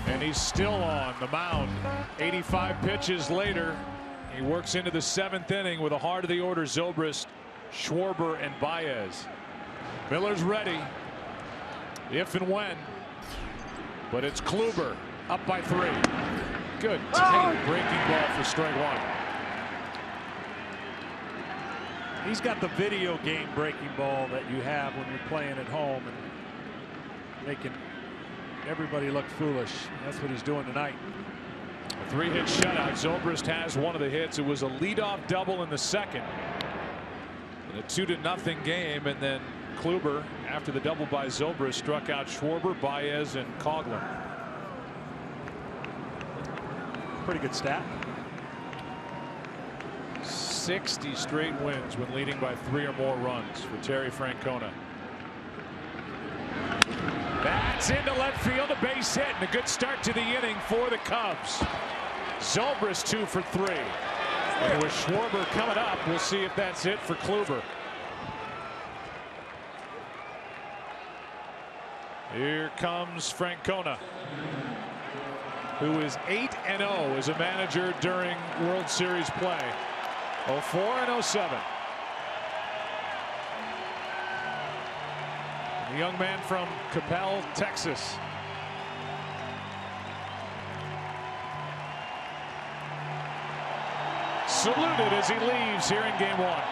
S10: And he's still on the mound. 85 pitches later. He works into the 7th inning with a heart of the order. Zobrist, Schwarber, and Baez. Miller's ready. If and when. But it's Kluber up by 3. Good tight breaking ball for strike 1.
S11: He's got the video game breaking ball that you have when you're playing at home and making everybody look foolish. That's what he's doing tonight.
S10: A 3-hit shutout. Zobrist has one of the hits. It was a leadoff double in the 2nd. In a 2-0 game, and then Kluber, after the double by Zobrist, struck out Schwarber, Baez, and Coghlan.
S11: Pretty good stat.
S10: 60 straight wins when leading by 3 or more runs for Terry Francona. That's into left field, a base hit, and a good start to the inning for the Cubs. Zobrist 2 for 3. And with Schwarber coming up, we'll see if that's it for Kluber. Here comes Francona, who is 8-0 as a manager during World Series play. 04 and 07. The young man from Coppell, Texas. Saluted as he leaves here in game 1.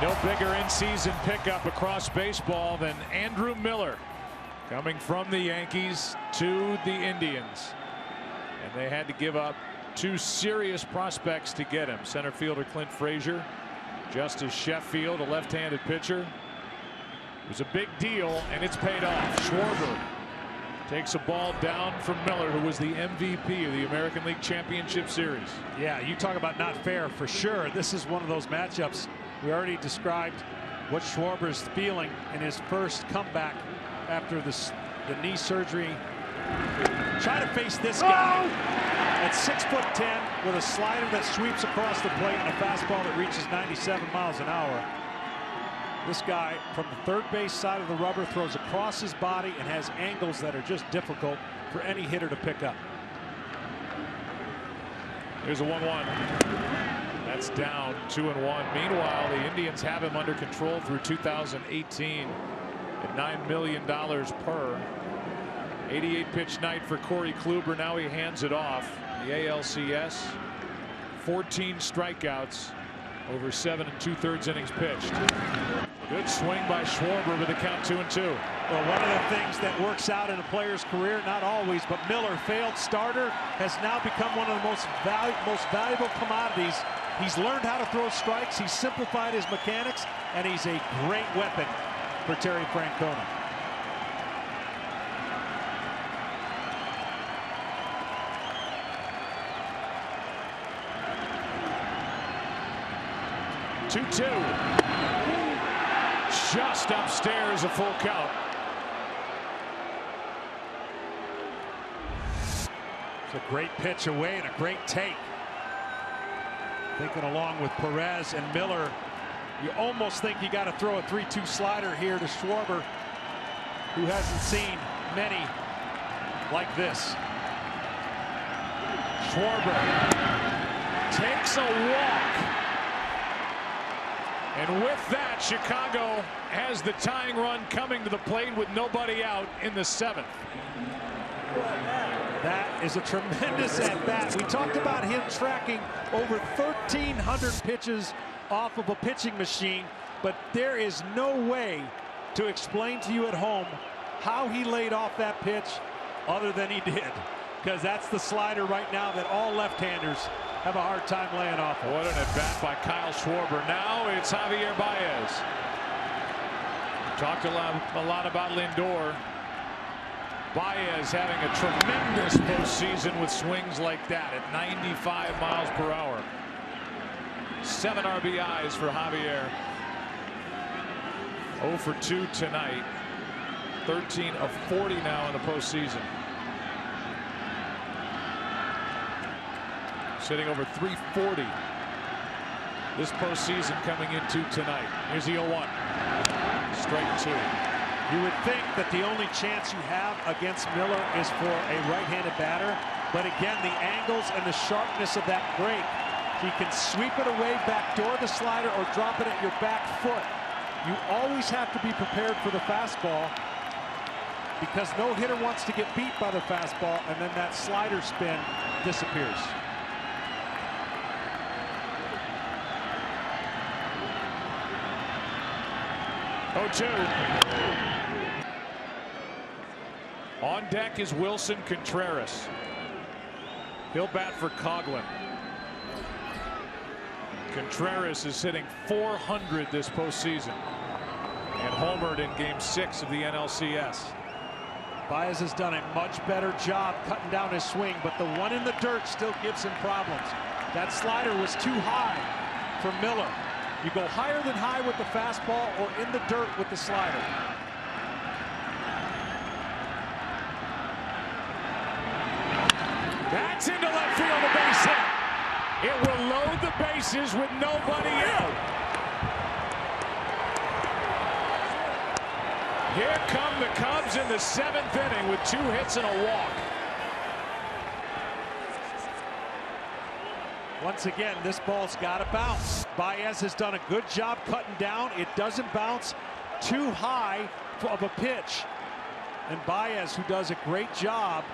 S10: No bigger in-season pickup across baseball than Andrew Miller, coming from the Yankees to the Indians. And they had to give up 2 serious prospects to get him. Center fielder Clint Frazier, Justice Sheffield, a left-handed pitcher. It was a big deal, and it's paid off. Schwarber takes a ball down from Miller, who was the MVP of the American League Championship Series.
S11: Yeah, you talk about not fair for sure. This is one of those matchups. We already described what Schwarber's feeling in his first comeback after the the knee surgery. Try to face this guy at 6'10" with a slider that sweeps across the plate and a fastball that reaches 97 miles an hour. This guy from the third base side of the rubber throws across his body and has angles that are just difficult for any hitter to pick up.
S10: Here's a 1-1. That's down 2-1. Meanwhile, the Indians have him under control through 2018 at $9 million per. 88 pitch night for Corey Kluber. Now he hands it off. The ALCS, 14 strikeouts over 7 2/3 innings pitched. Good swing by Schwarber with the count 2-2.
S11: Well, one of the things that works out in a player's career, not always, but Miller, failed starter, has now become one of the most valuable commodities. He's learned how to throw strikes. He's simplified his mechanics, and he's a great weapon for Terry Francona.
S10: Just upstairs, a full count.
S11: It's a great pitch away and a great take. Thinking along with Perez and Miller, you almost think you got to throw a 3-2 slider here to Schwarber, who hasn't seen many like this.
S10: Schwarber takes a walk. And with that, Chicago has the tying run coming to the plate with nobody out in the 7th.
S11: That is a tremendous at-bat. We talked about him tracking over 1,300 pitches off of a pitching machine, but there is no way to explain to you at home how he laid off that pitch other than he did, because that's the slider right now that all left-handers have a hard time laying off.
S10: What an at-bat by Kyle Schwarber. Now it's Javier Baez. Talked a lot about Lindor. Baez having a tremendous postseason with swings like that at 95 miles per hour. 7 RBIs for Javier. 0 for 2 tonight. 13 of 40 now in the postseason. Sitting over 340 this postseason coming into tonight. Here's the 0-1. Strike 2.
S11: You would think that the only chance you have against Miller is for a right-handed batter, but again, the angles and the sharpness of that break, he can sweep it away, backdoor the slider, or drop it at your back foot. You always have to be prepared for the fastball, because no hitter wants to get beat by the fastball, and then that slider spin disappears.
S10: On deck is Wilson Contreras. He'll bat for Coughlin. Contreras is hitting .400 this postseason and homered in Game 6 of the NLCS.
S11: Baez has done a much better job cutting down his swing, but the one in the dirt still gives him problems. That slider was too high for Miller. You go higher than high with the fastball or in the dirt with the slider.
S10: That's into left field, a base hit. It will load the bases with nobody out. Here come the Cubs in the 7th inning with 2 hits and a walk.
S11: Once again, this ball's got to bounce. Baez has done a good job cutting down. It doesn't bounce too high of a pitch. And Baez, who does a great job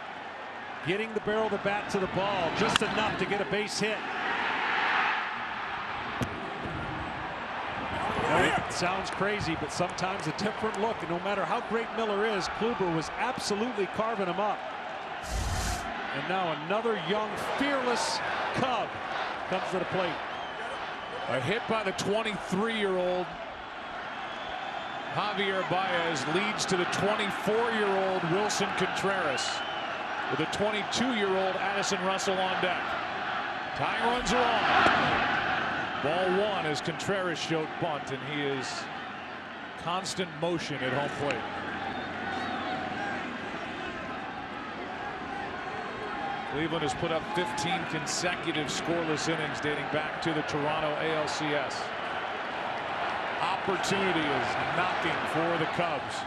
S11: getting the barrel of the bat to the ball, just enough to get a base hit. It sounds crazy, but sometimes a different look. And no matter how great Miller is, Kluber was absolutely carving him up. And now another young, fearless Cub comes to the plate.
S10: A hit by the 23-year-old Javier Baez leads to the 24-year-old Wilson Contreras, with a 22-year-old Addison Russell on deck. Tying runs are on. Ball 1 as Contreras showed bunt, and he is constant motion at home plate. Cleveland has put up 15 consecutive scoreless innings dating back to the Toronto ALCS. Opportunity is knocking for the Cubs.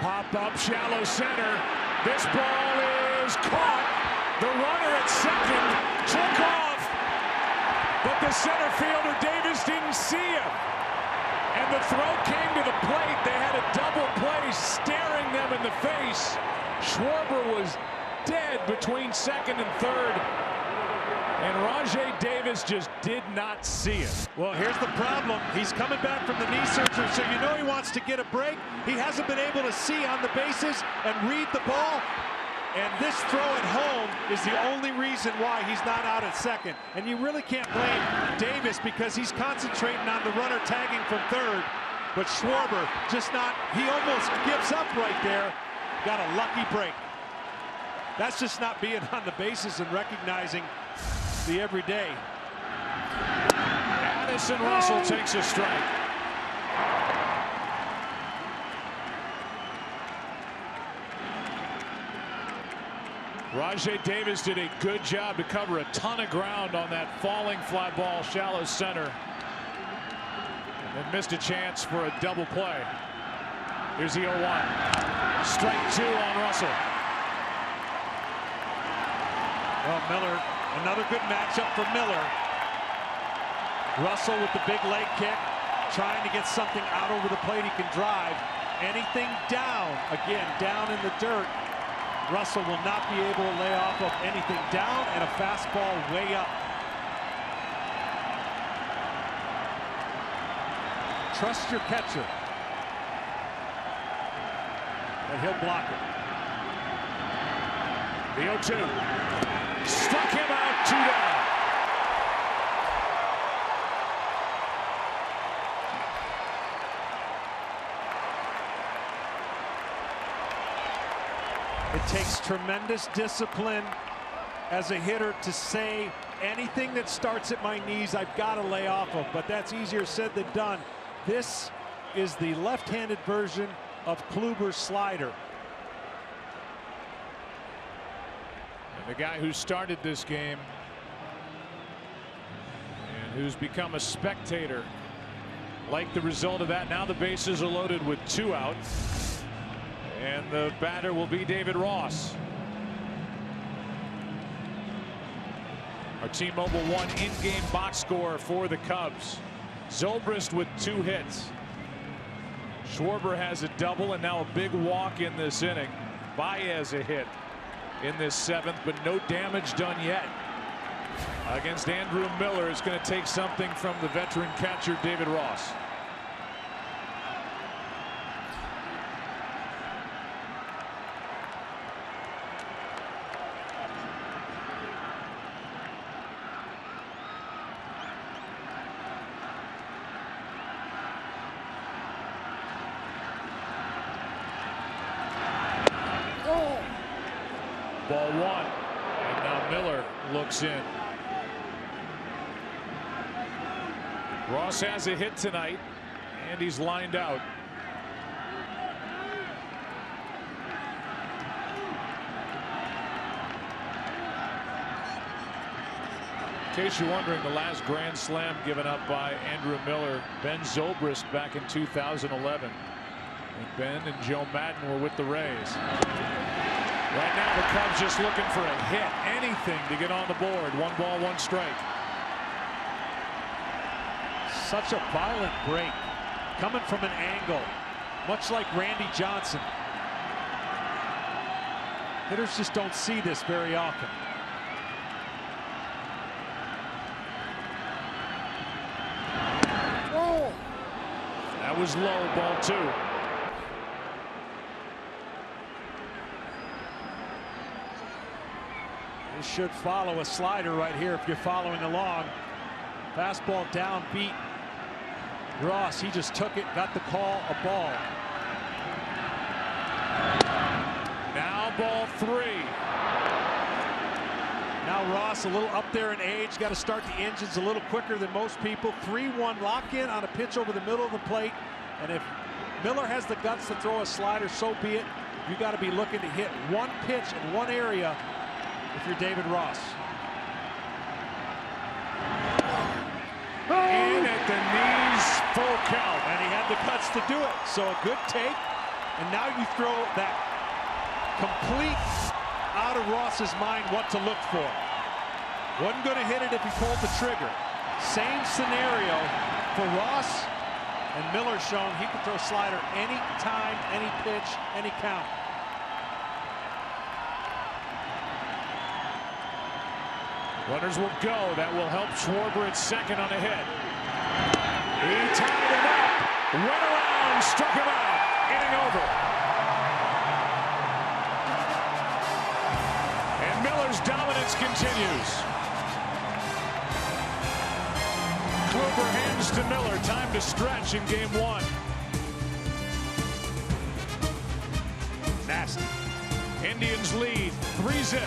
S10: Pop up shallow center. This ball is caught. The runner at second took off, but the center fielder Davis didn't see him. And the throw came to the plate. They had a double play staring them in the face. Schwarber was dead between second and third. And Rajai Davis just did not see it.
S11: Well, here's the problem. He's coming back from the knee surgery, so you know he wants to get a break. He hasn't been able to see on the bases and read the ball. And this throw at home is the only reason why he's not out at second. And you really can't blame Davis because he's concentrating on the runner tagging from third. But Schwarber just not, he almost gives up right there. Got a lucky break. That's just not being on the bases and recognizing the everyday.
S10: Addison Russell takes a strike. Rajai Davis did a good job to cover a ton of ground on that falling fly ball, shallow center. And missed a chance for a double play. Here's the 0-1. Strike 2 on Russell.
S11: Well, Miller, another good matchup for Miller. Russell with the big leg kick, trying to get something out over the plate he can drive. Anything down, again, down in the dirt, Russell will not be able to lay off of anything down, and a fastball way up. Trust your catcher. And he'll block it.
S10: The 0-2. Struck him out, 2 down.
S11: It takes tremendous discipline as a hitter to say anything that starts at my knees I've got to lay off of, but that's easier said than done. This is the left-handed version of Kluber's slider.
S10: And the guy who started this game and who's become a spectator like the result of that. Now the bases are loaded with 2 out. And the batter will be David Ross. Our T-Mobile One in-game box score for the Cubs. Zobrist with 2 hits. Schwarber has a double and now a big walk in this inning. Baez a hit in this 7th, but no damage done yet. Against Andrew Miller, it's going to take something from the veteran catcher David Ross. Ball 1, and now Miller looks in. Ross has a hit tonight, and he's lined out. In case you're wondering, the last grand slam given up by Andrew Miller, Ben Zobrist, back in 2011. And Ben and Joe Madden were with the Rays. Right now the Cubs just looking for a hit, anything to get on the board. 1 ball, 1 strike.
S11: Such a violent break, coming from an angle, much like Randy Johnson. Hitters just don't see this very often.
S10: That was low, ball 2.
S11: This should follow a slider right here if you're following along. Fastball down, beat Ross. He just took it, got the call, a ball.
S10: Now ball 3.
S11: Now Ross a little up there in age, got to start the engines a little quicker than most people. 3-1 lock in on a pitch over the middle of the plate. And if Miller has the guts to throw a slider, so be it. You got to be looking to hit one pitch in one area if you're David Ross.
S10: In at the knees, full count.
S11: And he had the guts to do it. So a good take. And now you throw that complete out of Ross's mind what to look for. Wasn't going to hit it if he pulled the trigger. Same scenario for Ross. And Miller's shown he can throw slider any time, any pitch, any count.
S10: Runners will go. That will help Schwarber at second on a hit. He tied him up, went around, struck him out, inning over. And Miller's dominance continues. Kluber hands to Miller. Time to stretch in game one. Nasty. Indians lead 3-0.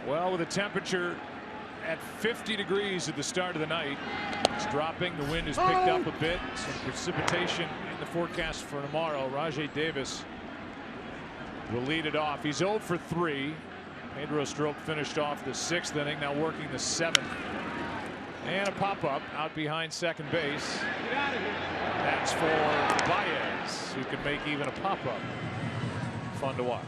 S10: Well, with a temperature at 50 degrees at the start of the night. It's dropping. The wind has picked up a bit. Some precipitation in the forecast for tomorrow. Rajay Davis will lead it off. He's 0 for 3. Pedro Strop finished off the 6th inning, now working the 7th. And a pop-up out behind second base. That's for Baez, who can make even a pop-up fun to watch.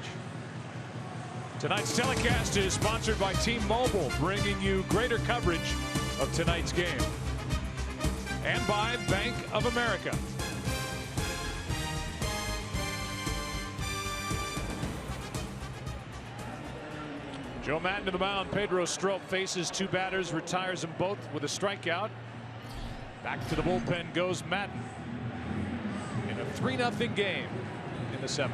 S10: Tonight's telecast is sponsored by T-Mobile, bringing you greater coverage of tonight's game. And by Bank of America. Joe Maddon to the mound. Pedro Strop faces 2 batters, retires them both with a strikeout. Back to the bullpen goes Maddon in a 3-0 game in the 7th.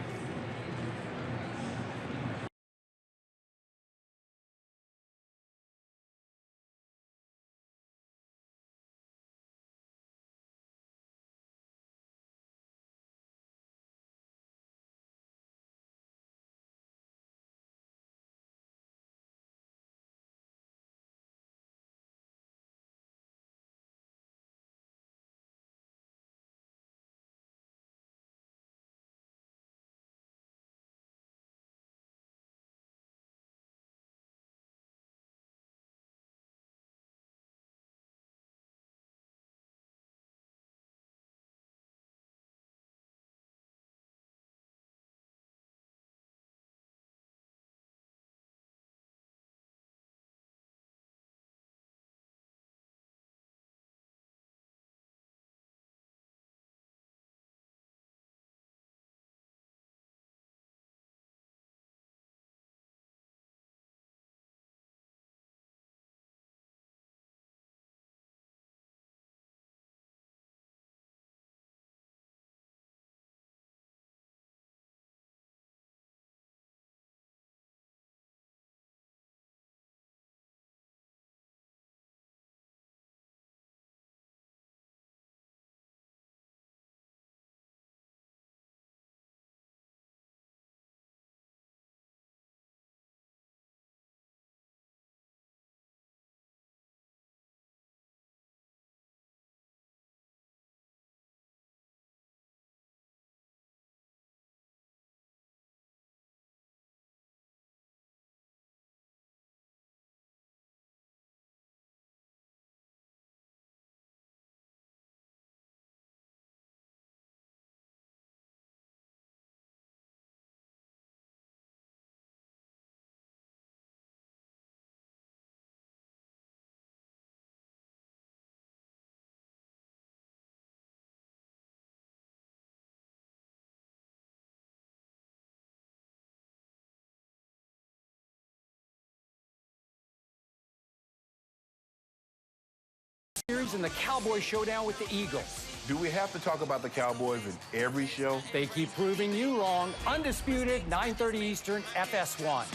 S20: Series in the Cowboy showdown with the Eagles.
S21: Do we have to talk about the Cowboys in every show?
S20: They keep proving you wrong. Undisputed, 9:30 Eastern, FS1.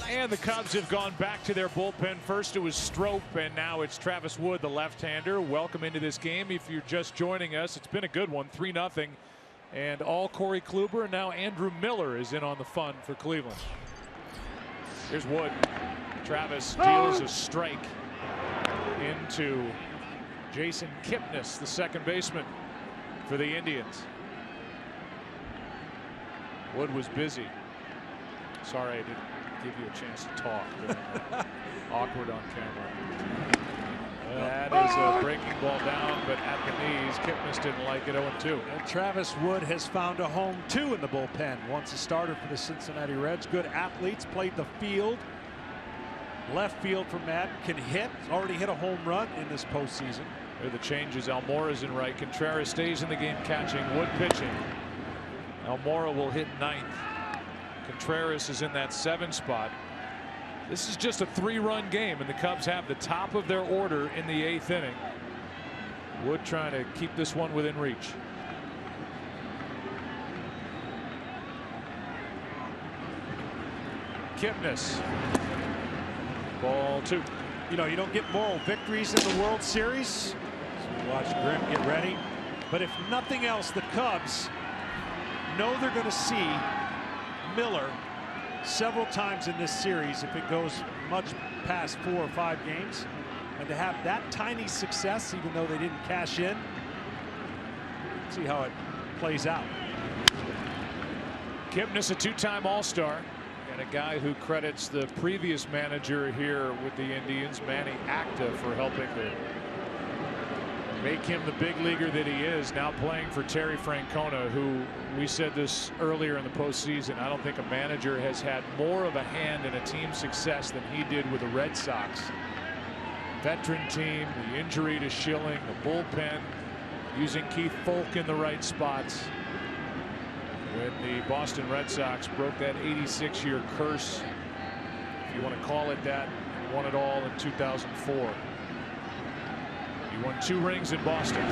S10: And the Cubs have gone back to their bullpen. First it was Strop, and now it's Travis Wood, the left-hander. Welcome into this game. If you're just joining us, it's been a good one, 3-0. And all Corey Kluber, and now Andrew Miller is in on the fun for Cleveland. Here's Wood. Travis deals a strike into Jason Kipnis, the second baseman for the Indians. Wood was busy. Sorry I didn't give you a chance to talk. Awkward on camera. That is a breaking ball down, but at the knees. Kipnis didn't like it. 0-2.
S11: And Travis Wood has found a home too in the bullpen. Once a starter for the Cincinnati Reds. Good athletes, played the field. Left field for Maddon, can hit. He's already hit a home run in this postseason.
S10: There are the changes. Almora's in right. Contreras stays in the game catching. Wood pitching. Almora will hit 9th. Contreras is in that 7 spot. This is just a 3-run game, and the Cubs have the top of their order in the 8th inning. Wood trying to keep this one within reach. Kipnis. Ball 2.
S11: You know, you don't get moral victories in the World Series. So we watch Grimm get ready. But if nothing else, the Cubs know they're going to see Miller several times in this series if it goes much past 4 or 5 games. And to have that tiny success, even though they didn't cash in, see how it plays out.
S10: Kipnis, a 2-time All-Star, and a guy who credits the previous manager here with the Indians, Manny Acta, for helping to make him the big leaguer that he is, now playing for Terry Francona, who, we said this earlier in the postseason, I don't think a manager has had more of a hand in a team's success than he did with the Red Sox. Veteran team, the injury to Schilling, the bullpen, using Keith Folk in the right spots. When the Boston Red Sox broke that 86-year curse, if you want to call it that, and won it all in 2004. He won 2 rings in Boston.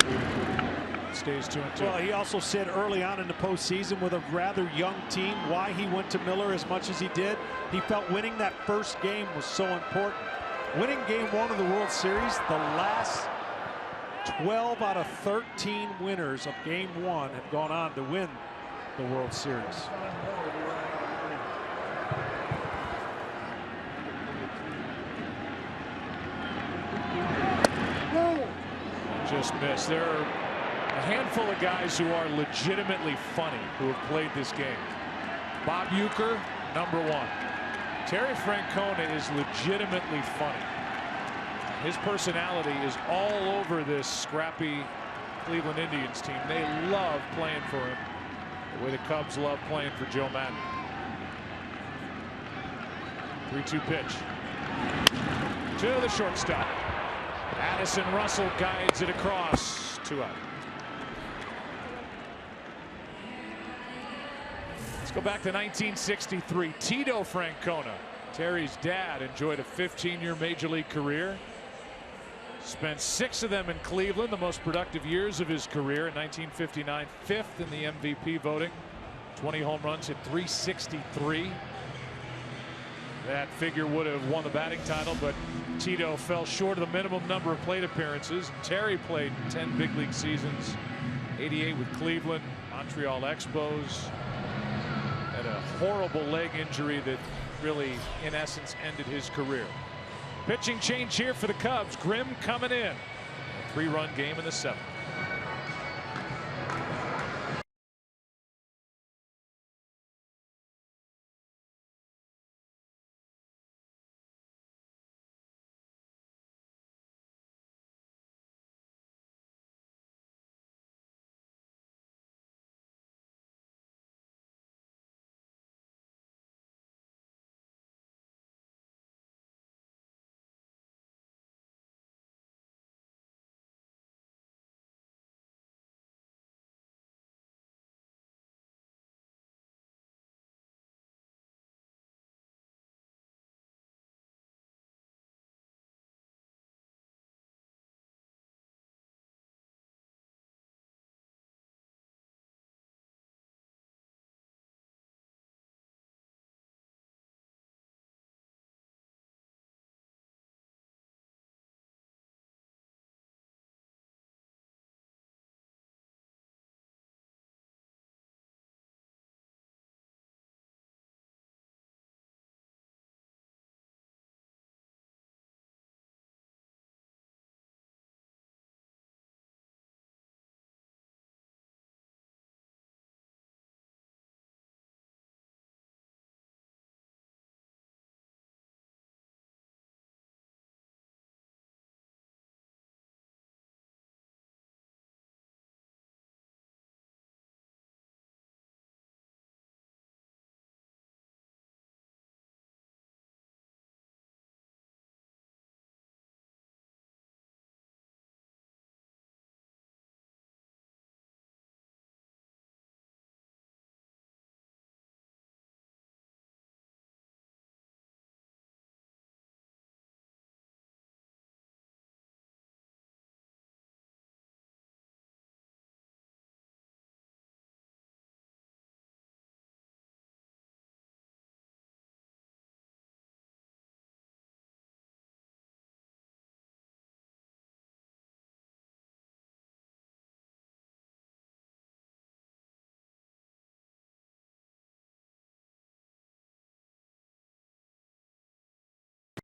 S10: Stays 2-2.
S11: Well, he also said early on in the postseason with a rather young team why he went to Miller as much as he did. He felt winning that first game was so important. Winning game 1 of the World Series, the last 12 out of 13 winners of game 1 have gone on to win the World Series.
S10: Just missed. There are a handful of guys who are legitimately funny who have played this game. Bob Uecker, #1. Terry Francona is legitimately funny. His personality is all over this scrappy Cleveland Indians team. They love playing for him the way the Cubs love playing for Joe Madden. 3-2 pitch to the shortstop. Addison Russell guides it across. 2 out. Let's go back to 1963. Tito Francona, Terry's dad, enjoyed a 15-year major league career. Spent 6 of them in Cleveland, the most productive years of his career. In 1959, 5th in the MVP voting. 20 home runs, hit .363. That figure would have won the batting title, but Tito fell short of the minimum number of plate appearances. Terry played 10 big league seasons. 88 with Cleveland, Montreal Expos. Had a horrible leg injury that really, in essence, ended his career. Pitching change here for the Cubs. Grimm coming in. A 3-run game in the 7th.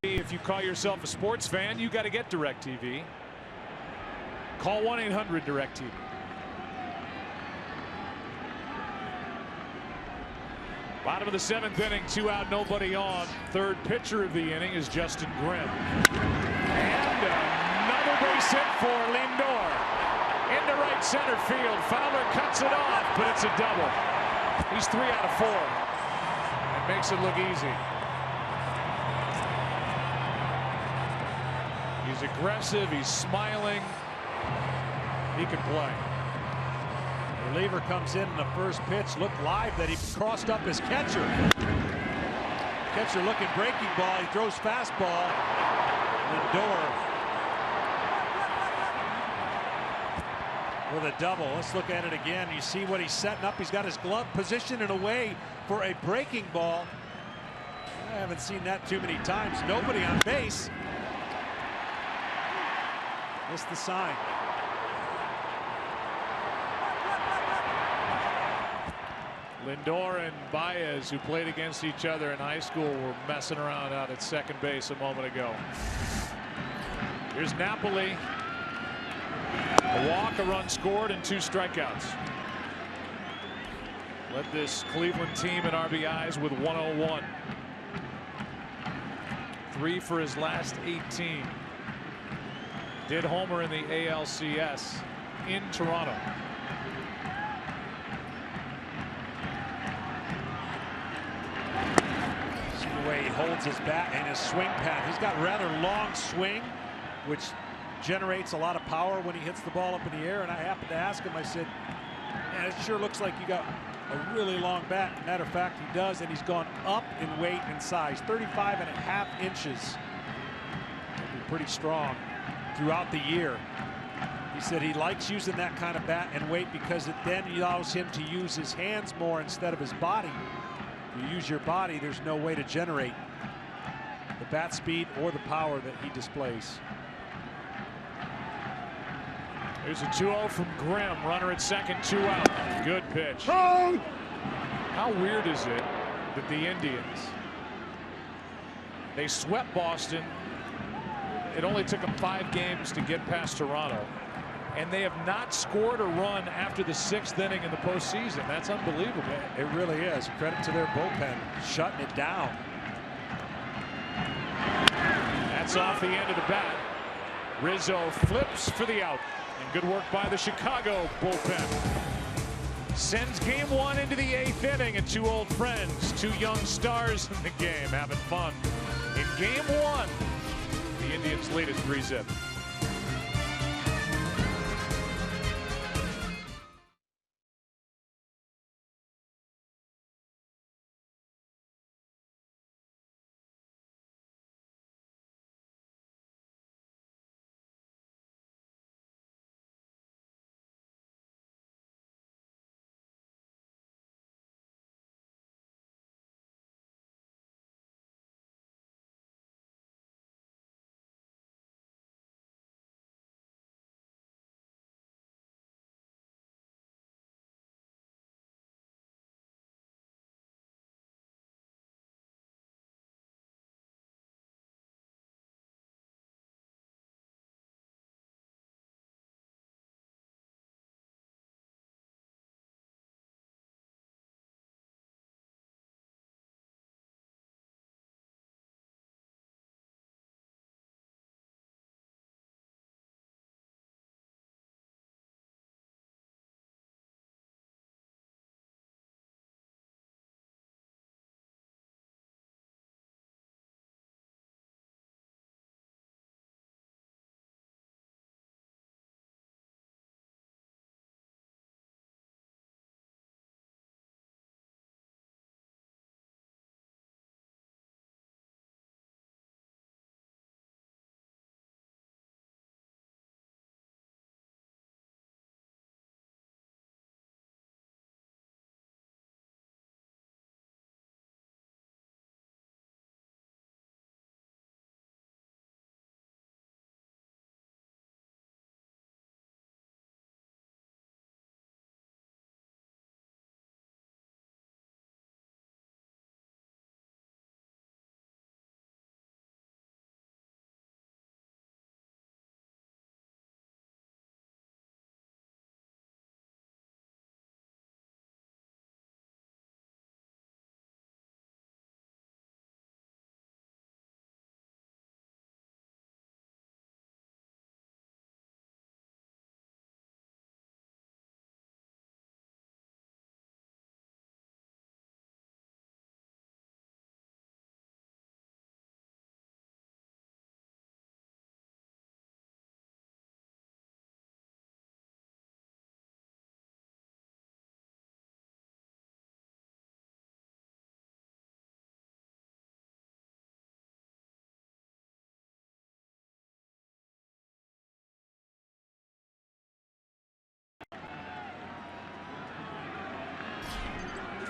S10: If you call yourself a sports fan, you got to get DirecTV. Call 1-800-DirecTV. Bottom of the 7th inning, 2 out, nobody on. Third pitcher of the inning is Justin Grimm. And another base hit for Lindor. Into right center field. Fowler cuts it off, but it's a double. He's 3 out of 4. And makes it look easy. He's aggressive. He's smiling. He can play.
S11: The reliever comes in the first pitch. Looked live that he crossed up his catcher. Catcher looking breaking ball. He throws fastball. Lindor with a double. Let's look at it again. You see what he's setting up. He's got his glove positioned in a way for a breaking ball. I haven't seen that too many times. Nobody on base. Missed the sign.
S10: Lindor and Baez, who played against each other in high school, were messing around out at second base a moment ago. Here's Napoli. A walk, a run scored, and 2 strikeouts. Led this Cleveland team in RBIs with 101. 3 for his last 18. Did homer in the ALCS in Toronto.
S11: See the way he holds his bat and his swing path. He's got rather long swing, which generates a lot of power when he hits the ball up in the air. And I happened to ask him, I said, man, it sure looks like you got a really long bat. Matter of fact, he does, and he's gone up in weight and size. 35.5 inches. That'd be pretty strong throughout the year. He said he likes using that kind of bat and weight because it then allows him to use his hands more instead of his body. If you use your body, there's no way to generate the bat speed or the power that he displays.
S10: Here's a 2-0 from Grimm. Runner at second, 2 out. Good pitch. How weird is it that the Indians, they swept Boston. It only took them 5 games to get past Toronto, and they have not scored a run after the 6th inning in the postseason. That's unbelievable.
S11: It really is. Credit to their bullpen, shutting it down.
S10: That's off the end of the bat. Rizzo flips for the out. And good work by the Chicago bullpen. Sends game 1 into the 8th inning, and 2 old friends, 2 young stars in the game, having fun. In game 1, the Indians lead at 3-zip.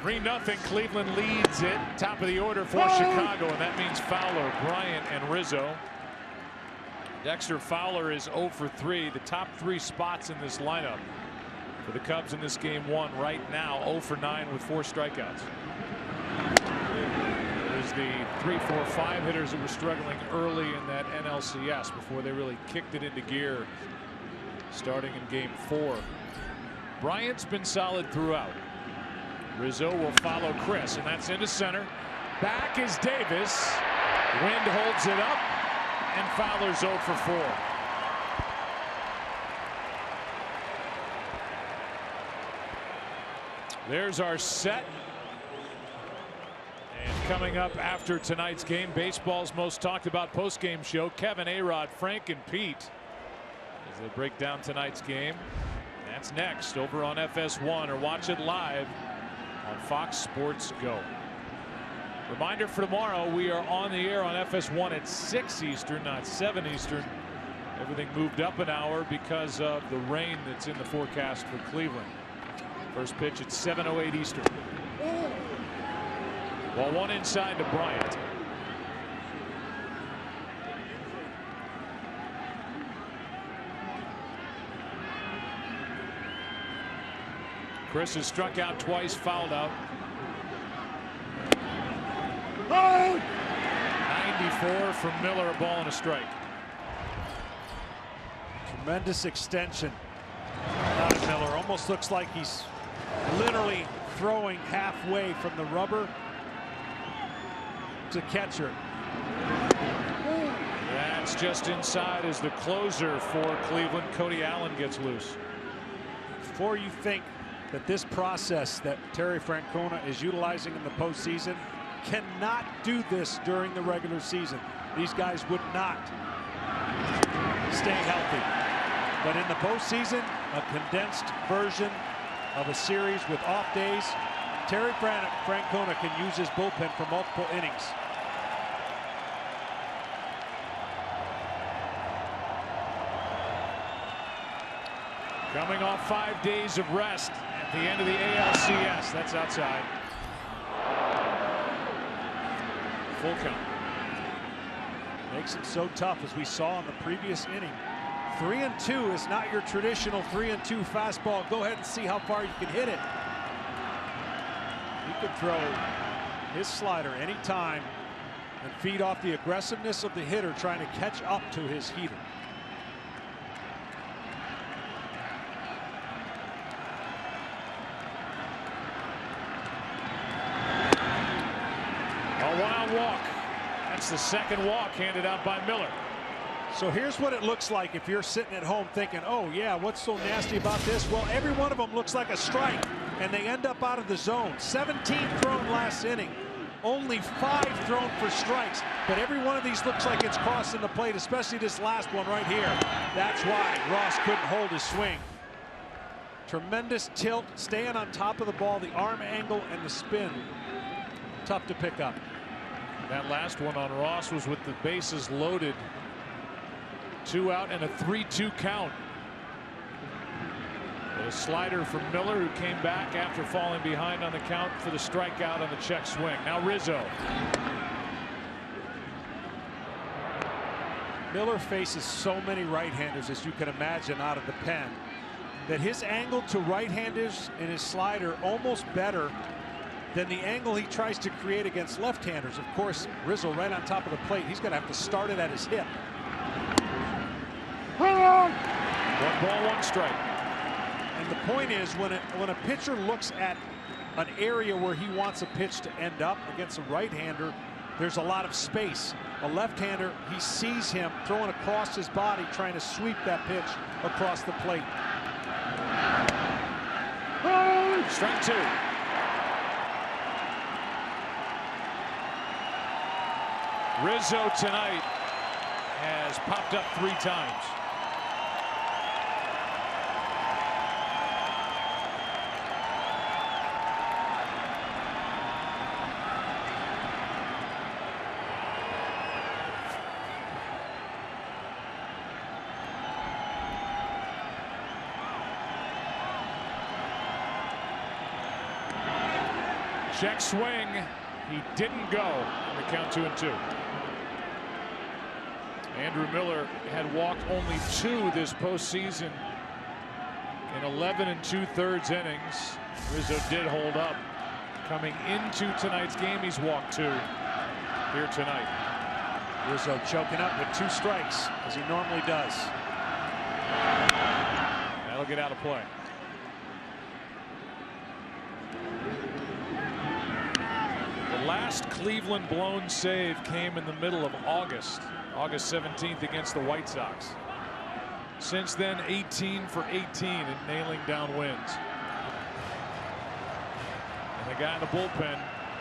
S10: 3-0. Cleveland leads it. Top of the order for Chicago, and that means Fowler, Bryant, and Rizzo. Dexter Fowler is 0 for 3. The top 3 spots in this lineup for the Cubs in this game 1 right now. 0 for 9 with 4 strikeouts. There's the 3, 4, 5 hitters that were struggling early in that NLCS before they really kicked it into gear starting in game 4. Bryant's been solid throughout. Rizzo will follow Chris, and that's into center. Back is Davis. Wind holds it up, and Fowler's 0 for 4. There's our set. And coming up after tonight's game, baseball's most talked about post-game show, Kevin, A-Rod, Frank, and Pete, as they break down tonight's game. That's next over on FS1, or watch it live on Fox Sports Go. Reminder for tomorrow, we are on the air on FS1 at 6 Eastern, not 7 Eastern. Everything moved up an hour because of the rain that's in the forecast for Cleveland. First pitch at 7:08 Eastern. Well, 1 inside to Bryant. Chris has struck out twice, fouled out. 94 from Miller, a ball and a strike.
S11: Tremendous extension out of Miller. Almost looks like he's literally throwing halfway from the rubber to catcher.
S10: That's just inside as the closer for Cleveland, Cody Allen, gets loose.
S11: Before you think that this process that Terry Francona is utilizing in the postseason cannot do this during the regular season. These guys would not stay healthy. But in the postseason, a condensed version of a series with off days, Terry Francona can use his bullpen for multiple innings.
S10: Coming off 5 days of rest at the end of the ALCS. That's outside. Full count.
S11: Makes it so tough, as we saw in the previous inning. 3-2 is not your traditional 3-2 fastball. Go ahead and see how far you can hit it. He could throw his slider anytime and feed off the aggressiveness of the hitter trying to catch up to his heater.
S10: Walk. That's the second walk handed out by Miller.
S11: So here's what it looks like if you're sitting at home thinking, oh yeah, what's so nasty about this? Well, every one of them looks like a strike, and they end up out of the zone. 17 thrown last inning, only 5 thrown for strikes, but every one of these looks like it's crossing the plate, especially this last one right here. That's why Ross couldn't hold his swing. Tremendous tilt, staying on top of the ball, the arm angle and the spin. Tough to pick up.
S10: That last one on Ross was with the bases loaded. 2 out and a 3-2 count. A slider from Miller, who came back after falling behind on the count for the strikeout on the check swing. Now Rizzo.
S11: Miller faces so many right-handers, as you can imagine, out of the pen, that his angle to right-handers in his slider almost better than the angle he tries to create against left-handers. Of course, Rizzo right on top of the plate. He's going to have to start it at his hip.
S10: 1 ball, 1 strike.
S11: And the point is, when a pitcher looks at an area where he wants a pitch to end up against a right-hander, there's a lot of space. A left-hander, he sees him throwing across his body, trying to sweep that pitch across the plate.
S10: Strike 2. Rizzo tonight has popped up 3 times. Check swing. He didn't go. And the count 2-2. Andrew Miller had walked only 2 this postseason in 11 2/3 innings. Rizzo did hold up. Coming into tonight's game, he's walked 2 here tonight.
S11: Rizzo choking up with 2 strikes, as he normally does.
S10: That'll get out of play. The last Cleveland blown save came in the middle of August 17th against the White Sox. Since then, 18 for 18 and nailing down wins. And the guy in the bullpen,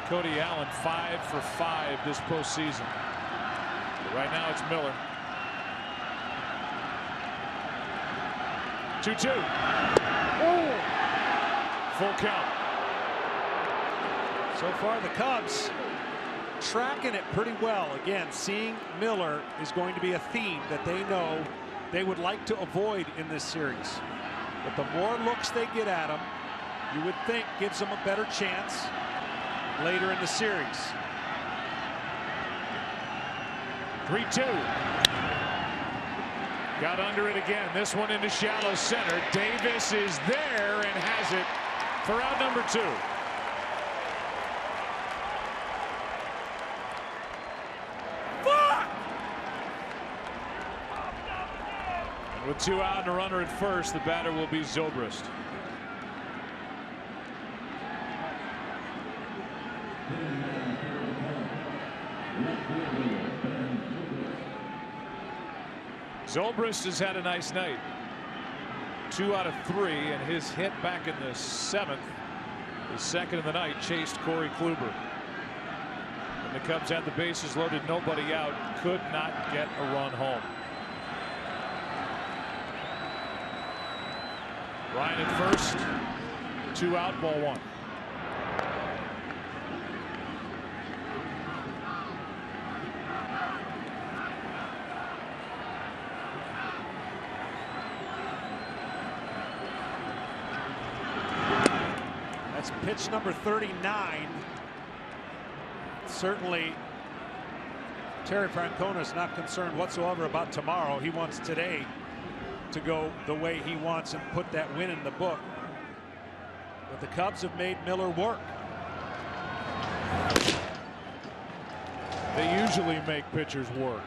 S10: Cody Allen, 5 for 5 this postseason. But right now it's Miller. 2-2. Full count.
S11: So far, the Cubs tracking it pretty well. Again, seeing Miller is going to be a theme that they know they would like to avoid in this series. But the more looks they get at him, you would think gives them a better chance later in the series.
S10: 3-2. Got under it again. This one into shallow center. Davis is there and has it for out number 2. With 2 out and a runner at first, the batter will be Zobrist. Zobrist has had a nice night. 2 out of 3, and his hit back in the 7th, his second of the night, chased Corey Kluber. And the Cubs had the bases loaded, nobody out, could not get a run home. Ryan at first, 2 out, ball 1.
S11: That's pitch number 39. Certainly, Terry Francona is not concerned whatsoever about tomorrow. He wants today to go the way he wants and put that win in the book. But the Cubs have made Miller work.
S10: They usually make pitchers work.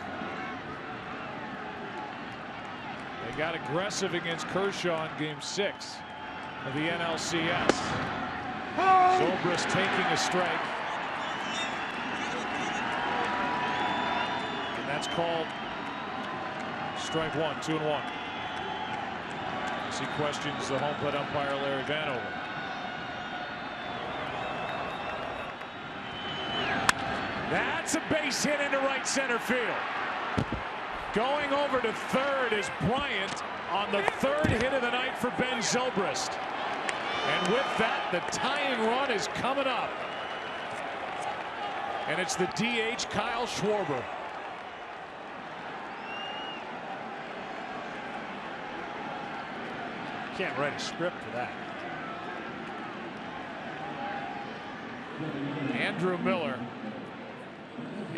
S10: They got aggressive against Kershaw in game 6 of the NLCS. Zobrist taking a strike. And that's called strike 1, 2-1. He questions the home plate umpire Larry Vanover. That's a base hit into right center field. Going over to third is Bryant on the 3rd hit of the night for Ben Zobrist. And with that, the tying run is coming up. And it's the DH Kyle Schwarber.
S11: Can't write a script for that.
S10: Andrew Miller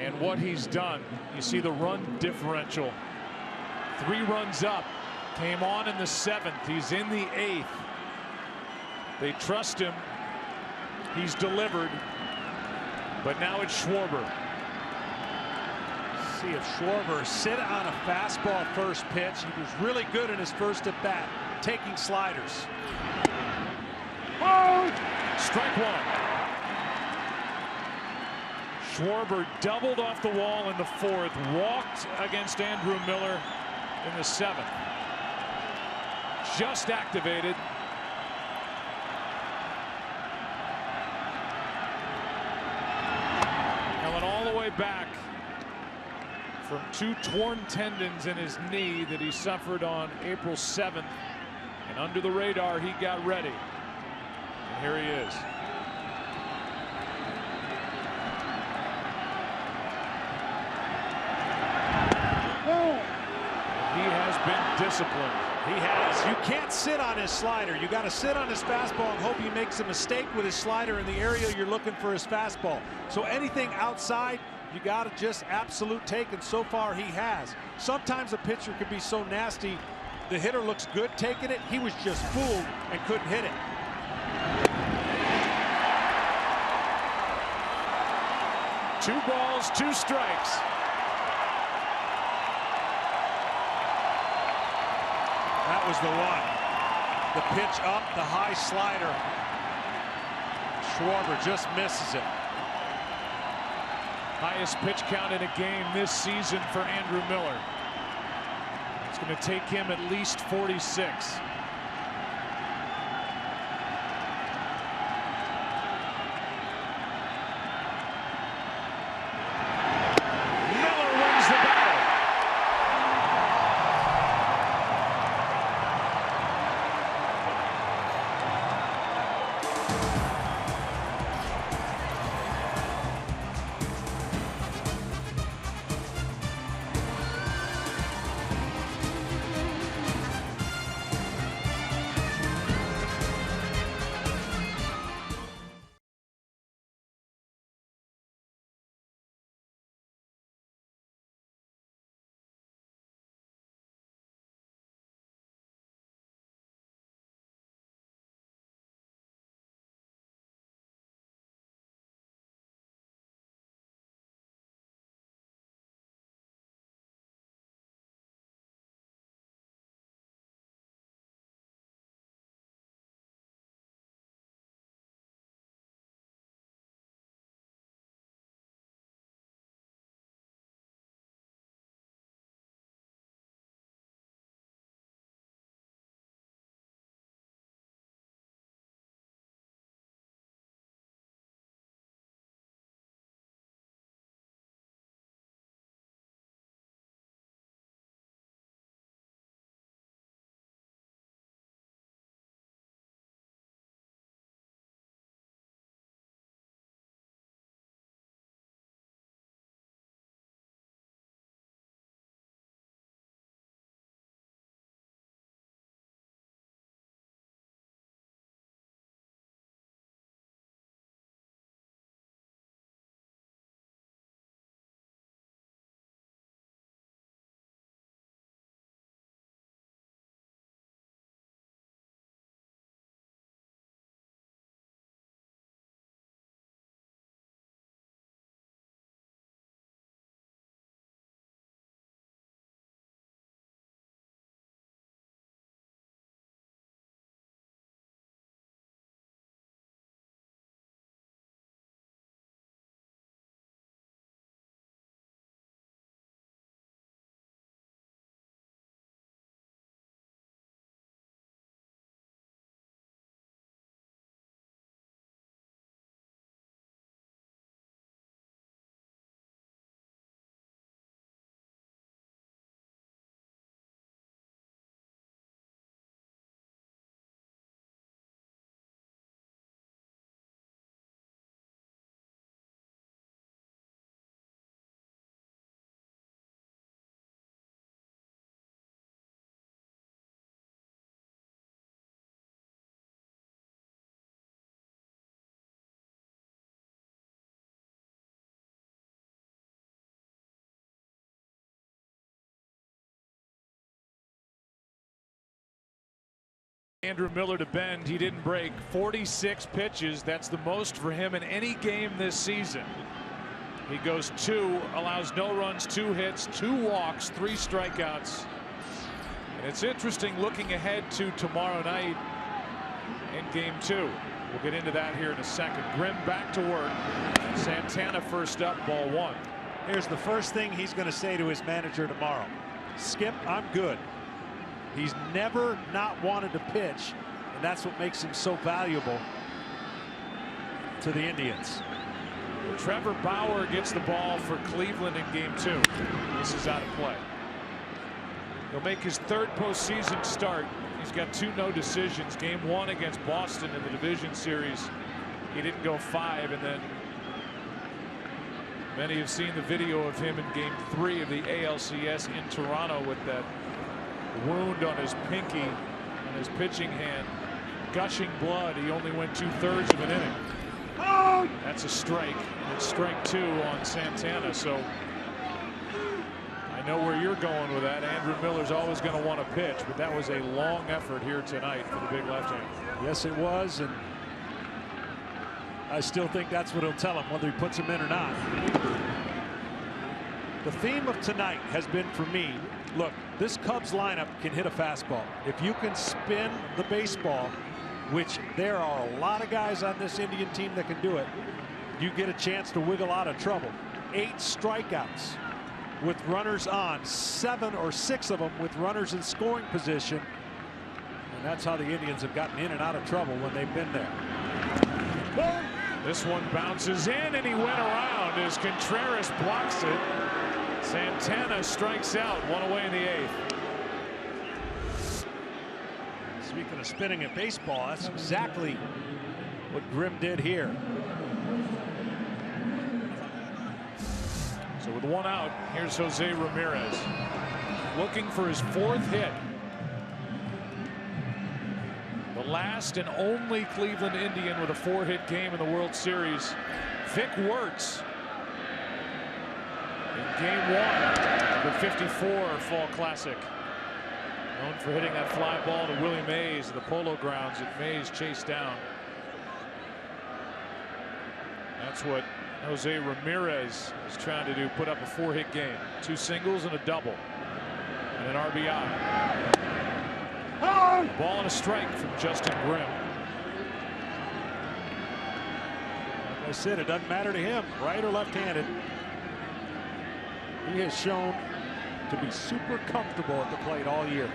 S10: and what he's done. You see the run differential. 3 runs up. Came on in the 7th. He's in the 8th. They trust him. He's delivered. But now it's Schwarber.
S11: See if Schwarber sit on a fastball first pitch. He was really good in his first at bat, taking sliders.
S10: Strike 1. Schwarber doubled off the wall in the 4th, walked against Andrew Miller in the 7th. Just activated. And went all the way back from 2 torn tendons in his knee that he suffered on April 7th. And under the radar, he got ready. And here he is. He has been disciplined.
S11: He has. You can't sit on his slider. You got to sit on his fastball and hope he makes a mistake with his slider in the area you're looking for his fastball. So anything outside, you got to just absolute take, and so far he has. Sometimes a pitcher can be so nasty, the hitter looks good taking it. He was just fooled and couldn't hit it.
S10: Two balls, two strikes.
S11: That was the one. The pitch up, the high slider. Schwarber just misses it.
S10: Highest pitch count in a game this season for Andrew Miller. It's going to take him at least 46. Andrew Miller to bend. He didn't break 46 pitches. That's the most for him in any game this season. He goes 2, allows no runs, 2 hits, 2 walks, 3 strikeouts. And it's interesting looking ahead to tomorrow night in game 2. We'll get into that here in a second. Grimm back to work. Santana first up, ball 1.
S11: Here's the first thing he's going to say to his manager tomorrow. Skip, I'm good. He's never not wanted to pitch, and that's what makes him so valuable to the Indians.
S10: Trevor Bauer gets the ball for Cleveland in game 2. This is out of play. He'll make his 3rd postseason start. He's got 2 no decisions. Game 1 against Boston in the division series. He didn't go 5, and then many have seen the video of him in game 3 of the ALCS in Toronto with that wound on his pinky and his pitching hand, gushing blood. He only went 2/3 of an inning. That's a strike. It's strike 2 on Santana. So I know where you're going with that. Andrew Miller's always going to want to pitch, but that was a long effort here tonight for the big left-hander.
S11: Yes, it was, and I still think that's what he'll tell him, whether he puts him in or not. The theme of tonight has been for me, look, this Cubs lineup can hit a fastball. If you can spin the baseball, which there are a lot of guys on this Indian team that can do it, you get a chance to wiggle out of trouble. 8 strikeouts with runners on, 7 or 6 of them with runners in scoring position. And that's how the Indians have gotten in and out of trouble when they've been there.
S10: This one bounces in, and he went around as Contreras blocks it. Santana strikes out, 1 away in the 8th.
S11: Speaking of spinning at baseball, that's exactly what Grimm did here.
S10: So with 1 out, here's Jose Ramirez looking for his 4th hit. The last and only Cleveland Indian with a 4-hit game in the World Series, Vic Wertz, in game 1 of the '54 Fall Classic. Known for hitting that fly ball to Willie Mays at the Polo Grounds that Mays chased down. That's what Jose Ramirez is trying to do, put up a 4-hit game. 2 singles and a double. And an RBI. Ball and a strike from Justin Grimm.
S11: Like I said, it doesn't matter to him, right or left-handed. He has shown to be super comfortable at the plate all year.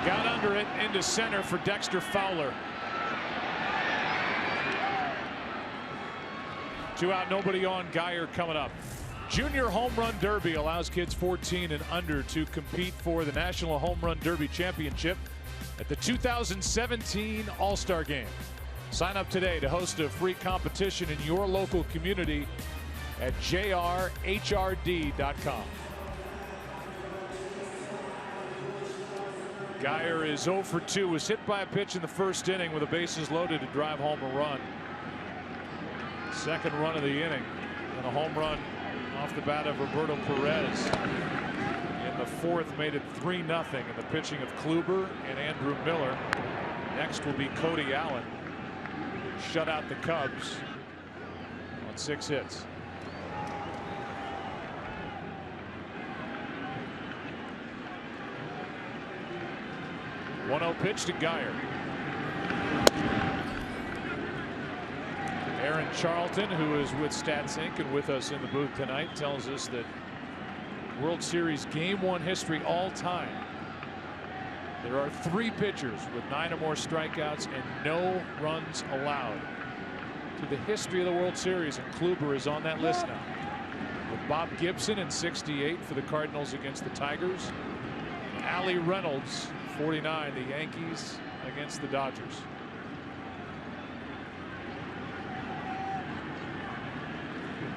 S10: Got under it into center for Dexter Fowler. 2 out, nobody on. Geyer coming up. Junior Home Run Derby allows kids 14 and under to compete for the National Home Run Derby Championship at the 2017 All-Star Game. Sign up today to host a free competition in your local community at jrhrd.com. Geyer is 0 for 2, was hit by a pitch in the 1st inning with the bases loaded to drive home a run. 2nd run of the inning, and a home run off the bat of Roberto Perez. In the 4th, made it 3-0 in the pitching of Kluber and Andrew Miller. Next will be Cody Allen. Shut out the Cubs on 6 hits. One-0 pitch to Geyer. Aaron Charlton, who is with StatsInc and with us in the booth tonight, tells us that World Series Game 1 history all time, there are 3 pitchers with 9 or more strikeouts and no runs allowed to the history of the World Series, and Kluber is on that list now, with Bob Gibson in '68 for the Cardinals against the Tigers, and Allie Reynolds, 49, the Yankees against the Dodgers.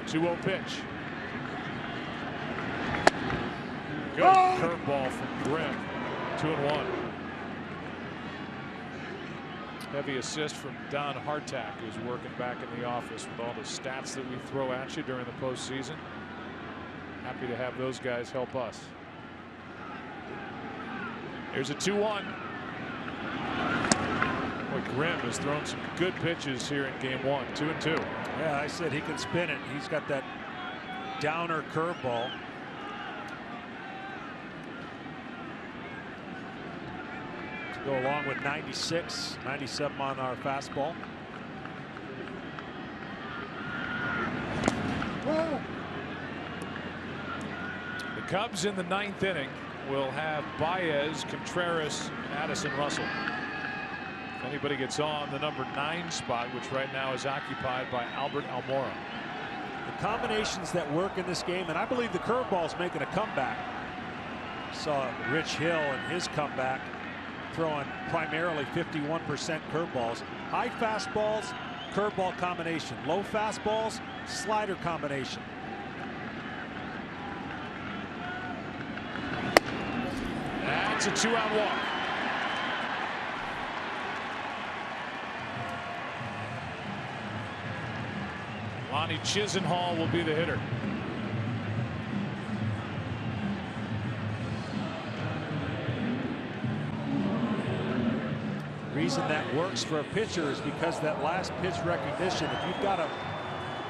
S10: Two-0 pitch. Good curveball from Grimm. 2-1. Heavy assist from Don Hartack, who's working back in the office with all the stats that we throw at you during the postseason. Happy to have those guys help us. Here's a 2-1. Boy, Grimm has thrown some good pitches here in game 1. 2-2.
S11: Yeah, I said he can spin it. He's got that downer curveball. To go along with 96, 97 on our fastball.
S10: The Cubs in the 9th inning will have Baez, Contreras, Addison, Russell. If anybody gets on the number 9 spot, which right now is occupied by Albert Almora.
S11: The combinations that work in this game, and I believe the curveball's making a comeback. Saw Rich Hill in his comeback throwing primarily 51% curveballs. High fastballs, curveball combination. Low fastballs, slider combination.
S10: That's a 2-out walk. Lonnie Chisenhall will be the hitter.
S11: The reason that works for a pitcher is because that last pitch recognition. If you've got a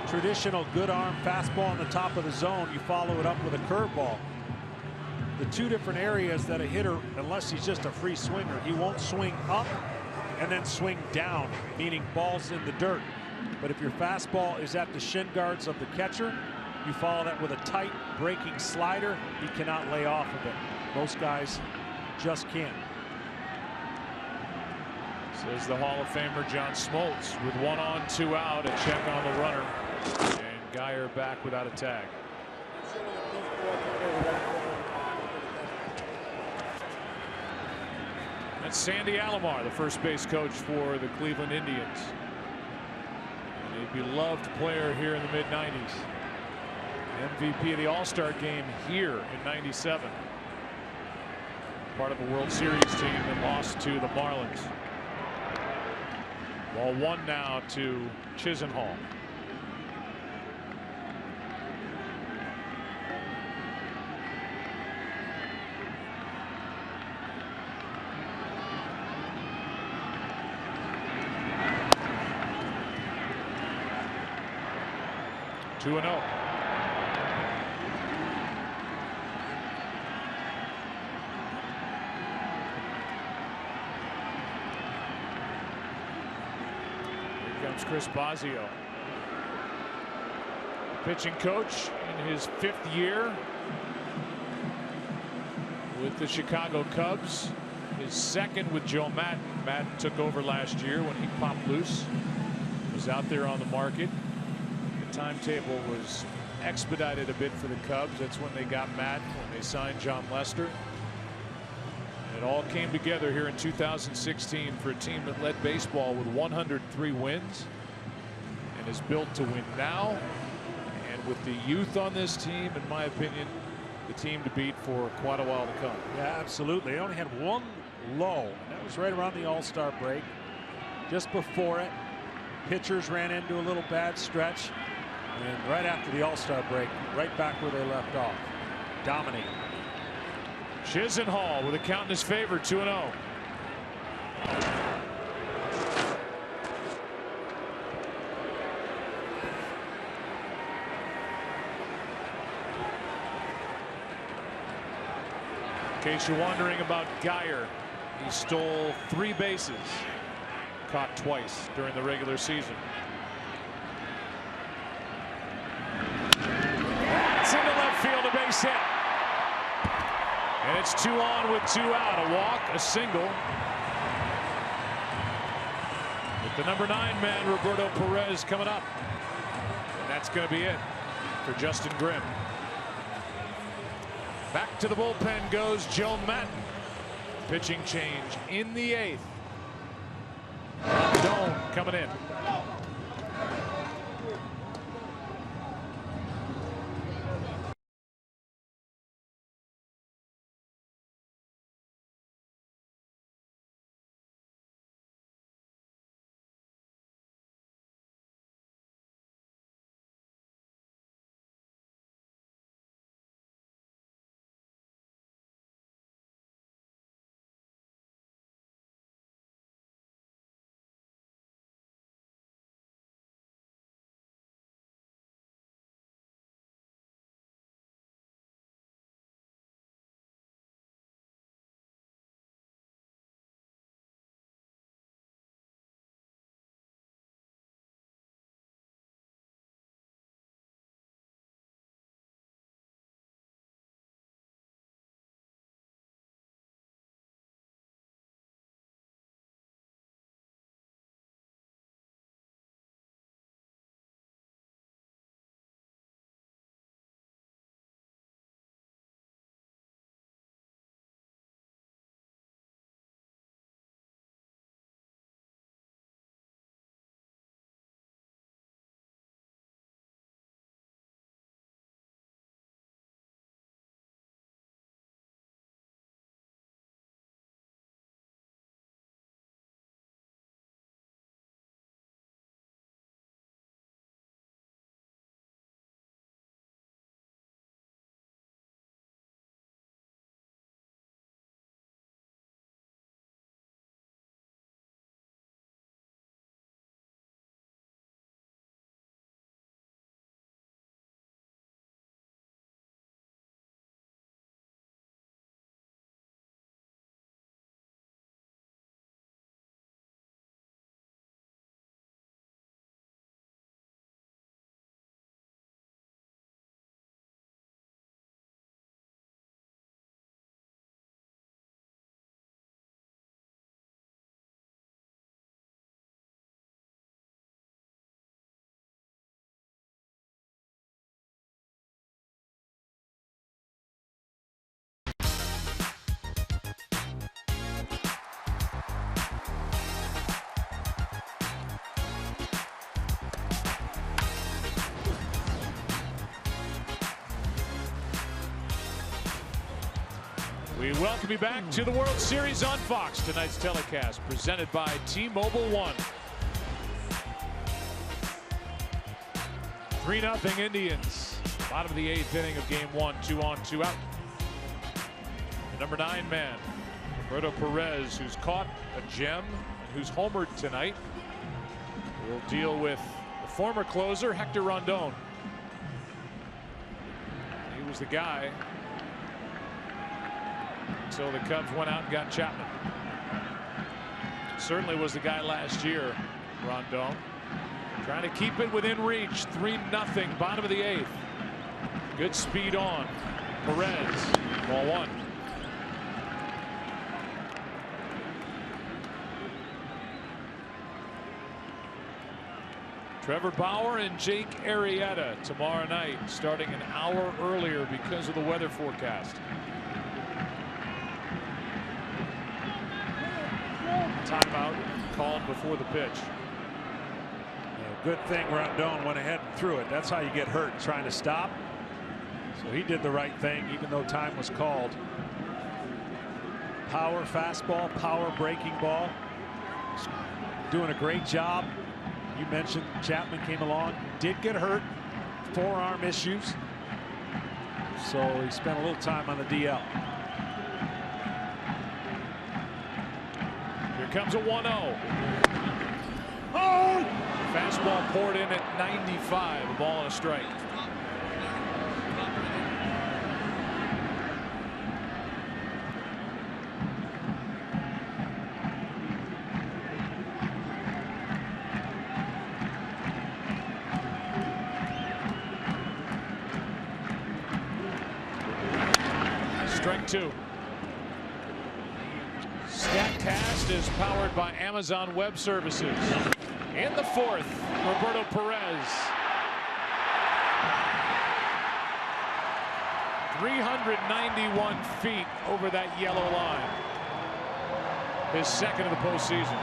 S11: traditional good arm fastball on the top of the zone, you follow it up with a curveball. The two different areas that a hitter, unless he's just a free swinger, he won't swing up and then swing down, meaning balls in the dirt. But if your fastball is at the shin guards of the catcher, you follow that with a tight breaking slider. He cannot lay off of it. Most guys just can't.
S10: Says the Hall of Famer John Smoltz with 1 on, 2 out, a check on the runner, and Geyer back without a tag. That's Sandy Alomar, the first base coach for the Cleveland Indians. And a beloved player here in the mid-90s. MVP of the All-Star game here in '97. Part of a World Series team that lost to the Marlins. Ball 1 now to Chisenhall. Two and 0. Chris Bosio, pitching coach in his 5th year with the Chicago Cubs, his 2nd with Joe Maddon. Maddon took over last year when he popped loose, was out there on the market. The timetable was expedited a bit for the Cubs. That's when they got Maddon, when they signed John Lester. It all came together here in 2016 for a team that led baseball with 103 wins and is built to win now. And with the youth on this team, in my opinion, the team to beat for quite a while to come.
S11: Yeah, absolutely. They only had one lull, and that was right around the All-Star break. Just before it, pitchers ran into a little bad stretch, and right after the All-Star break, right back where they left off, dominating.
S10: Chisenhall with a count in his favor, 2-0. In case you're wondering about Geyer, he stole 3 bases, caught twice during the regular season. That's into left field, a base hit. And it's 2 on with 2 out. A walk, a single. With the number 9 man, Roberto Perez, coming up. And that's going to be it for Justin Grimm. Back to the bullpen goes Joe Maddon. Pitching change in the 8th. Dome coming in. We welcome you back to the World Series on Fox. Tonight's telecast presented by T-Mobile One. 3-0 Indians. Bottom of the 8th inning of game 1. 2 on, 2 out. The number 9 man, Roberto Perez, who's caught a gem, who's homered tonight. We'll deal with the former closer, Hector Rondon. He was the guy until the Cubs went out and got Chapman. Certainly was the guy last year, Rondon. Trying to keep it within reach. 3-0, bottom of the 8th. Good speed on. Perez, ball 1. Trevor Bauer and Jake Arrieta tomorrow night, starting an hour earlier because of the weather forecast. Timeout called before the pitch.
S11: Good thing Rondon went ahead and threw it. That's how you get hurt, trying to stop. So he did the right thing, even though time was called. Power fastball, power breaking ball. Doing a great job. You mentioned Chapman came along, did get hurt, forearm issues. So he spent a little time on the DL.
S10: Here comes a 1-0. Oh! Fastball poured in at 95, a ball and a strike. Strike 2. StatCast is powered by Amazon Web Services. In the 4th, Roberto Perez. 391 feet over that yellow line. His second of the postseason.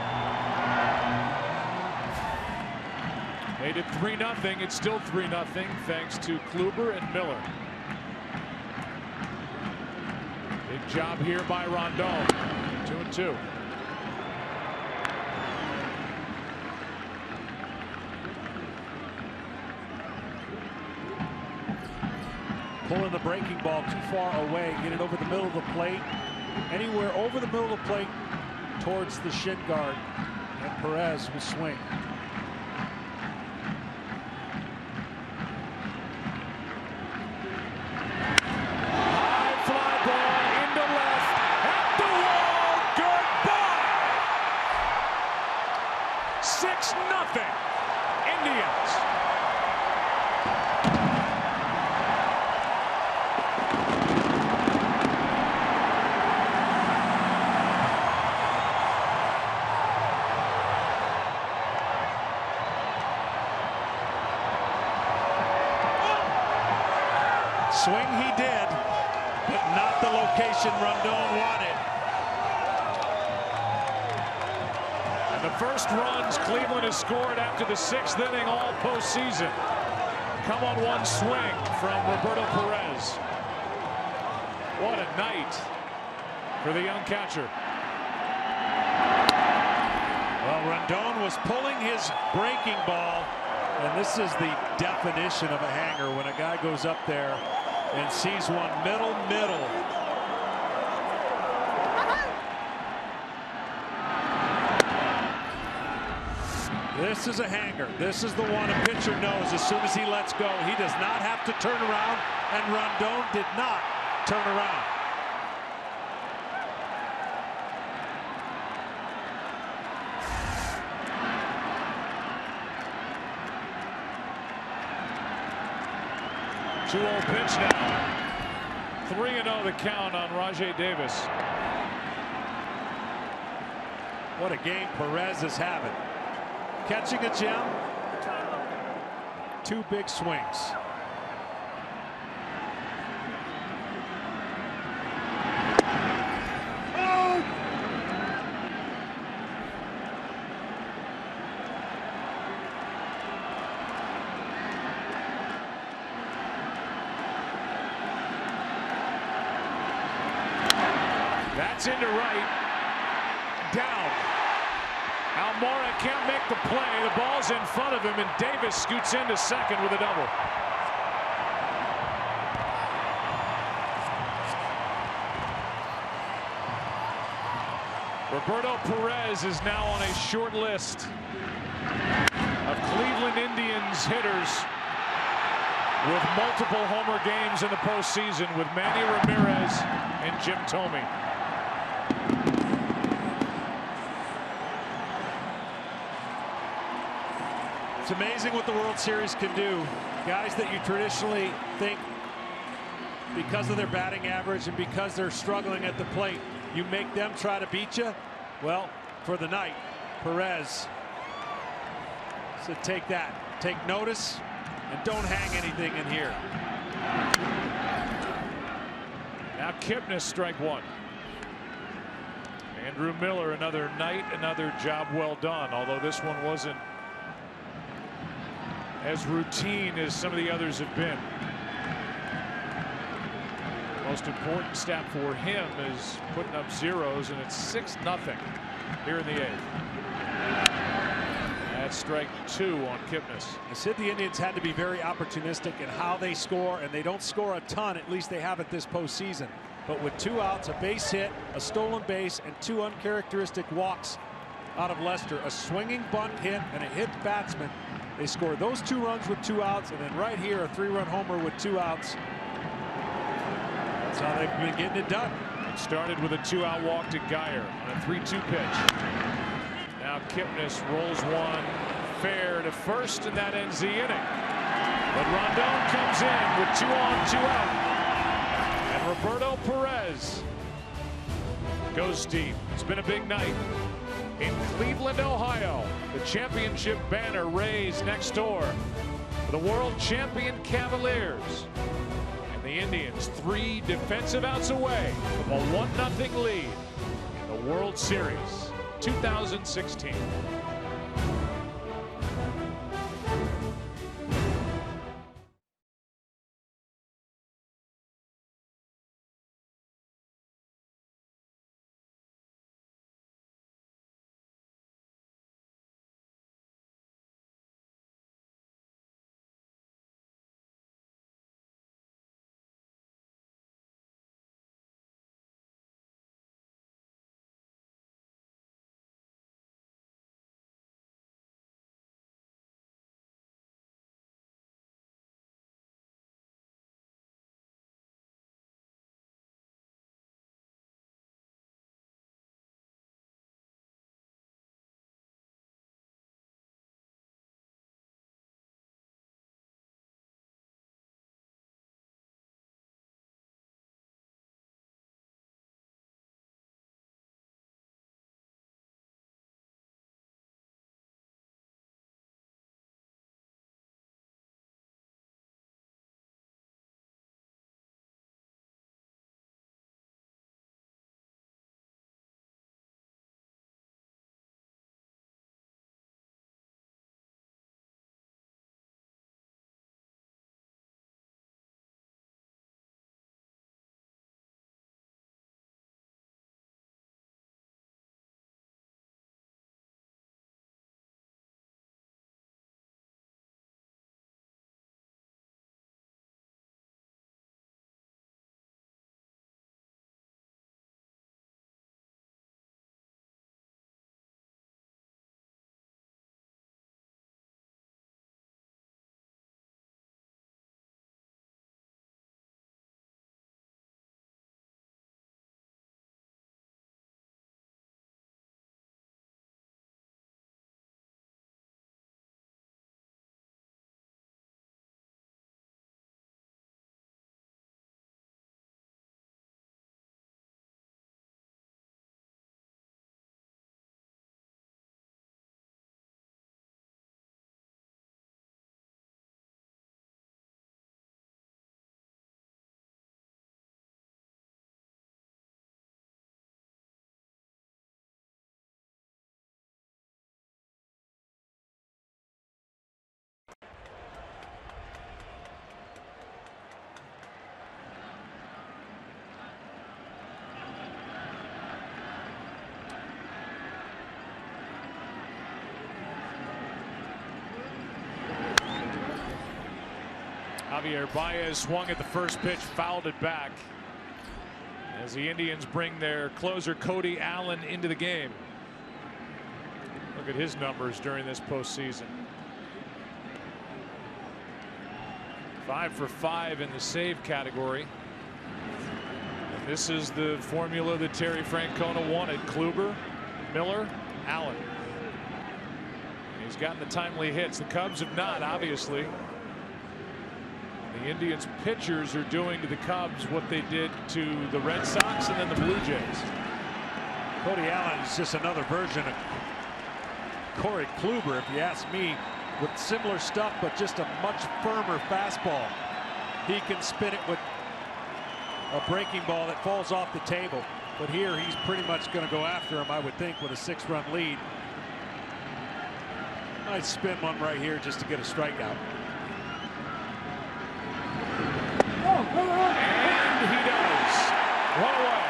S10: Made it 3-0. It's still 3-0 thanks to Kluber and Miller. Big job here by Rondon. 2-2.
S11: Pulling the breaking ball too far away, get it over the middle of the plate. Anywhere over the middle of the plate towards the shin guard, and Perez will swing.
S10: High fly ball into left, at the wall, goodbye! 6-0 Indians.
S11: Swing he did, but not the location Rondon wanted.
S10: And the first runs Cleveland has scored after the 6th inning all postseason come on one swing from Roberto Perez. What a night for the young catcher.
S11: Well, Rondon was pulling his breaking ball, and this is the definition of a hanger when a guy goes up there and sees one middle. This is a hanger. This is the one a pitcher knows as soon as he lets go. He does not have to turn around, and Rondon did not turn around.
S10: Two old pitch now. 3-0 the count on Rajai Davis.
S11: What a game Perez is having. Catching a gem. 2 big swings.
S10: That's into right. Down. Almora can't make the play. The ball's in front of him, and Davis scoots into second with a double. Roberto Perez is now on a short list of Cleveland Indians hitters with multiple homer games in the postseason, with Manny Ramirez and Jim Thome.
S11: It's amazing what the World Series can do. Guys that you traditionally think, because of their batting average and because they're struggling at the plate, you make them try to beat you. Well, for the night, Perez said, take that. Take notice and don't hang anything in here.
S10: Now Kipnis, strike one. Andrew Miller, another night, another job well done, although this one wasn't as routine as some of the others have been. Most important stat for him is putting up zeros, and it's 6-0 here in the eighth. That's strike two on Kipnis.
S11: I said the Indians had to be very opportunistic in how they score, and they don't score a ton. At least they haven't this postseason. But with 2 outs, a base hit, a stolen base, and 2 uncharacteristic walks out of Lester, a swinging bunt hit and a hit batsman, they scored those 2 runs with 2 outs, and then right here a 3-run homer with 2 outs. That's how they've been getting it done.
S10: It started with a 2-out walk to Geyer on a 3-2 pitch. Now Kipnis rolls one fair to first, and that ends the inning. But Rondon comes in with 2 on, 2 out. And Roberto Perez goes deep. It's been a big night in Cleveland, Ohio. The championship banner raised next door for the world champion Cavaliers. And the Indians 3 defensive outs away from a 1-0 lead in the World Series 2016. Javier Baez swung at the first pitch, fouled it back as the Indians bring their closer Cody Allen into the game. Look at his numbers during this postseason. 5 for 5 in the save category. And this is the formula that Terry Francona wanted. Kluber, Miller, Allen. He's gotten the timely hits. The Cubs have not, obviously. The Indians pitchers are doing to the Cubs what they did to the Red Sox and then the Blue Jays.
S11: Cody Allen is just another version of Corey Kluber, if you ask me, with similar stuff, but just a much firmer fastball. He can spin it with a breaking ball that falls off the table. But here he's pretty much going to go after him, I would think, with a 6-run lead. Might spin one right here just to get a strikeout.
S10: And he does. One away.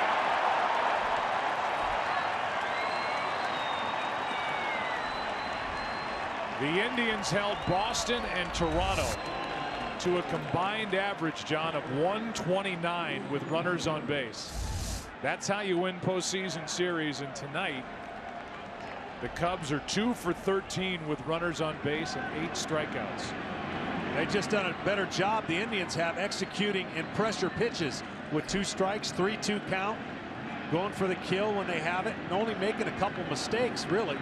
S10: The Indians held Boston and Toronto to a combined average, John, of 129 with runners on base. That's how you win postseason series. And tonight, the Cubs are 2 for 13 with runners on base and 8 strikeouts.
S11: They've just done a better job, the Indians have, executing in pressure pitches with 2 strikes, 3-2 count, going for the kill when they have it, and only making a couple mistakes, really.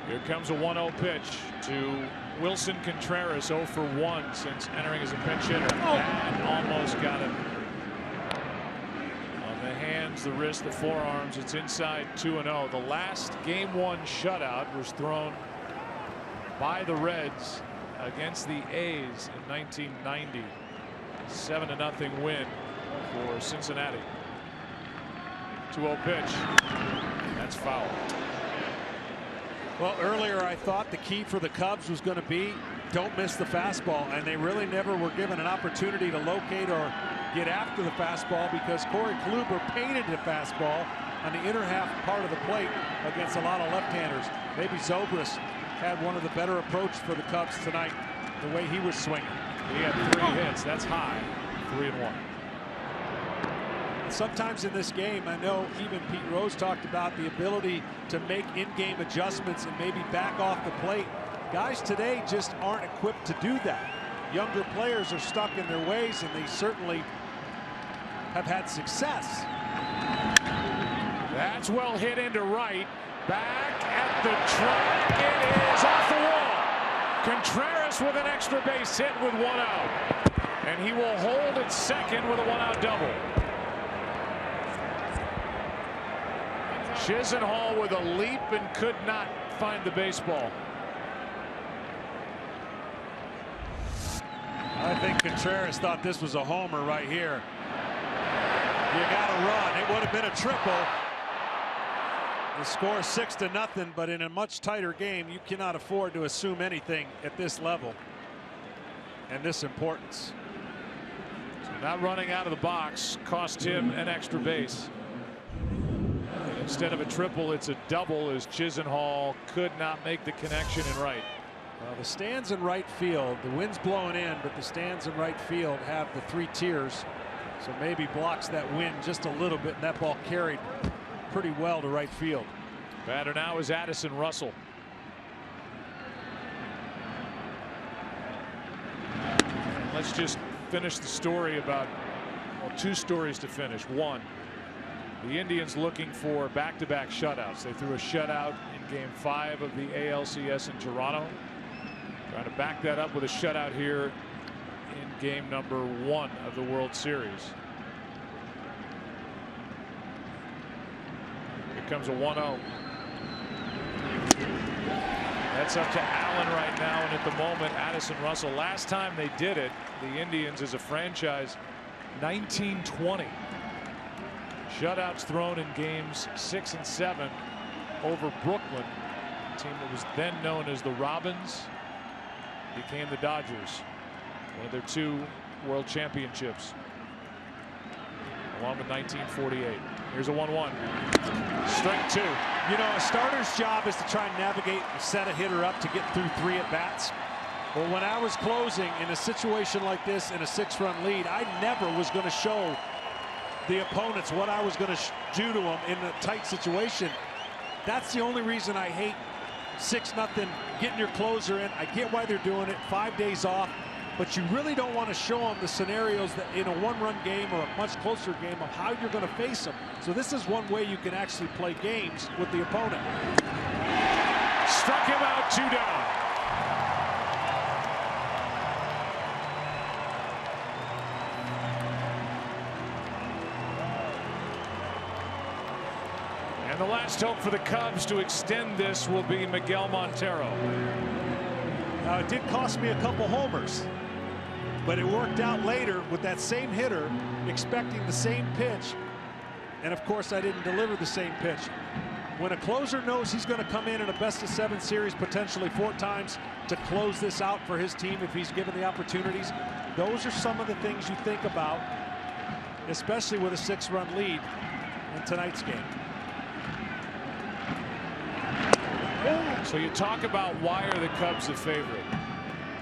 S10: Here comes a 1-0 pitch to Wilson Contreras, 0 for 1 since entering as a pinch hitter. And almost got it. On the hands, the wrist, the forearms, it's inside 2-0. The last Game 1 shutout was thrown by the Reds against the A's in 1990. 7-0 win for Cincinnati. 2-0 pitch. That's foul.
S11: Well, earlier I thought the key for the Cubs was going to be don't miss the fastball, and they really never were given an opportunity to locate or get after the fastball because Corey Kluber painted the fastball on the inner half part of the plate against a lot of left-handers. Maybe Zobrist had one of the better approaches for the Cubs tonight, the way he was swinging.
S10: He had 3 hits. That's high. 3-1.
S11: Sometimes in this game, I know even Pete Rose talked about the ability to make in-game adjustments and maybe back off the plate. Guys today just aren't equipped to do that. Younger players are stuck in their ways, and they certainly have had success.
S10: That's well hit into right. Back at the track. It is off the wall. Contreras with an extra base hit with 1 out. And he will hold at second with a 1-out double. Chisenhall with a leap and could not find the baseball.
S11: I think Contreras thought this was a homer right here. You got to run. It would have been a triple. The score is 6-0, but in a much tighter game, you cannot afford to assume anything at this level and this importance.
S10: So not running out of the box cost him an extra base. Instead of a triple, it's a double as Chisenhall could not make the connection in right.
S11: Well, the stands in right field, the wind's blowing in, but the stands in right field have the 3 tiers, so maybe blocks that wind just a little bit, and that ball carried pretty well to right field.
S10: Batter now is Addison Russell. Let's just finish the story about, well, 2 stories to finish. One, the Indians looking for back-to-back shutouts. They threw a shutout in Game 5 of the ALCS in Toronto. Trying to back that up with a shutout here in Game number 1 of the World Series. Here comes a 1-0. That's up to Allen right now, and at the moment, Addison Russell. Last time they did it, the Indians as a franchise, 1920. Shutouts thrown in games 6 and 7 over Brooklyn, a team that was then known as the Robins, became the Dodgers. One of their 2 World Championships, along with 1948. Here's a 1-1. Strike 2.
S11: You know, a starter's job is to try and navigate and set a hitter up to get through 3 at-bats. Well, when I was closing in a situation like this in a 6-run lead, I never was going to show the opponents what I was going to do to them in a tight situation. That's the only reason I hate 6-0, getting your closer in. I get why they're doing it, 5 days off, but you really don't want to show them the scenarios that in a 1-run game or a much closer game of how you're going to face them. So this is one way you can actually play games with the opponent.
S10: Struck him out, 2 down. And the last hope for the Cubs to extend this will be Miguel Montero.
S11: Now, it did cost me a couple homers, but it worked out later with that same hitter expecting the same pitch. And of course, I didn't deliver the same pitch. When a closer knows he's going to come in a best-of-7 series potentially 4 times to close this out for his team if he's given the opportunities, those are some of the things you think about, especially with a 6-run lead in tonight's game.
S10: So you talk about why are the Cubs the favorite.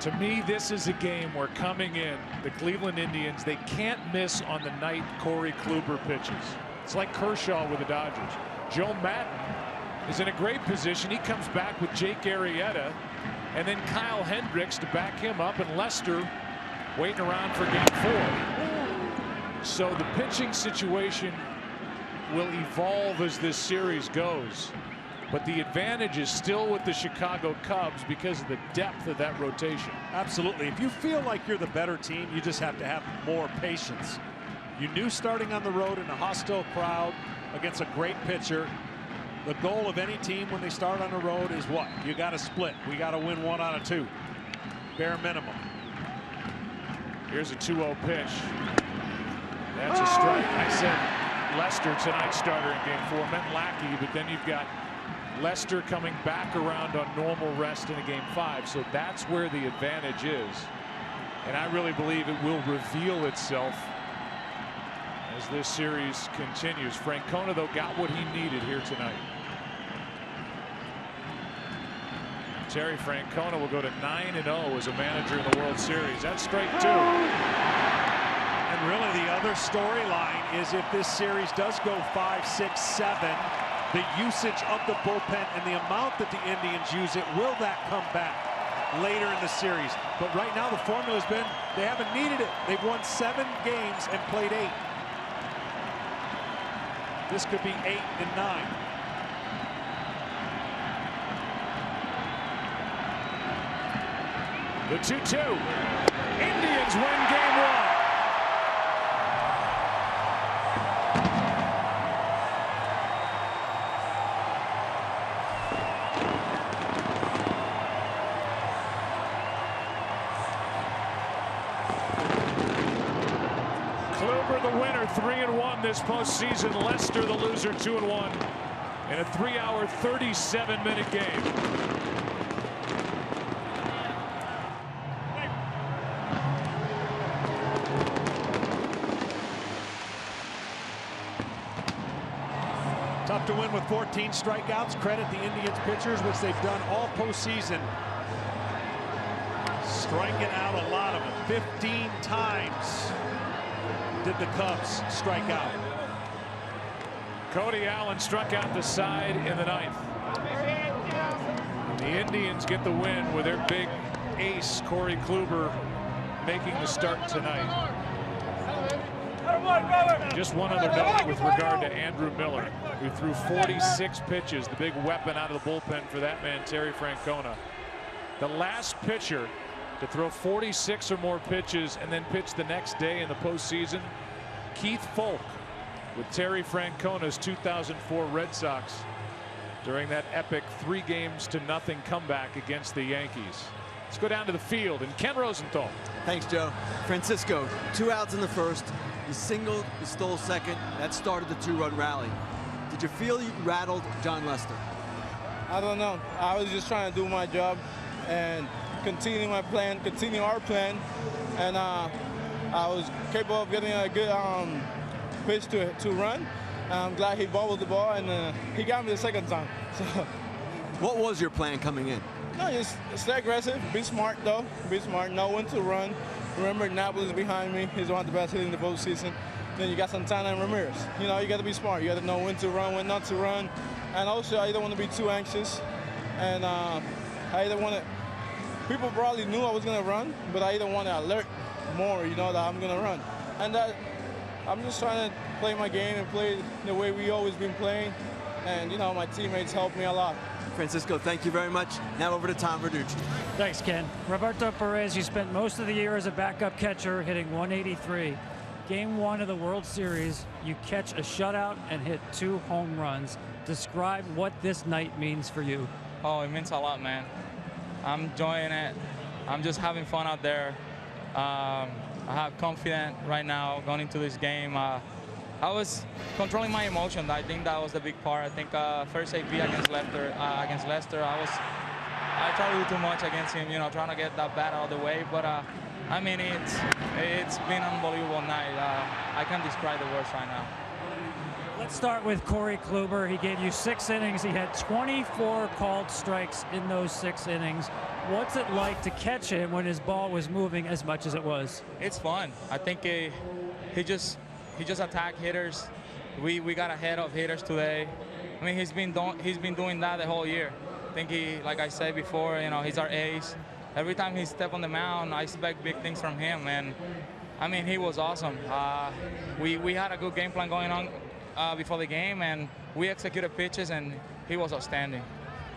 S10: To me, this is a game where coming in, the Cleveland Indians, they can't miss on the night Corey Kluber pitches. It's like Kershaw with the Dodgers. Joe Madden is in a great position. He comes back with Jake Arrieta and then Kyle Hendricks to back him up, and Lester waiting around for game 4. So the pitching situation will evolve as this series goes. But the advantage is still with the Chicago Cubs because of the depth of that rotation.
S11: Absolutely. If you feel like you're the better team, you just have to have more patience. You knew starting on the road in a hostile crowd against a great pitcher, the goal of any team when they start on the road is what? You got to split. We got to win 1 out of 2. Bare minimum.
S10: Here's a 2-0 pitch. That's a strike. I said Lester, tonight's starter in game 4, meant Lackey, but then you've got Lester coming back around on normal rest in a game 5, so that's where the advantage is, and I really believe it will reveal itself as this series continues. Francona, though, got what he needed here tonight. Terry Francona will go to 9-0 as a manager in the World Series. That's strike 2.
S11: And really the other storyline is if this series does go 5, 6, 7, the usage of the bullpen and the amount that the Indians use it, will that come back later in the series? But right now the formula has been they haven't needed it. They've won 7 games and played 8. This could be 8 and 9.
S10: The 2-2. Indians win game 1. Kluber the winner, 3-1 this postseason. Lester the loser, 2-1 in a 3-hour, 37-minute game.
S11: Tough to win with 14 strikeouts. Credit the Indians pitchers, which they've done all postseason. Striking out a lot of them. 15 times did the Cubs strike out.
S10: Cody Allen struck out the side in the 9th. The Indians get the win with their big ace, Corey Kluber, making the start tonight. Just one other note with regard to Andrew Miller, who threw 46 pitches, the big weapon out of the bullpen for that man, Terry Francona. The last pitcher to throw 46 or more pitches and then pitch the next day in the postseason, Keith Folk, with Terry Francona's 2004 Red Sox during that epic 3-0 comeback against the Yankees. Let's go down to the field and Ken Rosenthal.
S12: Thanks, Joe. Francisco, 2 outs in the first. You singled, you stole second. That started the 2-run rally. Did you feel you rattled John Lester?
S6: I don't know. I was just trying to do my job and continue my plan, continue our plan. And I was capable of getting a good pitch to run. I'm glad he bobbled the ball, and he got me the second time. So.
S12: What was your plan coming in?
S6: No, just stay aggressive, be smart though, be smart, know when to run. Remember, Napoli is behind me. He's one of the best hitters in the postseason. Then you got Santana and Ramirez. You know, you got to be smart. You got to know when to run, when not to run. And also, I don't want to be too anxious. And I either want to, people probably knew I was going to run, but I either want to alert more, you know, that I'm going to run. And that I'm just trying to play my game and play the way we always been playing. And, you know, my teammates helped me a lot.
S12: Francisco, thank you very much. Now over to Tom Verducci.
S13: Thanks, Ken. Roberto Perez, you spent most of the year as a backup catcher, hitting 183. Game 1 of the World Series, you catch a shutout and hit 2 home runs. Describe what this night means for you.
S1: Oh, it means a lot, man. I'm enjoying it. I'm just having fun out there. I have confidence right now going into this game. I was controlling my emotions. I think that was the big part. I think first AP against Lester, I tried to do too much against him, you know, trying to get that bat out of the way. But I mean, it's been an unbelievable night. I can't describe the words right now.
S13: Let's start with Corey Kluber. He gave you 6 innings. He had 24 called strikes in those 6 innings. What's it like to catch him when his ball was moving as much as it was?
S1: It's fun. I think he just attacked hitters. We got ahead of hitters today. I mean, he's been doing that the whole year. I think like I said before, you know, he's our ace. Every time he steps on the mound, I expect big things from him. And I mean, he was awesome. We had a good game plan going on before the game, and we executed pitches, and he was outstanding.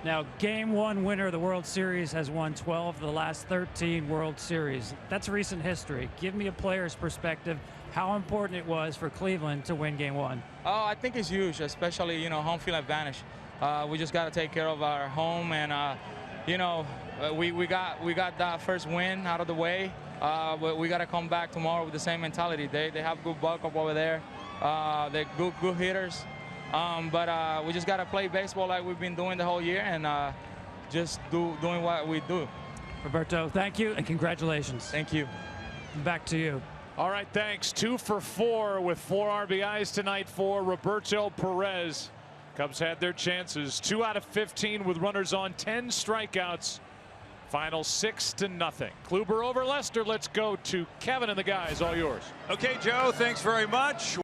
S13: Now, Game 1 winner of the World Series has won 12 of the last 13 World Series. That's recent history. Give me a player's perspective how important it was for Cleveland to win Game 1.
S1: Oh, I think it's huge, especially, you know, home field advantage. We just got to take care of our home, and you know, we got that first win out of the way. But we got to come back tomorrow with the same mentality. They have good bulk up over there. They're good hitters. But we just got to play baseball like we've been doing the whole year, and just doing what we do.
S13: Roberto, thank you and congratulations.
S1: Thank you.
S13: Back to you.
S10: All right, thanks. 2 for 4 with 4 RBIs tonight for Roberto Perez. Cubs had their chances. 2 out of 15 with runners on, 10 strikeouts. Final 6-0. Kluber over Lester. Let's go to Kevin and the guys. All yours.
S14: Okay, Joe, thanks very much.